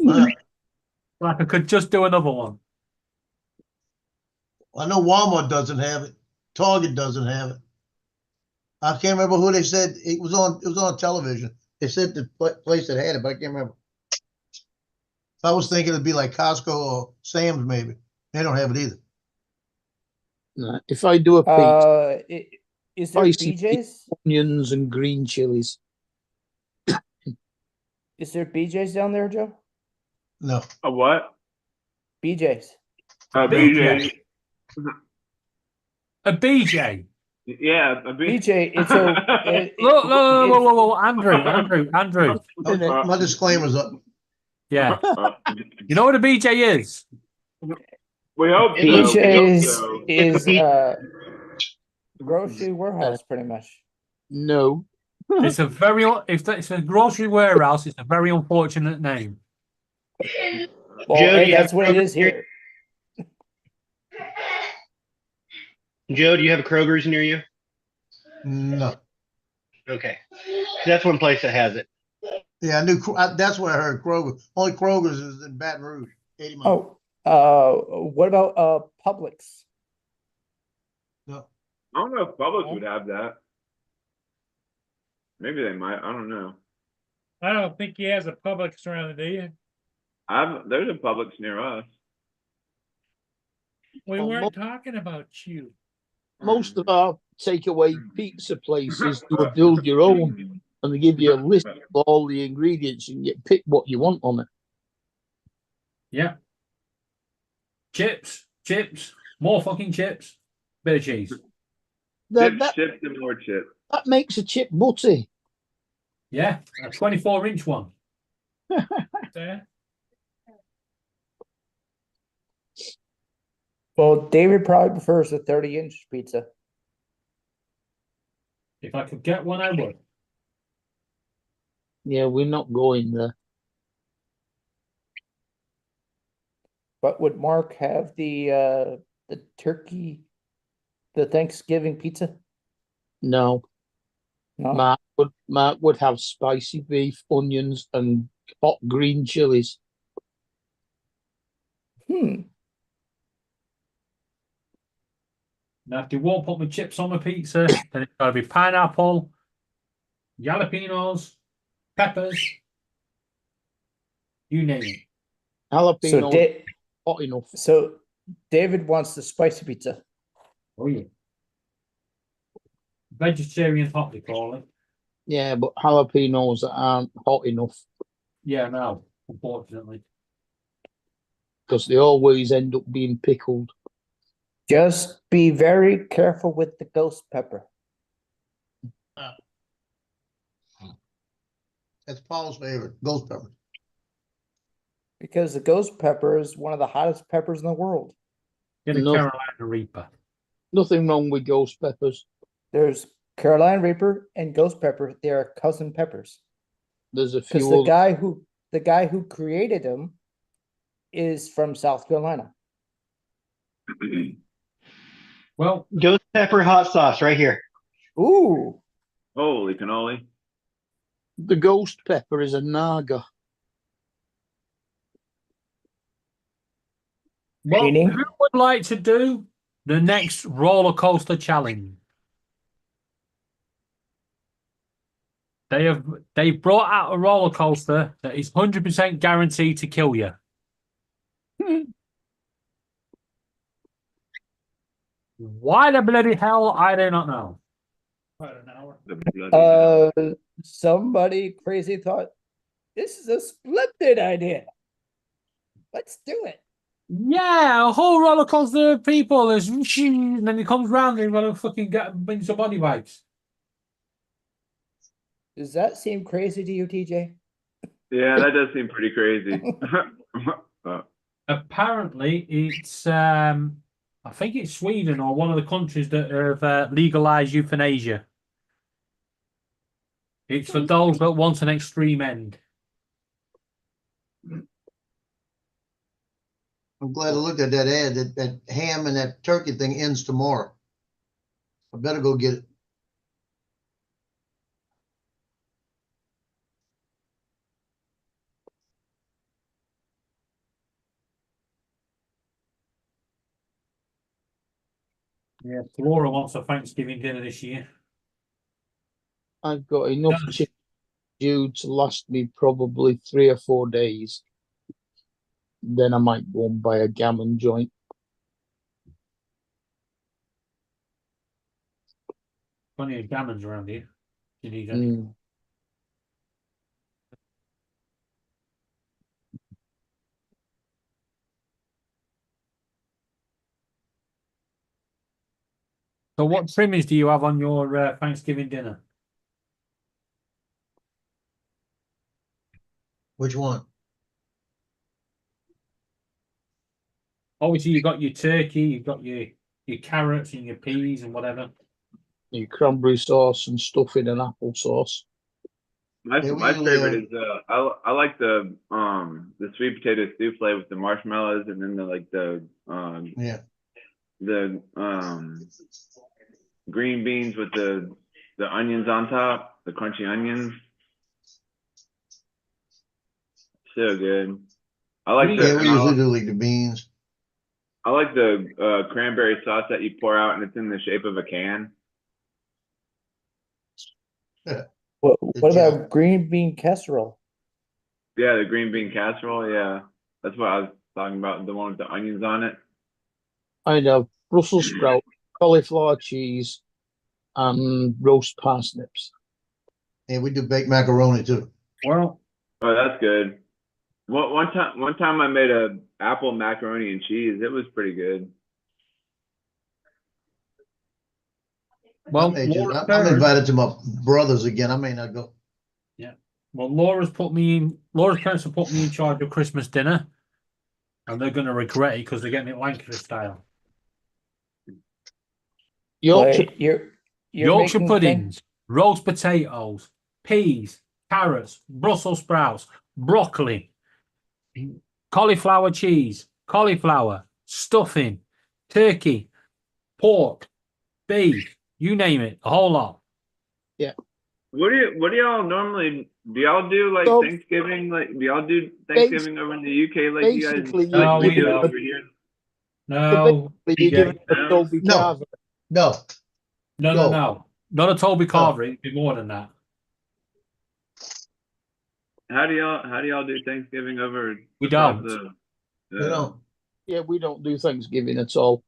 Like I could just do another one. I know Walmart doesn't have it. Target doesn't have it. I can't remember who they said it was on. It was on television. They said the place that had it, but I can't remember. I was thinking it'd be like Costco or Sam's, maybe. They don't have it either. No. If I do a pizza, Is there spicy BJ's? onions and green chilies. Is there BJ's down there, Joe? No. A what? BJ's. BJ. A BJ. Yeah, a BJ. It's a. Look, whoa, Andrew. My disclaimer's up. Yeah. You know what a BJ is? We hope so. BJ's is grocery warehouse, pretty much. No. It's a very if it's a grocery warehouse, it's a very unfortunate name. Well, Joe, hey, do you that's have what it Kroger is here. Joe, do you have a Kroger's near you? No. Okay. That's one place that has it. Yeah, I knew. That's where I heard Kroger. Only Kroger's is in Baton Rouge, 80 miles. What about Publix? No. I don't know if Publix would have that. Maybe they might. I don't know. I don't think he has a Publix around, do you? There's a Publix near us. We weren't talking about you. Most of our takeaway pizza places do a build your own, and they give you a list of all the ingredients and you pick what you want on it. Yeah. Chips, more fucking chips, bit of cheese. Chips and more chips. That makes a chip butty. Yeah, a 24-inch one. Well, David probably prefers the 30-inch pizza. If I could get one, I would. Yeah, we're not going there. But would Mark have the turkey, the Thanksgiving pizza? No. No. Mark would have spicy beef, onions, and hot green chilies. Now, if they won't put my chips on my pizza, then it's got to be pineapple, jalapenos, peppers, you name it. Jalapeno hot enough. So David wants the spicy pizza. Oh yeah. Vegetarian hot, they call it. Yeah, but jalapenos aren't hot enough Yeah, no, unfortunately. because they always end up being pickled. Just be very careful with the ghost pepper. That's Paul's favorite, ghost pepper. Because the ghost pepper is one of the hottest peppers in the world. Get a No. Carolina Reaper. Nothing wrong with ghost peppers. There's Carolina Reaper and ghost pepper. They are cousin peppers. There's a Because few the other- guy who created them is from South Carolina. Well, Ghost pepper hot sauce right here. Ooh. Holy cannoli. the ghost pepper is a naga. well, Meaning? who would like to do the next roller coaster challenge? They've brought out a roller coaster that is 100% guaranteed to kill you. Why the bloody hell? I do not know. About an hour. The bloody hell. Somebody crazy thought this is a splendid idea. Let's do it. Yeah, a whole roller coaster of people is, and then he comes round and gonna fucking bring some body wipes. Does that seem crazy to you, TJ? Yeah, that does seem pretty crazy. Apparently, it's I think it's Sweden or one of the countries that have legalized euthanasia. It's for those that want an extreme end. I'm glad I looked at that ad. That ham and that turkey thing ends tomorrow. I better go get it. Yeah, Laura wants a Thanksgiving dinner this year. I've got enough Does. chicken due to last me probably 3 or 4 days. Then I might go and buy a gammon joint. Plenty of gammons around here. You need any. Mm. So, what trimmings do you have on your Thanksgiving dinner? Which one? Obviously, you've got your turkey, you've got your carrots and your peas and whatever. Your cranberry sauce and stuffing and applesauce. My Yeah, we my usually, favorite is I like the sweet potato souffle with the marshmallows and then Yeah. the green beans with the onions on top, the crunchy onions. So good. I like Yeah, we usually the do like the beans. I like the cranberry sauce that you pour out and it's in the shape of a can. What Good job. about green bean casserole? Yeah, the green bean casserole. Yeah, that's what I was talking about. The one with the onions on it. I'd have Brussels sprout, cauliflower cheese, and roast parsnips. And we do baked macaroni too. Well, Oh, that's good. One time I made a apple macaroni and cheese. It was pretty good. well, I may just- Laura I'm Stern- invited to my brother's again. I may not go. Well, Laura's parents have put me in charge of Christmas dinner, and they're going to regret it because they're getting it Lancashire style. Yorkshire, Wait, you're Yorkshire making puddings, roast potatoes, peas, carrots, Brussels sprouts, broccoli, cauliflower cheese, cauliflower, stuffing, turkey, pork, beef, you name it, a whole lot. What do y'all normally do? Y'all do like So- Thanksgiving? Like do y'all do Thanksgiving over in the UK like you guys basically, like No, we we do don't. over here? No, but you TJ. give it a Dolby No. Carver. No, no. Not a Toby Carver, it'd be more than that. How do y'all do Thanksgiving over? We across don't. you know. Yeah, we don't do Thanksgiving at all.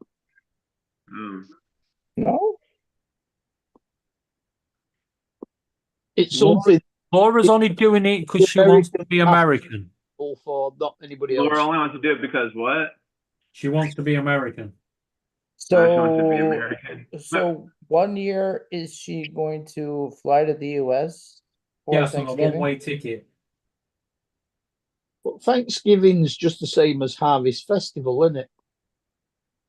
No? It's Laura- something Laura's only doing it because she wants to be American. for not anybody Laura else. only wants to do it because what? She wants to be American. She wants to be So, American. so 1 year is she going to fly to the US for Yes, on a Thanksgiving? one-way ticket. But Thanksgiving's just the same as Harvest Festival, isn't it?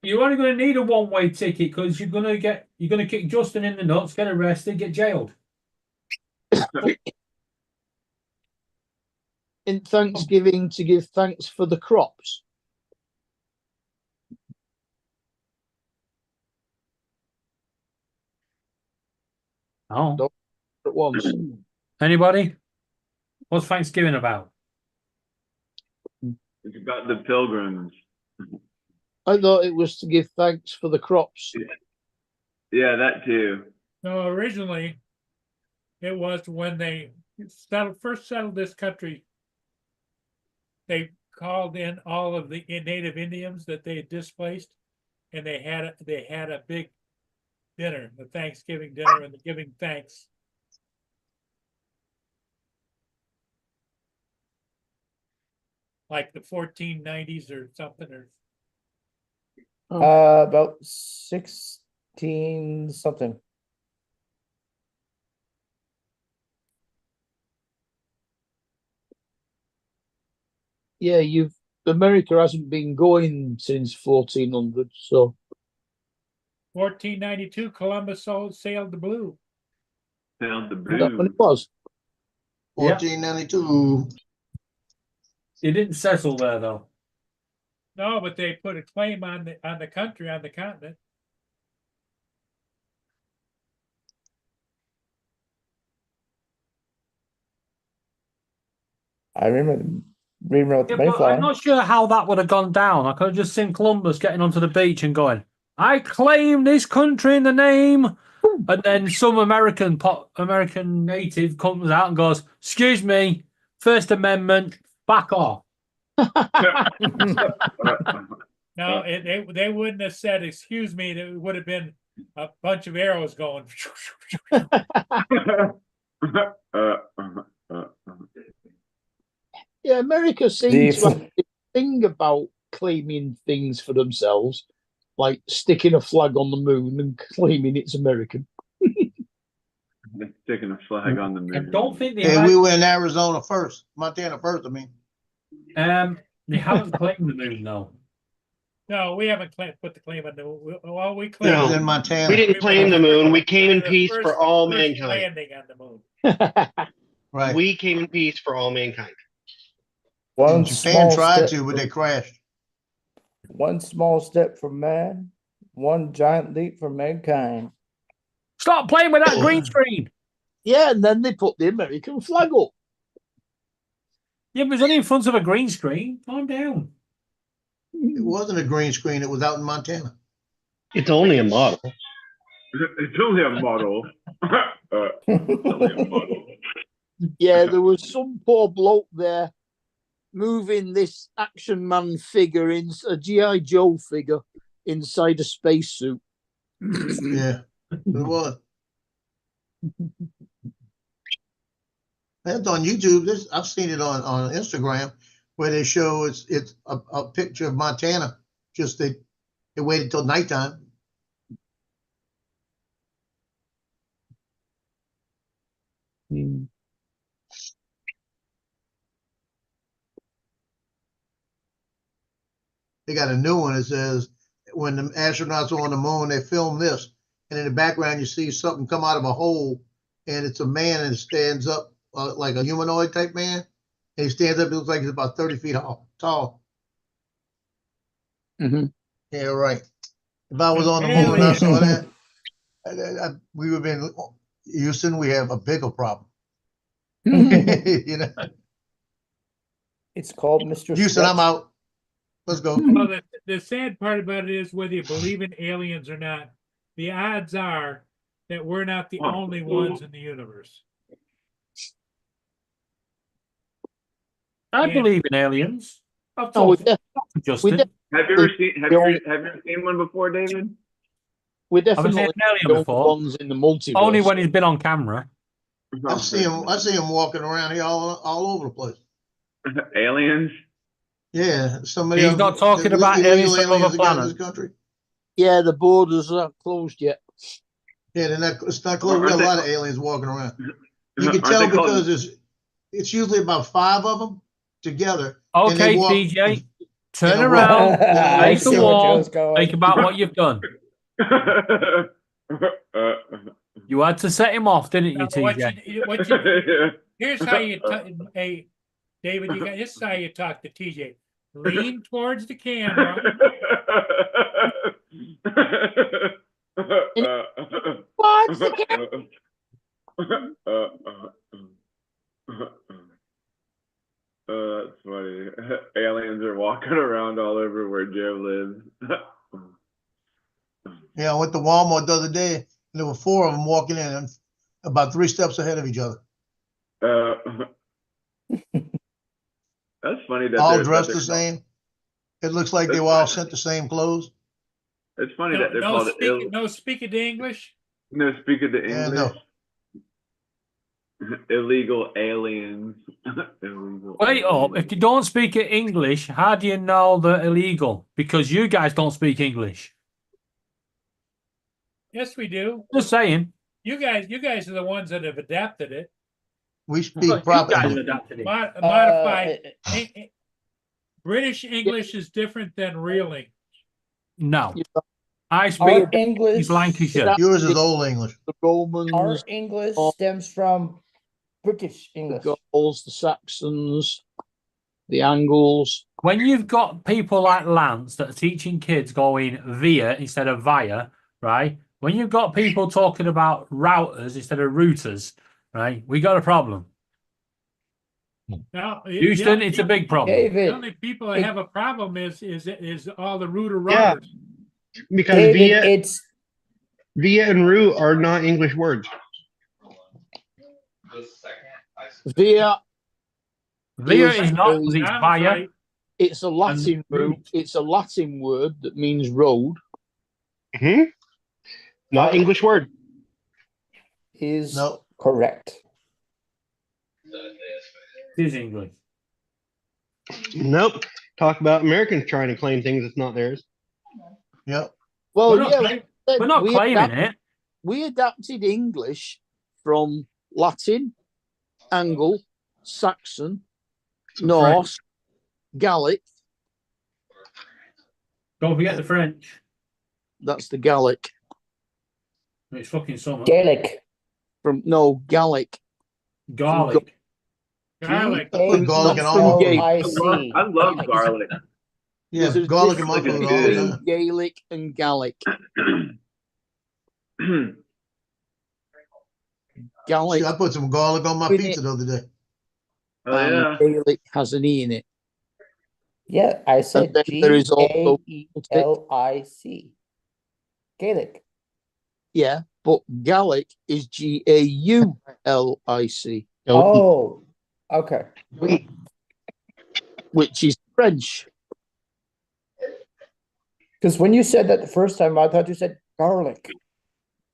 You're only going to need a one-way ticket because you're going to kick Justin in the nuts, get arrested, get jailed. In Thanksgiving to give thanks for the crops. Oh, At once. anybody? What's Thanksgiving about? It's about the pilgrims. I thought it was to give thanks for the crops. Yeah, that too. No, originally, it was when they first settled this country. They called in all of the native Indians that they had displaced, and they had a big dinner, the Thanksgiving dinner, and the giving thanks. Like the 1490s or something, or About 16 something. Yeah, America hasn't been going since 1400, so 1492, Columbus sailed the blue. Sailed the that's when blue. it was. 1492. He didn't settle there though. No, but they put a claim on the country, on the continent. I remember with the Yeah, but Mayflower. I'm not sure how that would have gone down. I could have just seen Columbus getting onto the beach and going, "I claim this country in the name," and then some American native comes out and goes, "Excuse me, First Amendment, back off." No, they wouldn't have said, "Excuse me." There would have been a bunch of arrows going. Yeah, America seems to have a thing about claiming things for themselves, like sticking a flag on the moon and claiming it's American. Sticking a flag on the moon. I don't think they Hey, have. we were in Arizona first, Montana first, I mean. They haven't claimed the moon though. No, we haven't put the claim on the. Well, we It claimed was No. in Montana. We didn't claim the moon. We came in the peace first- for all first mankind. landing on the moon. Right. We came in peace for all mankind. One Japan small tried step, to, but they crashed. one small step for man, one giant leap for mankind. Stop playing with that green screen. Yeah, and then they put the American flag up. Yeah, but it's only in front of a green screen. Calm down. It wasn't a green screen, it was out in Montana. It's only a model. It's only a model. It's only a model. Yeah, there was some poor bloke there moving this Action Man figure in a G.I. Joe figure inside a spacesuit. Yeah, it was. That's on YouTube. I've seen it on Instagram where they show it's a picture of Montana. Just they waited till nighttime. They got a new one that says when the astronauts are on the moon, they film this, and in the background you see something come out of a hole, and it's a man and it stands up like a humanoid type man, and he stands up. It looks like he's about 30 feet tall. Mm-hmm. Yeah, right. If I was on the moon and I saw that, we would have been Houston. We have a bigger problem. You know, It's called Mr. Houston, Stretch. I'm out. Let's go. Well, the sad part about it is whether you believe in aliens or not, the odds are that we're not the only ones in the universe. I And- believe in aliens. I've Oh, we told def- Justin. Have you ever seen one before, David? we're I've seen definitely an the alien only before. ones in the multiverse. Only when he's been on camera. I see him walking around here all over the place. Aliens? Yeah, somebody He's else. not talking about illegal aliens from other that got in planets. this country. Yeah, the borders aren't closed yet. Yeah, it's not close. We got a lot of aliens walking around. You can Aren't tell they called- because it's usually about 5 of them together. and they Okay, walk- TJ, turn and they around, walk- I face see the where wall, Joe's going. think about what you've done. You had to set him off, didn't you, Now, TJ? Here's how you, hey, David, this is how you talk to TJ. Lean towards the camera. What's the That's funny. Aliens are walking around all over where Joe lives. Yeah, I went to Walmart the other day, and there were 4 of them walking in, and about 3 steps ahead of each other, That's funny that all they're- dressed that the they're- same. It looks like they were all sent the same clothes. It's funny that they're called Speaking the English. no speaking the Yeah, English. no. Illegal aliens. Illegal Wait up, if you don't speak English, how do you know they're illegal? Because you guys don't speak English. Yes, we do. Just saying. You guys are the ones that have adapted it. We You speak guys properly. adapted it. Modified. British English is different than real English. No. I Our speak English, East Lancashire. Yours is Old English. The Romans, our English stems from British the English. Gauls, the Saxons, the Angles. When you've got people like Lance that are teaching kids going via instead of via, right? When you've got people talking about routers instead of routers, right? We got a problem. Now, Houston, it's a big problem. The David, only people that have a problem is all the router Yeah. routers. Because David, via and root are not English words. Via Via is is not, a- it's I'm via. sorry. It's a Latin root. root. It's a Latin word that means road. Not English word. is No. correct. It is English. Nope. Talk about Americans trying to claim things that's not theirs. Yep. Well, We're not, yeah, claim- we're not claiming it. We adapted English from Latin, Angle, Saxon, Norse, Gallic. Don't forget the French. That's the Gallic. It's fucking summer. Gaelic. Gallic. Garlic. Garlic. I put garlic in all. G-A-L-I-C. I love garlic. Yeah, There's a garlic in my difference food all the between time. Gaelic and Gallic. Gallic. See, I put some garlic on my With pizza it. the other day. Oh yeah. Gaelic has an E in it. Yeah, I said then there is also- G-A-E-L-I-C. Gaelic. Yeah, but Gallic is G-A-U-L-I-C. Oh, okay. Which is French. Because when you said that the first time, I thought you said garlic.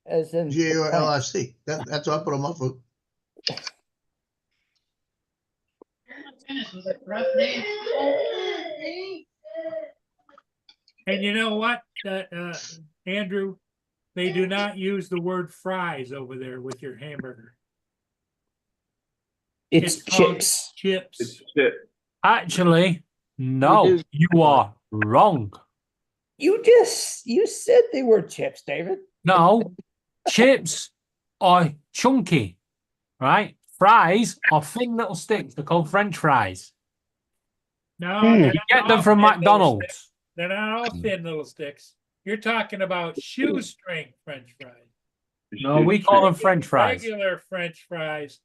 As in the G-A-L-I-C. That's what I put on my food. And you know what, Andrew? They do not use the word fries over there with your hamburger. It's called chips. Chips. It's shit. Actually, no, We do. you are wrong. You said they were chips, David. No, chips are chunky, right? Fries are thin little sticks. They're called French fries. No, Hmm. they're You not get them all from thin little McDonald's. sticks. They're not all thin little sticks. You're talking about shoestring French fries. No, we call them French fries. Regular French fries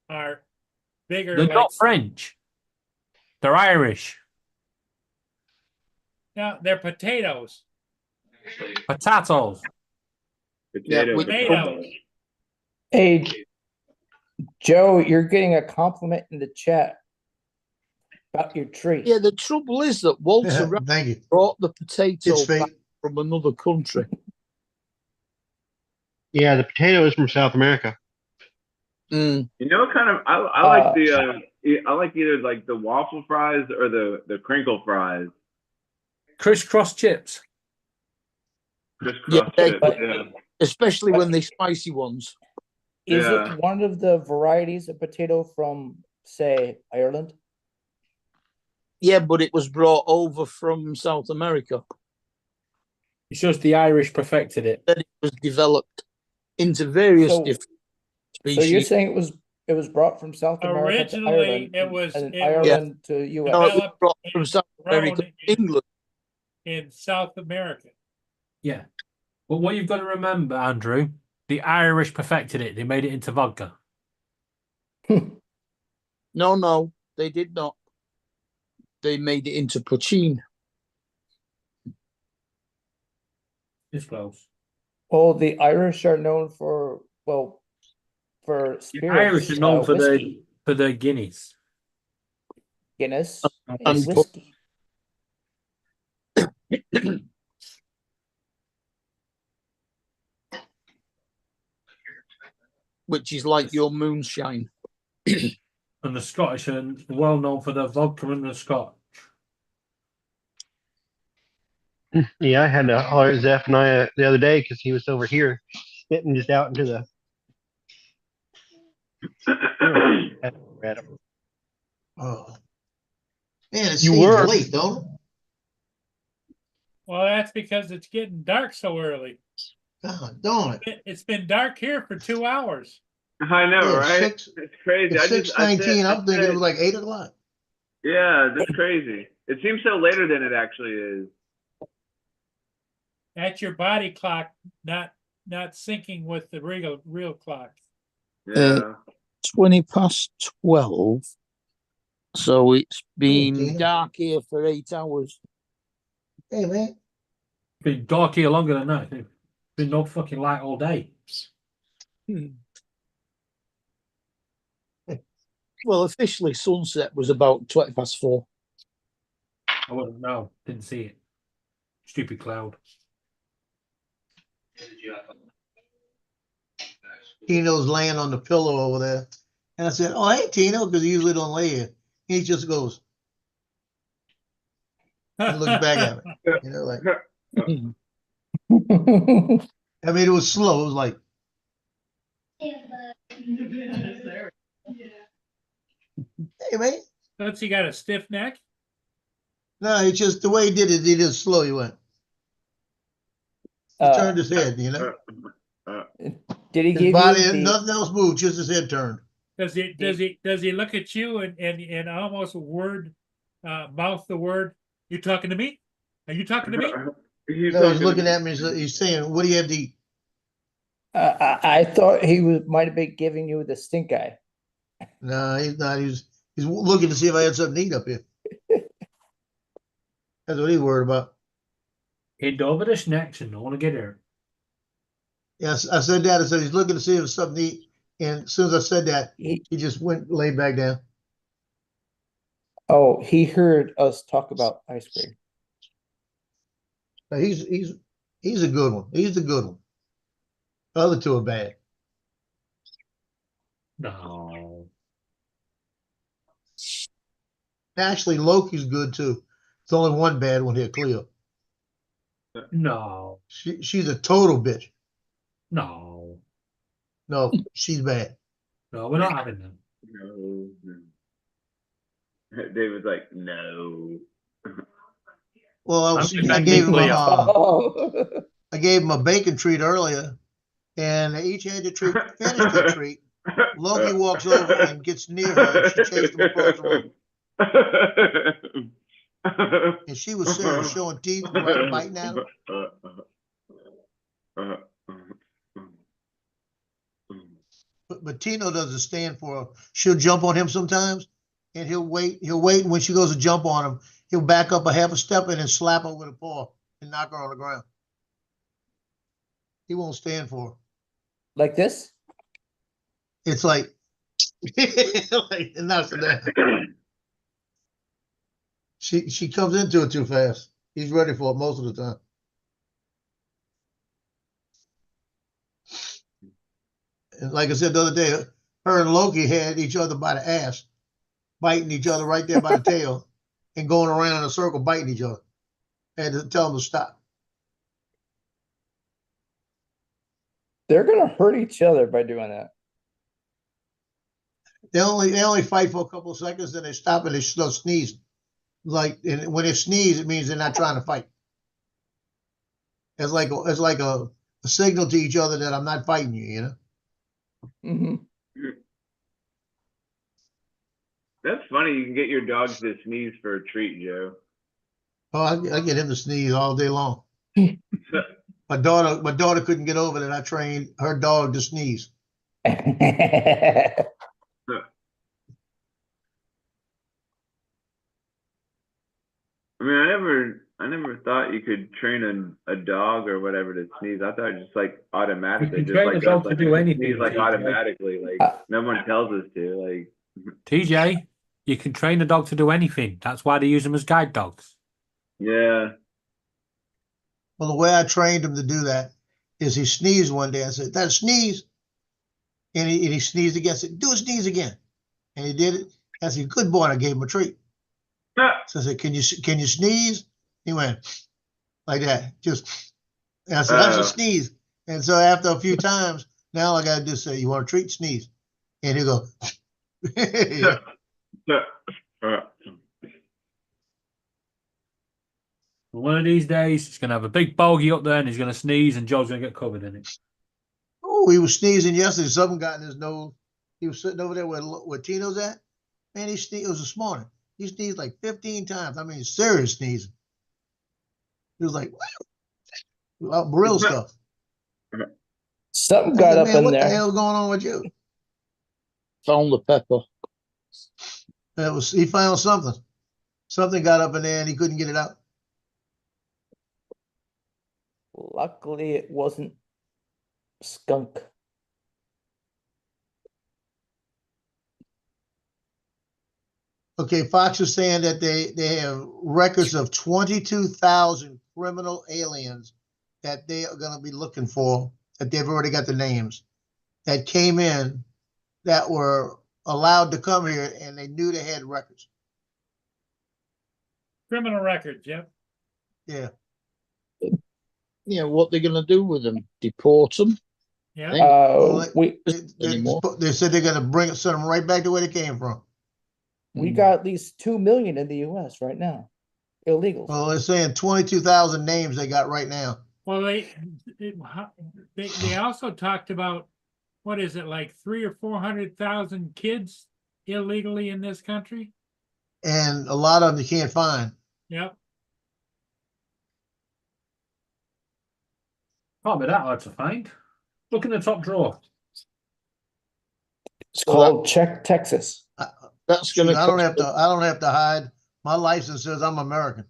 are bigger. They're like- not French. They're Irish. No, they're potatoes. Potatoes. Potatoes. Tomatoes. Hey, Joe, you're getting a compliment in the chat about your tree. Yeah, the trouble is that Walter Rat Thank you. brought the potato It's fake. back from another country. Yeah, the potato is from South America. Mm. You know, kind of. I like I like either like the waffle fries or the crinkle fries. Crisscross chips. crisscross Yeah, chips. Yeah. especially when they're spicy ones. Is Yeah. it one of the varieties of potato from, say, Ireland? Yeah, but it was brought over from South America. It's just the Irish perfected it. Then it was developed into various So- different So you're species. saying it was brought from South America to Originally, Ireland, it was- and then it Ireland to US. No, it was developed brought from South America grown to England. in South America. Yeah. But what you've got to remember, Andrew, the Irish perfected it. They made it into vodka. No, they did not. They made it into poutine. It's close. Well, the Irish are known for The spirits. Irish are known for whiskey, their Guinness. Guinness, and and whiskey. Which is like your moonshine. And the Scottish are well known for their vodka and the Scotch. Yeah, I had to holler at Zephaniah the other day because he was over here spitting just out into the. Oh. Man, it You seems were. late, don't it? Well, that's because it's getting dark so early. God, don't it? It's been dark here for 2 hours. I know, Yeah, right? it's crazy. It's I just, 6:19. I I'm thinking said- it was like 8 o'clock. Yeah, that's crazy. It seems so later than it actually is. That's your body clock not syncing with the real clock. Yeah. 20 past 12. So it's been Tina. dark here for 8 hours. Hey, man. It's been dark here longer than that. It's been no fucking light all day. Well, officially sunset was about 20 past 4. I wouldn't know. Didn't see it. Stupid cloud. Tino's laying on the pillow over there. And I said, "Oh, hey, Tino," because he usually don't lay here. He just goes and looks back at me. You know, like, I mean, it was slow. It was like, hey, man. Since he got a stiff neck. No, it's just the way he did it. He did slow. He went. He turned his head, you know. Did he His give body, you the, nothing else moved, just his head turned. Does he look at you and almost mouth the word, "You talking to me? Are you talking to me?" No, he's looking at me. He's saying, "What do you have to eat?" I thought he might have been giving you the stink eye. No, he's not. He's looking to see if I had something to eat up here. That's what he's worried about. Head over the snacks and I want to get here. Yes, I said that. I said he's looking to see if there's something to eat. And as soon as I said that, he just went laid back down. Oh, he heard us talk about ice cream. But he's a good one. He's the good one. The other two are bad. No. Actually, Loki's good too. It's only one bad one here, Cleo. No. She's a total bitch. No. No, she's bad. No, we're not having them. No. David's like, no. Well, I gave him I gave him a bacon treat earlier, and they each had to finish the treat. Loki walks over and gets near her, and she chased him across the room. And she was serious, showing teeth, biting at him. But Tino doesn't stand for her. She'll jump on him sometimes, and he'll wait. And when she goes to jump on him, he'll back up a half a step and then slap her with a paw and knock her on the ground. He won't stand for her. Like this? It's like, like it knocks her down. She comes into it too fast. He's ready for it most of the time. And like I said the other day, her and Loki had each other by the ass, biting each other right there by the tail, and going around in a circle biting each other. I had to tell them to stop. They're gonna hurt each other by doing that. They only fight for a couple of seconds, then they stop and they still sneeze. Like, and when they sneeze, it means they're not trying to fight. It's like a signal to each other that I'm not fighting you, you know? Mm-hmm. That's funny. You can get your dogs to sneeze for a treat, Joe. Oh, I get him to sneeze all day long. My daughter couldn't get over that I trained her dog to sneeze. I mean, I never thought you could train a dog or whatever to sneeze. I thought it was just like automatic. You They can just train like a dog us, to do anything, sneeze like TJ. automatically. Like no one tells us to. Like TJ, you can train a dog to do anything. That's why they use them as guide dogs. yeah. Well, the way I trained him to do that is he sneezed one day. I said, "That sneeze," and he sneezed again. I said, "Do a sneeze again," and he did it. I said, "Good boy," and I gave him a treat. So I said, "Can you sneeze?" He went like that, just. And I said, "That's a sneeze." And so after a few times, now I got to just say, "You want a treat? Sneeze," and he'll go. Yeah. One of these days, he's going to have a big bogey up there and he's going to sneeze and Joe's going to get covered in it. Oh, he was sneezing yesterday. Something got in his nose. He was sitting over there where Tino's at. Man, he sneezed. It was this morning. He sneezed like 15 times. I mean, serious sneezing. He was like, real stuff. Something got up in what there. What the hell's going on with you? Found the pepper. He found something. Something got up in there and he couldn't get it out. Luckily, it wasn't skunk. Okay, Fox is saying that they have records of 22,000 criminal aliens that they are going to be looking for, that they've already got the names, that came in, that were allowed to come here, and they knew they had records. Criminal records, yep. Yeah. Yeah, what they're gonna do with them? Deport them? Yeah. They said they're going to send them right back to where they came from. We got at least 2 million in the U.S. right now, illegals. Well, they're saying 22,000 names they got right now. Well, they also talked about, what is it, like 300,000 or 400,000 kids illegally in this country? And a lot of them you can't find. Yep. Can't be that hard to find. Look in the top drawer. It's called Check Texas. That's gonna. I don't have to hide. My license says I'm American.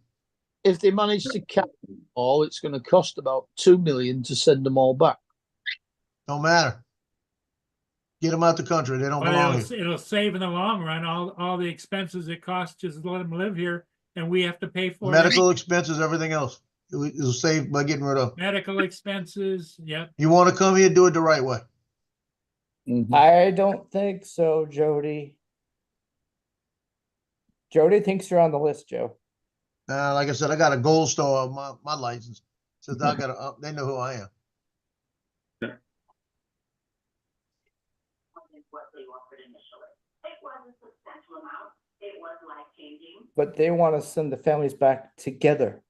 If they manage to catch them all, it's going to cost about 2 million to send them all back. Don't matter. Get them out the country. They don't belong here. It'll save in the long run all the expenses it costs just to let them live here, and we have to pay for medical expenses, everything else. It'll save by getting rid of medical expenses. Yep. You want to come here, do it the right way. I don't think so, Jody. Jody thinks you're on the list, Joe. Like I said, I got a gold star on my license. So I got they know who I am. But they want to send the families back together.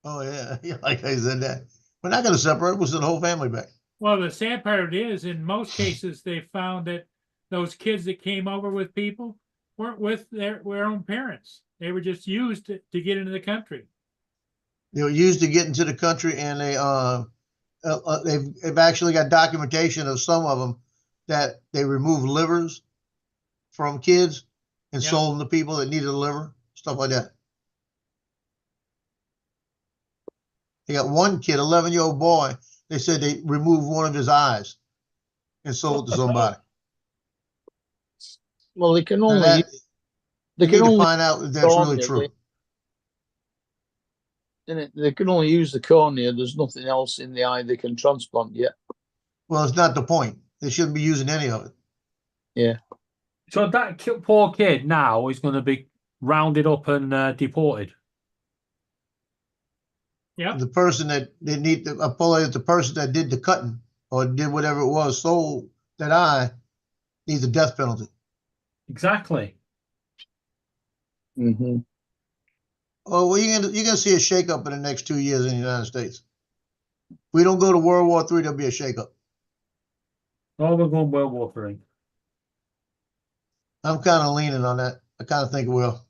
Oh yeah, like I said that. We're not going to separate. We'll send the whole family back. Well, the sad part is, in most cases, they found that those kids that came over with people weren't with their own parents. They were just used to get into the country. They were used to get into the country, and they've actually got documentation of some of them that they removed livers from kids and sold them to people that needed a liver, stuff like that. They got one kid, 11-year-old boy. They said they removed one of his eyes and sold it to somebody. Well, they can only find out if that's really true. They can only use the cornea. There's nothing else in the eye they can transplant yet. Well, it's not the point. They shouldn't be using any of it. Yeah. So that poor kid now is going to be rounded up and deported. Yeah. The person that they need to apologize, the person that did the cutting or did whatever it was, sold that eye, needs a death penalty. Exactly. Mm-hmm. Oh, well, you're gonna see a shakeup in the next 2 years in the United States. If we don't go to World War III, there'll be a shakeup. Oh, we're going World War III. I'm kind of leaning on that. I kind of think it will.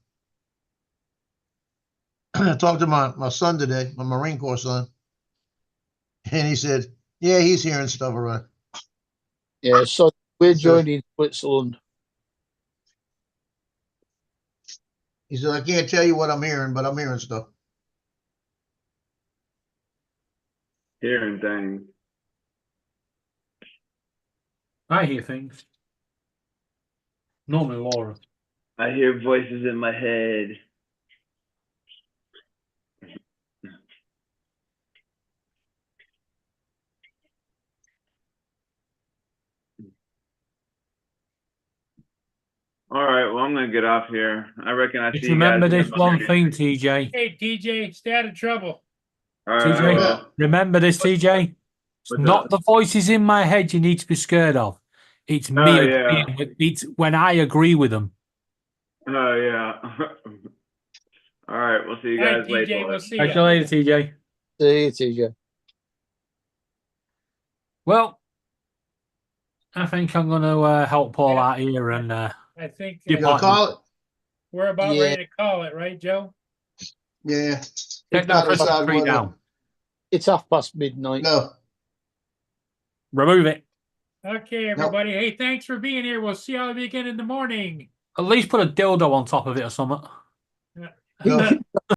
I talked to my son today, my Marine Corps son, and he said, yeah, he's hearing stuff around. Yeah, so we're joining Switzerland. He said, I can't tell you what I'm hearing, but I'm hearing stuff. Hearing things. I hear things. Normally Laura. I hear voices in my head. All right, well, I'm gonna get off here. I reckon I see Just you guys. remember this in the one morning. thing, TJ. Hey, TJ, stay out of trouble. All right, I TJ, will. remember this, TJ. It's What's not up? the voices in my head you need to be scared of. It's me. Oh, yeah. agreeing with- It's when I agree with them. Oh yeah. All right, we'll see you All right, guys later. TJ, we'll see Catch ya. you later, TJ. See you, TJ. Well, I think I'm going to help Paul out here and I think You gonna depart. call it? we're about Yeah. ready to call it, right, Joe? Yeah. Take It's that gotta Christmas decide tree whether- down. It's midnight. No. Remove it. Okay, everybody. Hey, thanks for being here. We'll see all of you again in the morning. At least put a dildo on top of it or something. No.